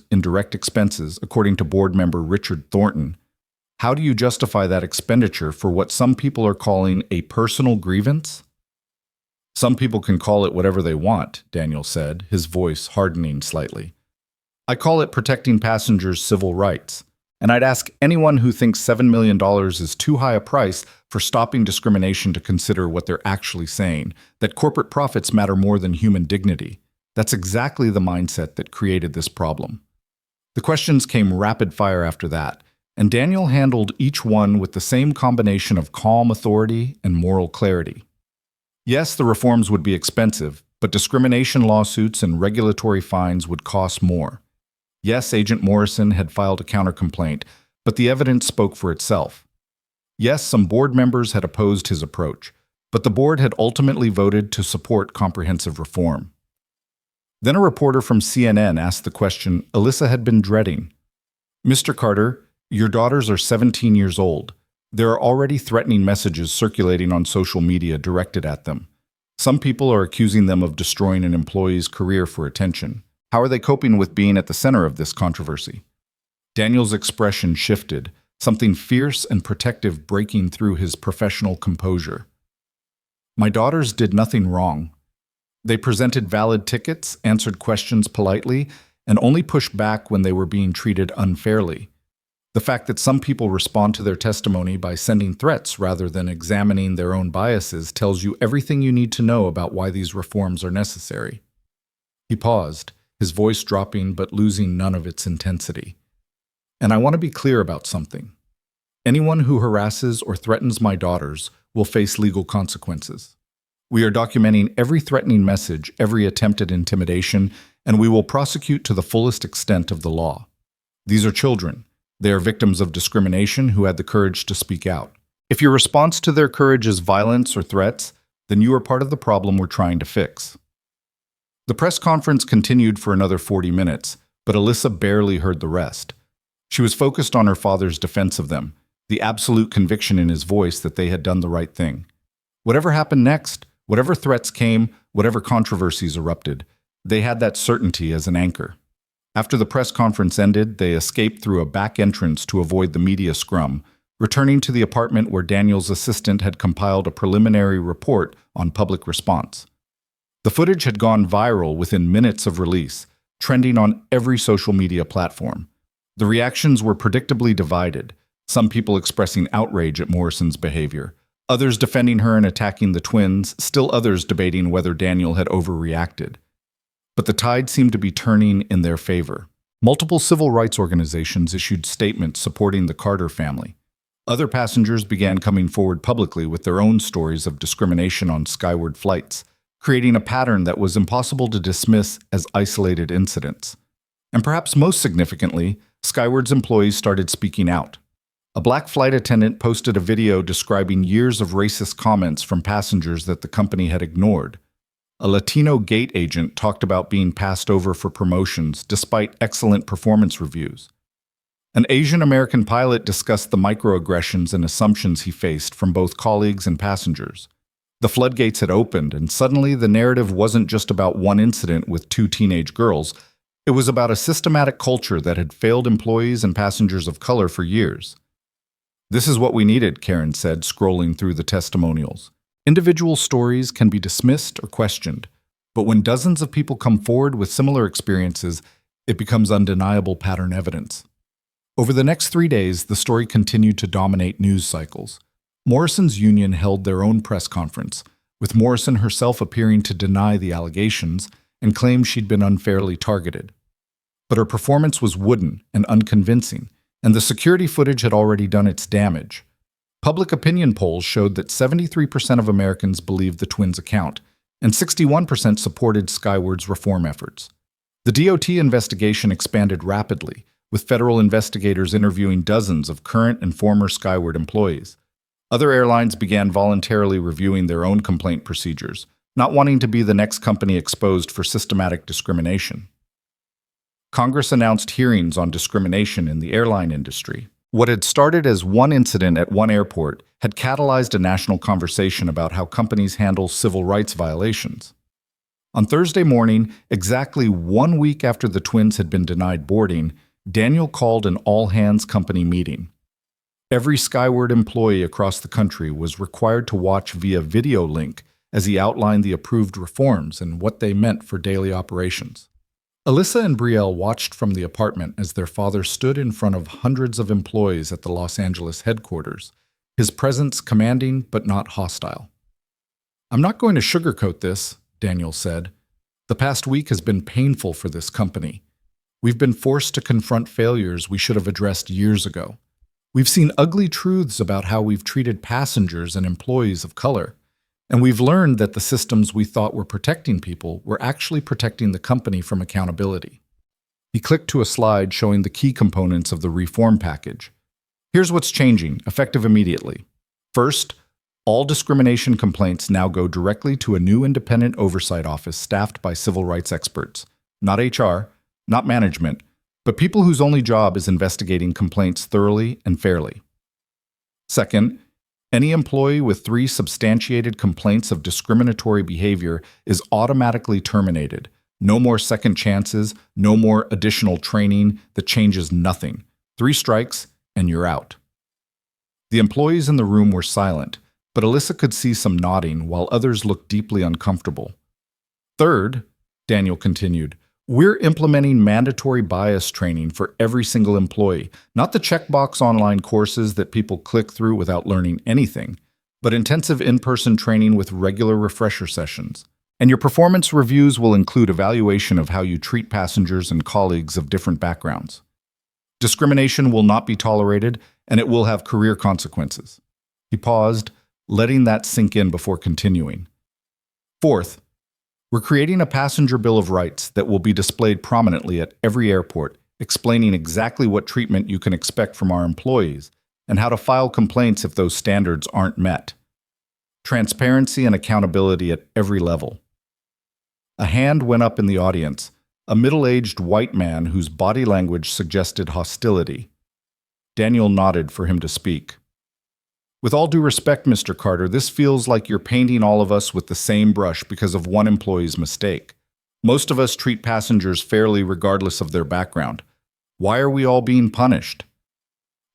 in direct expenses, according to board member Richard Thornton. How do you justify that expenditure for what some people are calling a personal grievance? Some people can call it whatever they want, Daniel said, his voice hardening slightly. I call it protecting passengers' civil rights. And I'd ask anyone who thinks $7 million is too high a price for stopping discrimination to consider what they're actually saying, that corporate profits matter more than human dignity. That's exactly the mindset that created this problem. The questions came rapid fire after that, and Daniel handled each one with the same combination of calm authority and moral clarity. Yes, the reforms would be expensive, but discrimination lawsuits and regulatory fines would cost more. Yes, Agent Morrison had filed a countercomplaint, but the evidence spoke for itself. Yes, some board members had opposed his approach, but the board had ultimately voted to support comprehensive reform. Then a reporter from CNN asked the question Alyssa had been dreading. Mr. Carter, your daughters are 17 years old. There are already threatening messages circulating on social media directed at them. Some people are accusing them of destroying an employee's career for attention. How are they coping with being at the center of this controversy? Daniel's expression shifted, something fierce and protective breaking through his professional composure. My daughters did nothing wrong. They presented valid tickets, answered questions politely, and only pushed back when they were being treated unfairly. The fact that some people respond to their testimony by sending threats rather than examining their own biases tells you everything you need to know about why these reforms are necessary. He paused, his voice dropping but losing none of its intensity. And I want to be clear about something. Anyone who harasses or threatens my daughters will face legal consequences. We are documenting every threatening message, every attempt at intimidation, and we will prosecute to the fullest extent of the law. These are children. They are victims of discrimination who had the courage to speak out. If your response to their courage is violence or threats, then you are part of the problem we're trying to fix. The press conference continued for another 40 minutes, but Alyssa barely heard the rest. She was focused on her father's defense of them, the absolute conviction in his voice that they had done the right thing. Whatever happened next, whatever threats came, whatever controversies erupted, they had that certainty as an anchor. After the press conference ended, they escaped through a back entrance to avoid the media scrum, returning to the apartment where Daniel's assistant had compiled a preliminary report on public response. The footage had gone viral within minutes of release, trending on every social media platform. The reactions were predictably divided, some people expressing outrage at Morrison's behavior, others defending her and attacking the twins, still others debating whether Daniel had overreacted. But the tide seemed to be turning in their favor. Multiple civil rights organizations issued statements supporting the Carter family. Other passengers began coming forward publicly with their own stories of discrimination on skyward flights, creating a pattern that was impossible to dismiss as isolated incidents. And perhaps most significantly, Skyward's employees started speaking out. A black flight attendant posted a video describing years of racist comments from passengers that the company had ignored. A Latino gate agent talked about being passed over for promotions despite excellent performance reviews. An Asian American pilot discussed the microaggressions and assumptions he faced from both colleagues and passengers. The floodgates had opened, and suddenly the narrative wasn't just about one incident with two teenage girls. It was about a systematic culture that had failed employees and passengers of color for years. This is what we needed, Karen said, scrolling through the testimonials. Individual stories can be dismissed or questioned, but when dozens of people come forward with similar experiences, it becomes undeniable pattern evidence. Over the next 3 days, the story continued to dominate news cycles. Morrison's union held their own press conference, with Morrison herself appearing to deny the allegations and claim she'd been unfairly targeted. But her performance was wooden and unconvincing, and the security footage had already done its damage. Public opinion polls showed that 73% of Americans believed the twins' account, and 61% supported Skyward's reform efforts. The DOT investigation expanded rapidly, with federal investigators interviewing dozens of current and former Skyward employees. Other airlines began voluntarily reviewing their own complaint procedures, not wanting to be the next company exposed for systematic discrimination. Congress announced hearings on discrimination in the airline industry. What had started as one incident at one airport had catalyzed a national conversation about how companies handle civil rights violations. On Thursday morning, exactly 1 week after the twins had been denied boarding, Daniel called an all-hands company meeting. Every Skyward employee across the country was required to watch via video link as he outlined the approved reforms and what they meant for daily operations. Alyssa and Brielle watched from the apartment as their father stood in front of hundreds of employees at the Los Angeles headquarters, his presence commanding but not hostile. "I'm not going to sugarcoat this," Daniel said. "The past week has been painful for this company. We've been forced to confront failures we should have addressed years ago. We've seen ugly truths about how we've treated passengers and employees of color. And we've learned that the systems we thought were protecting people were actually protecting the company from accountability." He clicked to a slide showing the key components of the reform package. "Here's what's changing, effective immediately. First, all discrimination complaints now go directly to a new independent oversight office staffed by civil rights experts, not HR, not management, but people whose only job is investigating complaints thoroughly and fairly. Second, any employee with 3 substantiated complaints of discriminatory behavior is automatically terminated. No more second chances, no more additional training that changes nothing. 3 strikes, and you're out. The employees in the room were silent, but Alyssa could see some nodding while others looked deeply uncomfortable. Third, Daniel continued, we're implementing mandatory bias training for every single employee, not the checkbox online courses that people click through without learning anything, but intensive in-person training with regular refresher sessions. And your performance reviews will include evaluation of how you treat passengers and colleagues of different backgrounds. Discrimination will not be tolerated, and it will have career consequences. He paused, letting that sink in before continuing. Fourth, we're creating a passenger bill of rights that will be displayed prominently at every airport, explaining exactly what treatment you can expect from our employees and how to file complaints if those standards aren't met. Transparency and accountability at every level. A hand went up in the audience, a middle-aged white man whose body language suggested hostility. Daniel nodded for him to speak. With all due respect, Mr. Carter, this feels like you're painting all of us with the same brush because of one employee's mistake. Most of us treat passengers fairly regardless of their background. Why are we all being punished?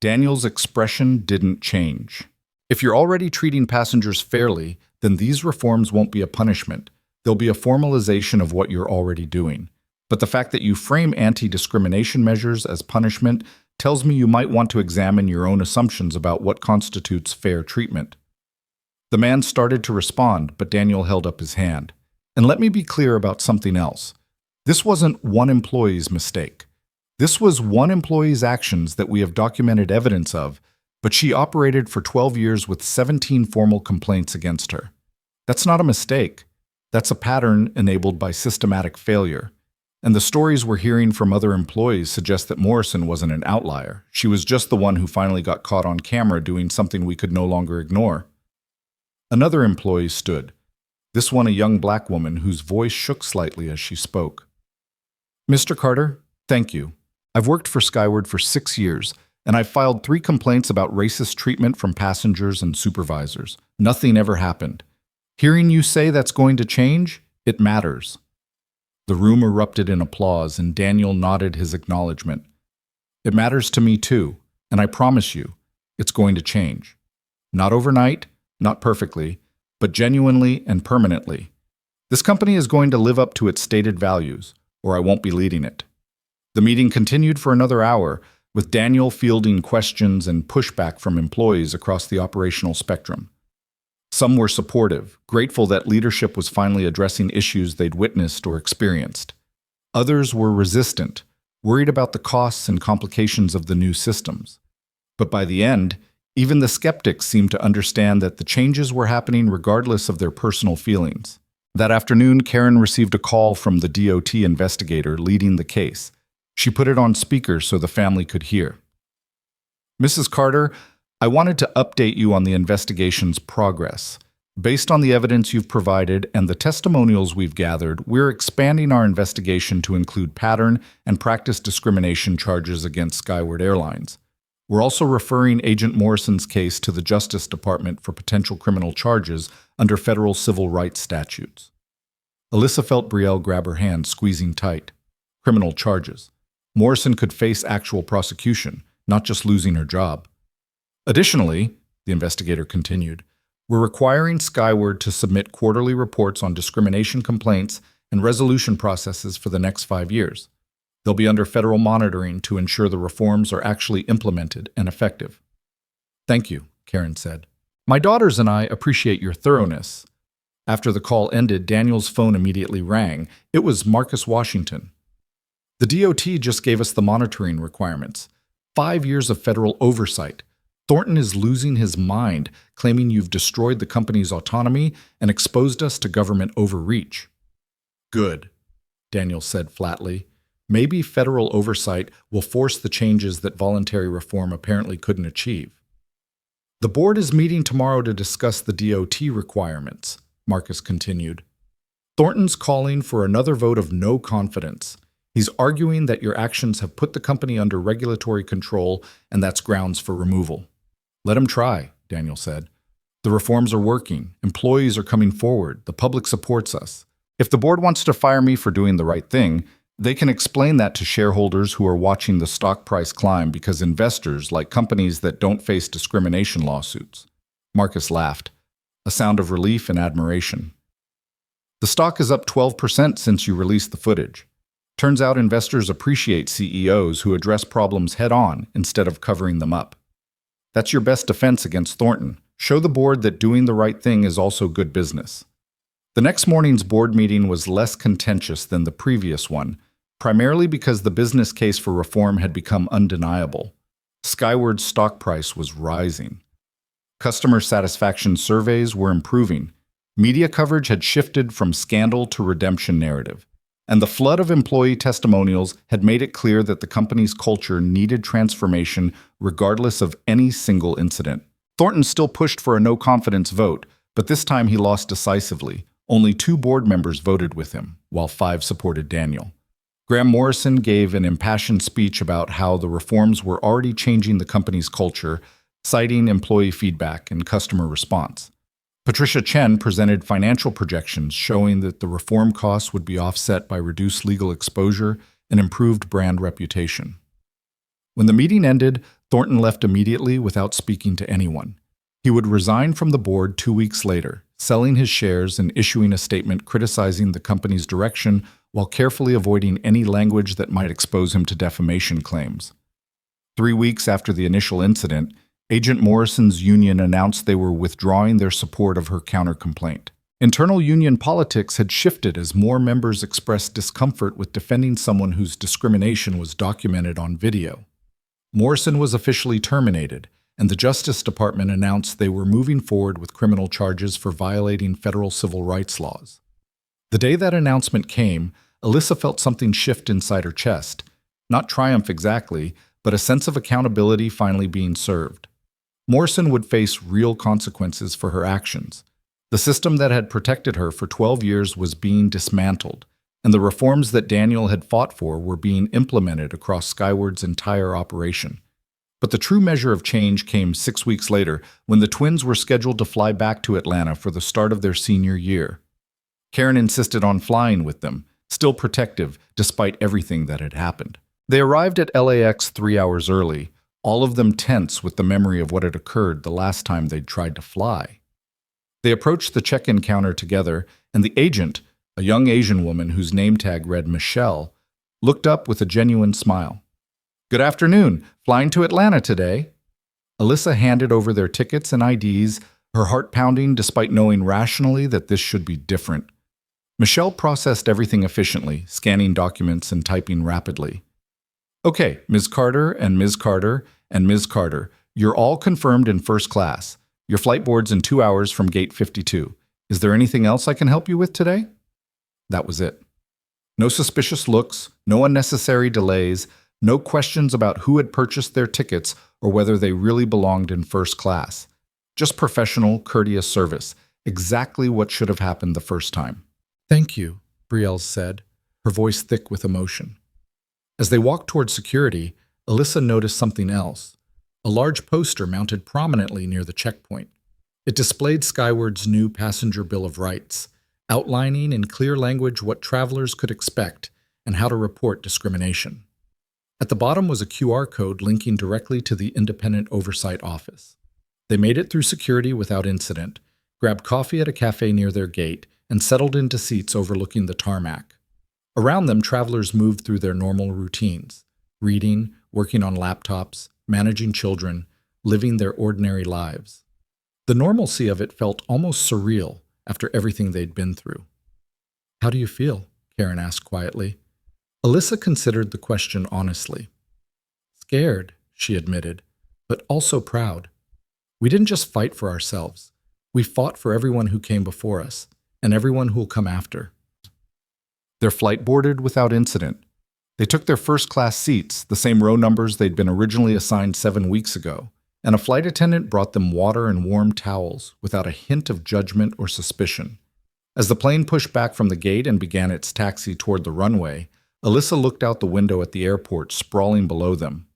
Daniel's expression didn't change. If you're already treating passengers fairly, then these reforms won't be a punishment. They'll be a formalization of what you're already doing. But the fact that you frame anti-discrimination measures as punishment tells me you might want to examine your own assumptions about what constitutes fair treatment. The man started to respond, but Daniel held up his hand. And let me be clear about something else. This wasn't one employee's mistake. This was one employee's actions that we have documented evidence of, but she operated for 12 years with 17 formal complaints against her. That's not a mistake. That's a pattern enabled by systematic failure. And the stories we're hearing from other employees suggest that Morrison wasn't an outlier. She was just the one who finally got caught on camera doing something we could no longer ignore. Another employee stood, this one a young black woman whose voice shook slightly as she spoke. Mr. Carter, thank you. I've worked for Skyward for 6 years, and I've filed 3 complaints about racist treatment from passengers and supervisors. Nothing ever happened. Hearing you say that's going to change, it matters. The room erupted in applause, and Daniel nodded his acknowledgement. It matters to me too, and I promise you, it's going to change. Not overnight, not perfectly, but genuinely and permanently. This company is going to live up to its stated values, or I won't be leading it. The meeting continued for another hour, with Daniel fielding questions and pushback from employees across the operational spectrum. Some were supportive, grateful that leadership was finally addressing issues they'd witnessed or experienced. Others were resistant, worried about the costs and complications of the new systems. But by the end, even the skeptics seemed to understand that the changes were happening regardless of their personal feelings. That afternoon, Karen received a call from the DOT investigator leading the case. She put it on speaker so the family could hear. Mrs. Carter, I wanted to update you on the investigation's progress. Based on the evidence you've provided and the testimonials we've gathered, we're expanding our investigation to include pattern and practice discrimination charges against Skyward Airlines. We're also referring Agent Morrison's case to the Justice Department for potential criminal charges under federal civil rights statutes. Alyssa felt Brielle grab her hand, squeezing tight. Criminal charges. Morrison could face actual prosecution, not just losing her job. Additionally, the investigator continued, we're requiring Skyward to submit quarterly reports on discrimination complaints and resolution processes for the next 5 years. They'll be under federal monitoring to ensure the reforms are actually implemented and effective. Thank you, Karen said. My daughters and I appreciate your thoroughness. After the call ended, Daniel's phone immediately rang. It was Marcus Washington. The DOT just gave us the monitoring requirements. 5 years of federal oversight. Thornton is losing his mind, claiming you've destroyed the company's autonomy and exposed us to government overreach. Good, Daniel said flatly. Maybe federal oversight will force the changes that voluntary reform apparently couldn't achieve. The board is meeting tomorrow to discuss the DOT requirements, Marcus continued. Thornton's calling for another vote of no confidence. He's arguing that your actions have put the company under regulatory control, and that's grounds for removal. Let him try, Daniel said. The reforms are working. Employees are coming forward. The public supports us. If the board wants to fire me for doing the right thing, they can explain that to shareholders who are watching the stock price climb because investors like companies that don't face discrimination lawsuits. Marcus laughed, a sound of relief and admiration. The stock is up 12% since you released the footage. Turns out investors appreciate CEOs who address problems head-on instead of covering them up. That's your best defense against Thornton. Show the board that doing the right thing is also good business. The next morning's board meeting was less contentious than the previous one, primarily because the business case for reform had become undeniable. Skyward's stock price was rising. Customer satisfaction surveys were improving. Media coverage had shifted from scandal to redemption narrative. And the flood of employee testimonials had made it clear that the company's culture needed transformation regardless of any single incident. Thornton still pushed for a no-confidence vote, but this time he lost decisively. Only 2 board members voted with him, while 5 supported Daniel. Graham Morrison gave an impassioned speech about how the reforms were already changing the company's culture, citing employee feedback and customer response. Patricia Chen presented financial projections showing that the reform costs would be offset by reduced legal exposure and improved brand reputation. When the meeting ended, Thornton left immediately without speaking to anyone. He would resign from the board 2 weeks later, selling his shares and issuing a statement criticizing the company's direction while carefully avoiding any language that might expose him to defamation claims. 3 weeks after the initial incident, Agent Morrison's union announced they were withdrawing their support of her countercomplaint. Internal union politics had shifted as more members expressed discomfort with defending someone whose discrimination was documented on video. Morrison was officially terminated, and the Justice Department announced they were moving forward with criminal charges for violating federal civil rights laws. The day that announcement came, Alyssa felt something shift inside her chest. Not triumph exactly, but a sense of accountability finally being served. Morrison would face real consequences for her actions. The system that had protected her for 12 years was being dismantled, and the reforms that Daniel had fought for were being implemented across Skyward's entire operation. But the true measure of change came 6 weeks later, when the twins were scheduled to fly back to Atlanta for the start of their senior year. Karen insisted on flying with them, still protective despite everything that had happened. They arrived at LAX 3 hours early, all of them tense with the memory of what had occurred the last time they'd tried to fly. They approached the check-in counter together, and the agent, a young Asian woman whose name tag read Michelle, looked up with a genuine smile. "Good afternoon. Flying to Atlanta today?" Alyssa handed over their tickets and IDs, her heart pounding despite knowing rationally that this should be different. Michelle processed everything efficiently, scanning documents and typing rapidly. "Okay, Ms. Carter and Ms. Carter and Ms. Carter, you're all confirmed in first class. Your flight board's in 2 hours from gate 52. Is there anything else I can help you with today?" That was it. No suspicious looks, no unnecessary delays, no questions about who had purchased their tickets or whether they really belonged in first class. Just professional, courteous service, exactly what should have happened the first time. "Thank you," Brielle said, her voice thick with emotion. As they walked toward security, Alyssa noticed something else, a large poster mounted prominently near the checkpoint. It displayed Skyward's new passenger Bill of Rights, outlining in clear language what travelers could expect and how to report discrimination. At the bottom was a QR code linking directly to the Independent Oversight Office. They made it through security without incident, grabbed coffee at a cafe near their gate, and settled into seats overlooking the tarmac. Around them, travelers moved through their normal routines, reading, working on laptops, managing children, living their ordinary lives. The normalcy of it felt almost surreal after everything they'd been through. "How do you feel?" Karen asked quietly. Alyssa considered the question honestly. "Scared," she admitted, "but also proud. We didn't just fight for ourselves. We fought for everyone who came before us, and everyone who'll come after." Their flight boarded without incident. They took their first-class seats, the same row numbers they'd been originally assigned 7 weeks ago, and a flight attendant brought them water and warm towels without a hint of judgment or suspicion. As the plane pushed back from the gate and began its taxi toward the runway, Alyssa looked out the window at the airport sprawling below them.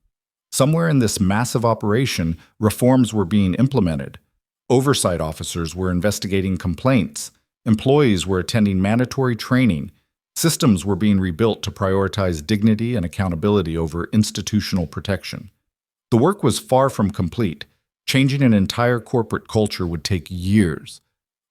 Somewhere in this massive operation, reforms were being implemented. Oversight officers were investigating complaints. Employees were attending mandatory training. Systems were being rebuilt to prioritize dignity and accountability over institutional protection. The work was far from complete. Changing an entire corporate culture would take years.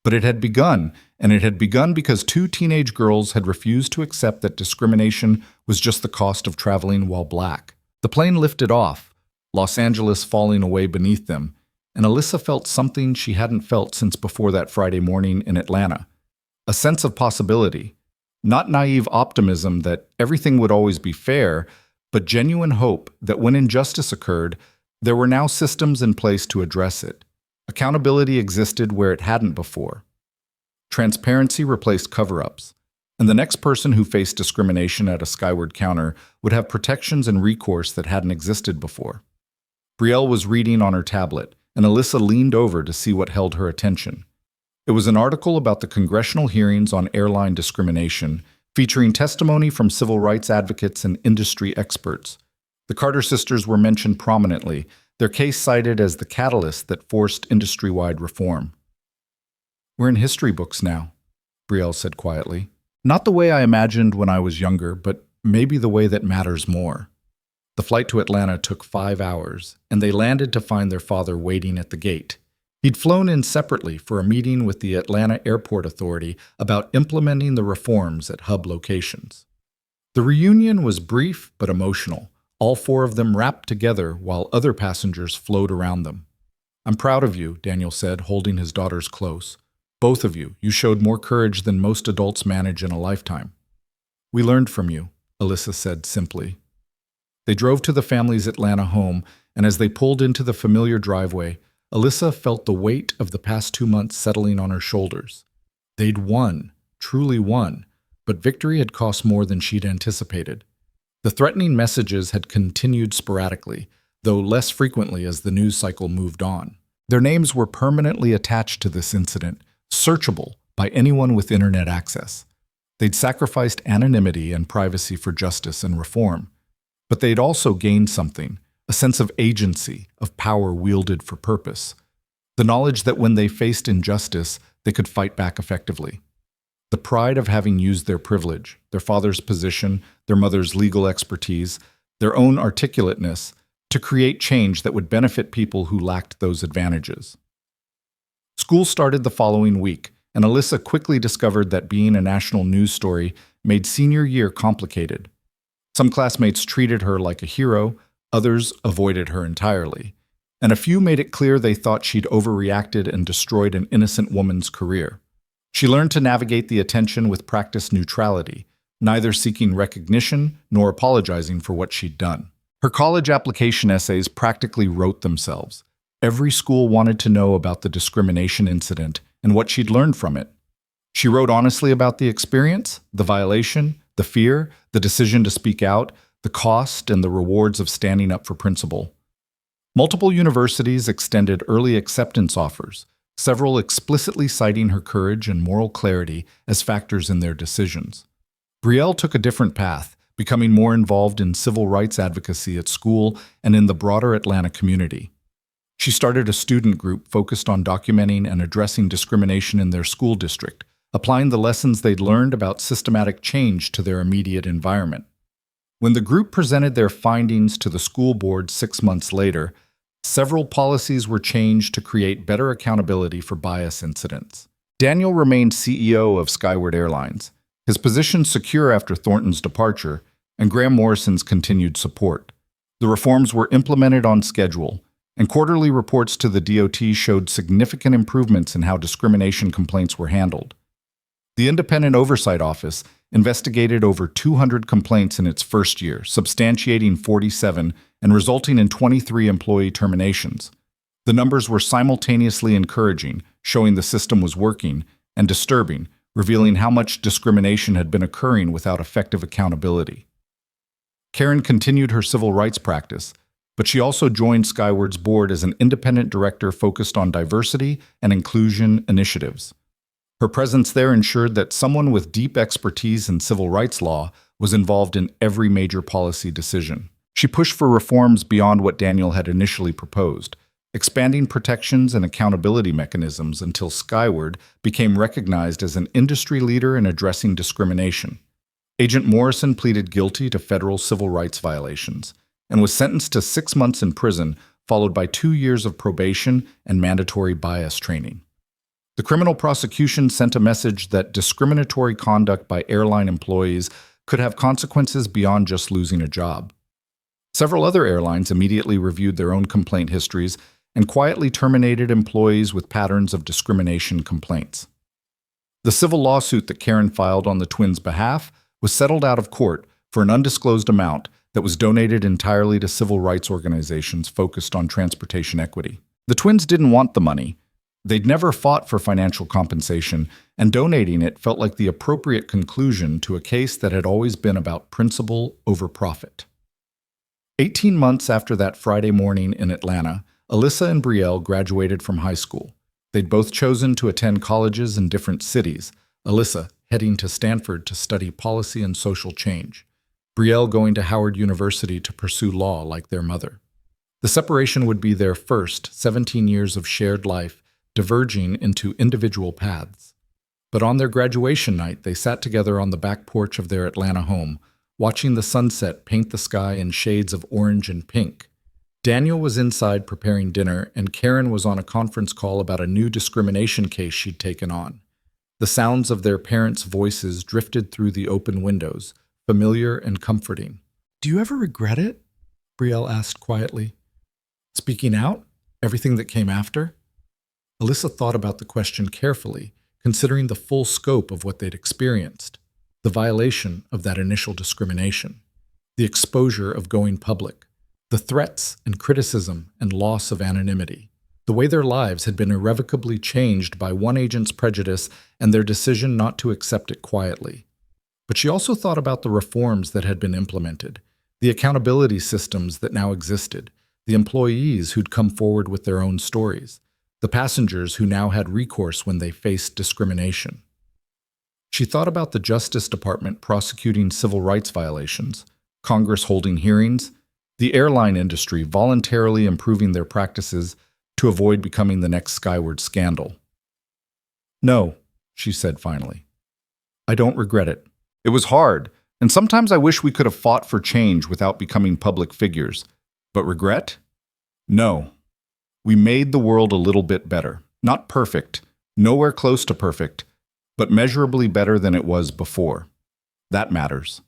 But it had begun, and it had begun because two teenage girls had refused to accept that discrimination was just the cost of traveling while black. The plane lifted off, Los Angeles falling away beneath them, and Alyssa felt something she hadn't felt since before that Friday morning in Atlanta. A sense of possibility. Not naive optimism that everything would always be fair, but genuine hope that when injustice occurred, there were now systems in place to address it. Accountability existed where it hadn't before. Transparency replaced cover-ups, and the next person who faced discrimination at a skyward counter would have protections and recourse that hadn't existed before. Brielle was reading on her tablet, and Alyssa leaned over to see what held her attention. It was an article about the congressional hearings on airline discrimination, featuring testimony from civil rights advocates and industry experts. The Carter sisters were mentioned prominently, their case cited as the catalyst that forced industry-wide reform. "We're in history books now," Brielle said quietly. "Not the way I imagined when I was younger, but maybe the way that matters more." The flight to Atlanta took 5 hours, and they landed to find their father waiting at the gate. He'd flown in separately for a meeting with the Atlanta Airport Authority about implementing the reforms at hub locations. The reunion was brief but emotional, all four of them wrapped together while other passengers flowed around them. "I'm proud of you," Daniel said, holding his daughters close. "Both of you. You showed more courage than most adults manage in a lifetime." "We learned from you," Alyssa said simply. They drove to the family's Atlanta home, and as they pulled into the familiar driveway, Alyssa felt the weight of the past 2 months settling on her shoulders. They'd won, truly won, but victory had cost more than she'd anticipated. The threatening messages had continued sporadically, though less frequently as the news cycle moved on. Their names were permanently attached to this incident, searchable by anyone with internet access. They'd sacrificed anonymity and privacy for justice and reform. But they'd also gained something, a sense of agency, of power wielded for purpose. The knowledge that when they faced injustice, they could fight back effectively. The pride of having used their privilege, their father's position, their mother's legal expertise, their own articulateness, to create change that would benefit people who lacked those advantages. School started the following week, and Alyssa quickly discovered that being a national news story made senior year complicated. Some classmates treated her like a hero, others avoided her entirely, and a few made it clear they thought she'd overreacted and destroyed an innocent woman's career. She learned to navigate the attention with practiced neutrality, neither seeking recognition nor apologizing for what she'd done. Her college application essays practically wrote themselves. Every school wanted to know about the discrimination incident and what she'd learned from it. She wrote honestly about the experience, the violation, the fear, the decision to speak out, the cost and the rewards of standing up for principle. Multiple universities extended early acceptance offers, several explicitly citing her courage and moral clarity as factors in their decisions. Brielle took a different path, becoming more involved in civil rights advocacy at school and in the broader Atlanta community. She started a student group focused on documenting and addressing discrimination in their school district, applying the lessons they'd learned about systematic change to their immediate environment. When the group presented their findings to the school board 6 months later, several policies were changed to create better accountability for bias incidents. Daniel remained CEO of Skyward Airlines, his position secure after Thornton's departure, and Graham Morrison's continued support. The reforms were implemented on schedule, and quarterly reports to the DOT showed significant improvements in how discrimination complaints were handled. The Independent Oversight Office investigated over 200 complaints in its first year, substantiating 47 and resulting in 23 employee terminations. The numbers were simultaneously encouraging, showing the system was working, and disturbing, revealing how much discrimination had been occurring without effective accountability. Karen continued her civil rights practice, but she also joined Skyward's board as an independent director focused on diversity and inclusion initiatives. Her presence there ensured that someone with deep expertise in civil rights law was involved in every major policy decision. She pushed for reforms beyond what Daniel had initially proposed, expanding protections and accountability mechanisms until Skyward became recognized as an industry leader in addressing discrimination. Agent Morrison pleaded guilty to federal civil rights violations and was sentenced to 6 months in prison, followed by 2 years of probation and mandatory bias training. The criminal prosecution sent a message that discriminatory conduct by airline employees could have consequences beyond just losing a job. Several other airlines immediately reviewed their own complaint histories and quietly terminated employees with patterns of discrimination complaints. The civil lawsuit that Karen filed on the twins' behalf was settled out of court for an undisclosed amount that was donated entirely to civil rights organizations focused on transportation equity. The twins didn't want the money. They'd never fought for financial compensation, and donating it felt like the appropriate conclusion to a case that had always been about principle over profit. 18 months after that Friday morning in Atlanta, Alyssa and Brielle graduated from high school. They'd both chosen to attend colleges in different cities, Alyssa heading to Stanford to study policy and social change, Brielle going to Howard University to pursue law like their mother. The separation would be their first 17 years of shared life, diverging into individual paths. But on their graduation night, they sat together on the back porch of their Atlanta home, watching the sunset paint the sky in shades of orange and pink. Daniel was inside preparing dinner, and Karen was on a conference call about a new discrimination case she'd taken on. The sounds of their parents' voices drifted through the open windows, familiar and comforting. "Do you ever regret it?" Brielle asked quietly. "Speaking out? Everything that came after?" Alyssa thought about the question carefully, considering the full scope of what they'd experienced. The violation of that initial discrimination, the exposure of going public, the threats and criticism and loss of anonymity, the way their lives had been irrevocably changed by one agent's prejudice and their decision not to accept it quietly. But she also thought about the reforms that had been implemented, the accountability systems that now existed, the employees who'd come forward with their own stories, the passengers who now had recourse when they faced discrimination. She thought about the Justice Department prosecuting civil rights violations, Congress holding hearings, the airline industry voluntarily improving their practices to avoid becoming the next Skyward scandal. "No," she said finally. "I don't regret it. It was hard, and sometimes I wish we could have fought for change without becoming public figures. But regret? No. We made the world a little bit better. Not perfect, nowhere close to perfect, but measurably better than it was before. That matters."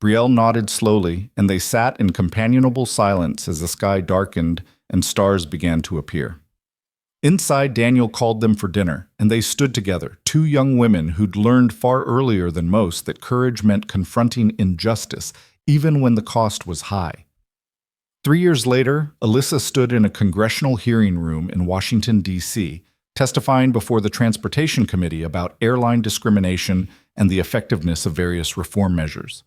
Brielle nodded slowly, and they sat in companionable silence as the sky darkened and stars began to appear. Inside, Daniel called them for dinner, and they stood together, two young women who'd learned far earlier than most that courage meant confronting injustice, even when the cost was high. 3 years later, Alyssa stood in a congressional hearing room in Washington, D.C., testifying before the Transportation Committee about airline discrimination and the effectiveness of various reform measures.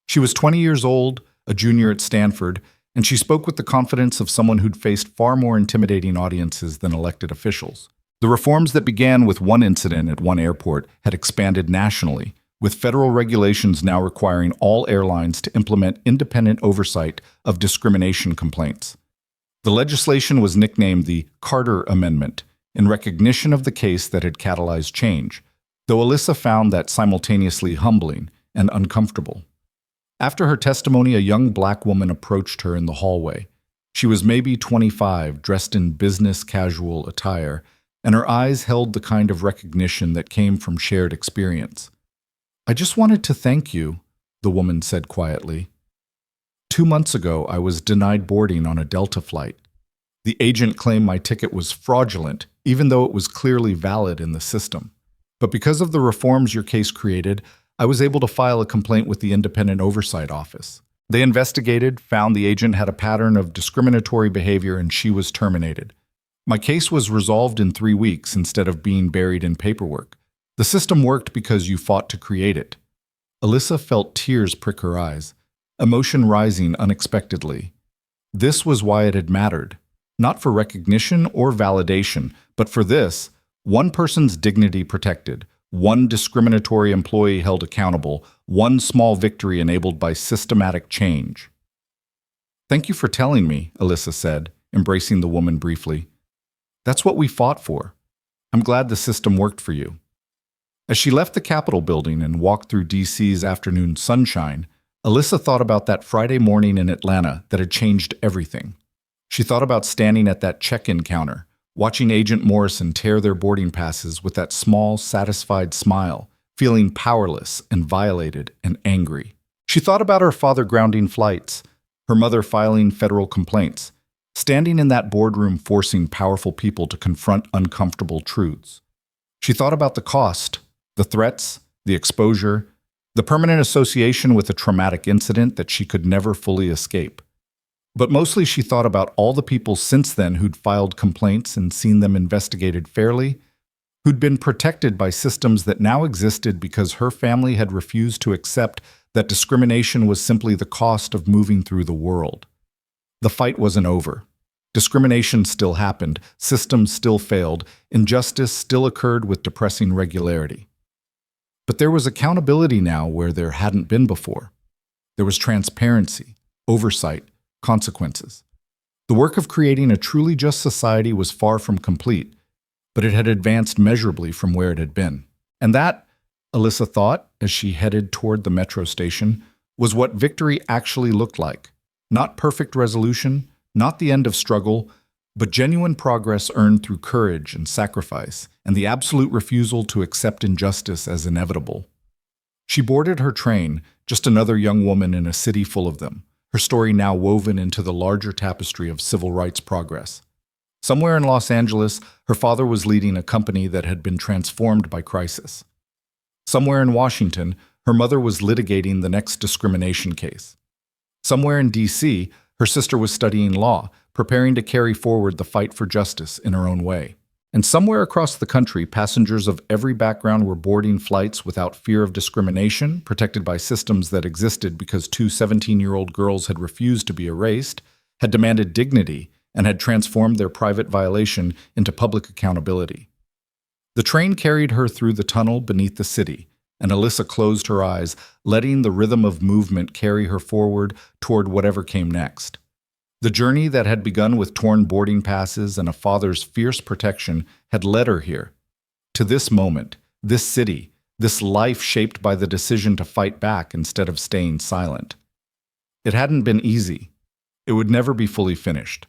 She was 20 years old, a junior at Stanford, and she spoke with the confidence of someone who'd faced far more intimidating audiences than elected officials. The reforms that began with one incident at one airport had expanded nationally, with federal regulations now requiring all airlines to implement independent oversight of discrimination complaints. The legislation was nicknamed the Carter Amendment, in recognition of the case that had catalyzed change, though Alyssa found that simultaneously humbling and uncomfortable. After her testimony, a young black woman approached her in the hallway. She was maybe 25, dressed in business casual attire, and her eyes held the kind of recognition that came from shared experience. "I just wanted to thank you," the woman said quietly. 2 months ago, I was denied boarding on a Delta flight. The agent claimed my ticket was fraudulent, even though it was clearly valid in the system. But because of the reforms your case created, I was able to file a complaint with the Independent Oversight Office. They investigated, found the agent had a pattern of discriminatory behavior, and she was terminated. My case was resolved in 3 weeks instead of being buried in paperwork. The system worked because you fought to create it. Alyssa felt tears prick her eyes, emotion rising unexpectedly. This was why it had mattered, not for recognition or validation, but for this: one person's dignity protected, one discriminatory employee held accountable, one small victory enabled by systematic change. "Thank you for telling me," Alyssa said, embracing the woman briefly. "That's what we fought for. I'm glad the system worked for you." As she left the Capitol building and walked through DC's afternoon sunshine, Alyssa thought about that Friday morning in Atlanta that had changed everything. She thought about standing at that check-in counter, watching Agent Morrison tear their boarding passes with that small, satisfied smile, feeling powerless and violated and angry. She thought about her father grounding flights, her mother filing federal complaints, standing in that boardroom forcing powerful people to confront uncomfortable truths. She thought about the cost, the threats, the exposure, the permanent association with a traumatic incident that she could never fully escape. But mostly she thought about all the people since then who'd filed complaints and seen them investigated fairly, who'd been protected by systems that now existed because her family had refused to accept that discrimination was simply the cost of moving through the world. The fight wasn't over. Discrimination still happened, systems still failed, injustice still occurred with depressing regularity. But there was accountability now where there hadn't been before. There was transparency, oversight, consequences. The work of creating a truly just society was far from complete, but it had advanced measurably from where it had been. And that, Alyssa thought, as she headed toward the metro station, was what victory actually looked like. Not perfect resolution, not the end of struggle, but genuine progress earned through courage and sacrifice, and the absolute refusal to accept injustice as inevitable. She boarded her train, just another young woman in a city full of them, her story now woven into the larger tapestry of civil rights progress. Somewhere in Los Angeles, her father was leading a company that had been transformed by crisis. Somewhere in Washington, her mother was litigating the next discrimination case. Somewhere in DC, her sister was studying law, preparing to carry forward the fight for justice in her own way. And somewhere across the country, passengers of every background were boarding flights without fear of discrimination, protected by systems that existed because two 17-year-old girls had refused to be erased, had demanded dignity, and had transformed their private violation into public accountability. The train carried her through the tunnel beneath the city, and Alyssa closed her eyes, letting the rhythm of movement carry her forward toward whatever came next. The journey that had begun with torn boarding passes and a father's fierce protection had led her here, to this moment, this city, this life shaped by the decision to fight back instead of staying silent. It hadn't been easy. It would never be fully finished.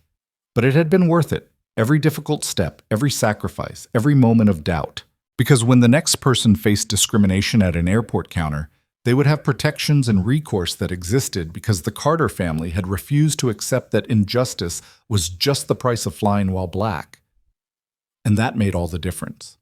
But it had been worth it, every difficult step, every sacrifice, every moment of doubt. Because when the next person faced discrimination at an airport counter, they would have protections and recourse that existed because the Carter family had refused to accept that injustice was just the price of flying while black. And that made all the difference.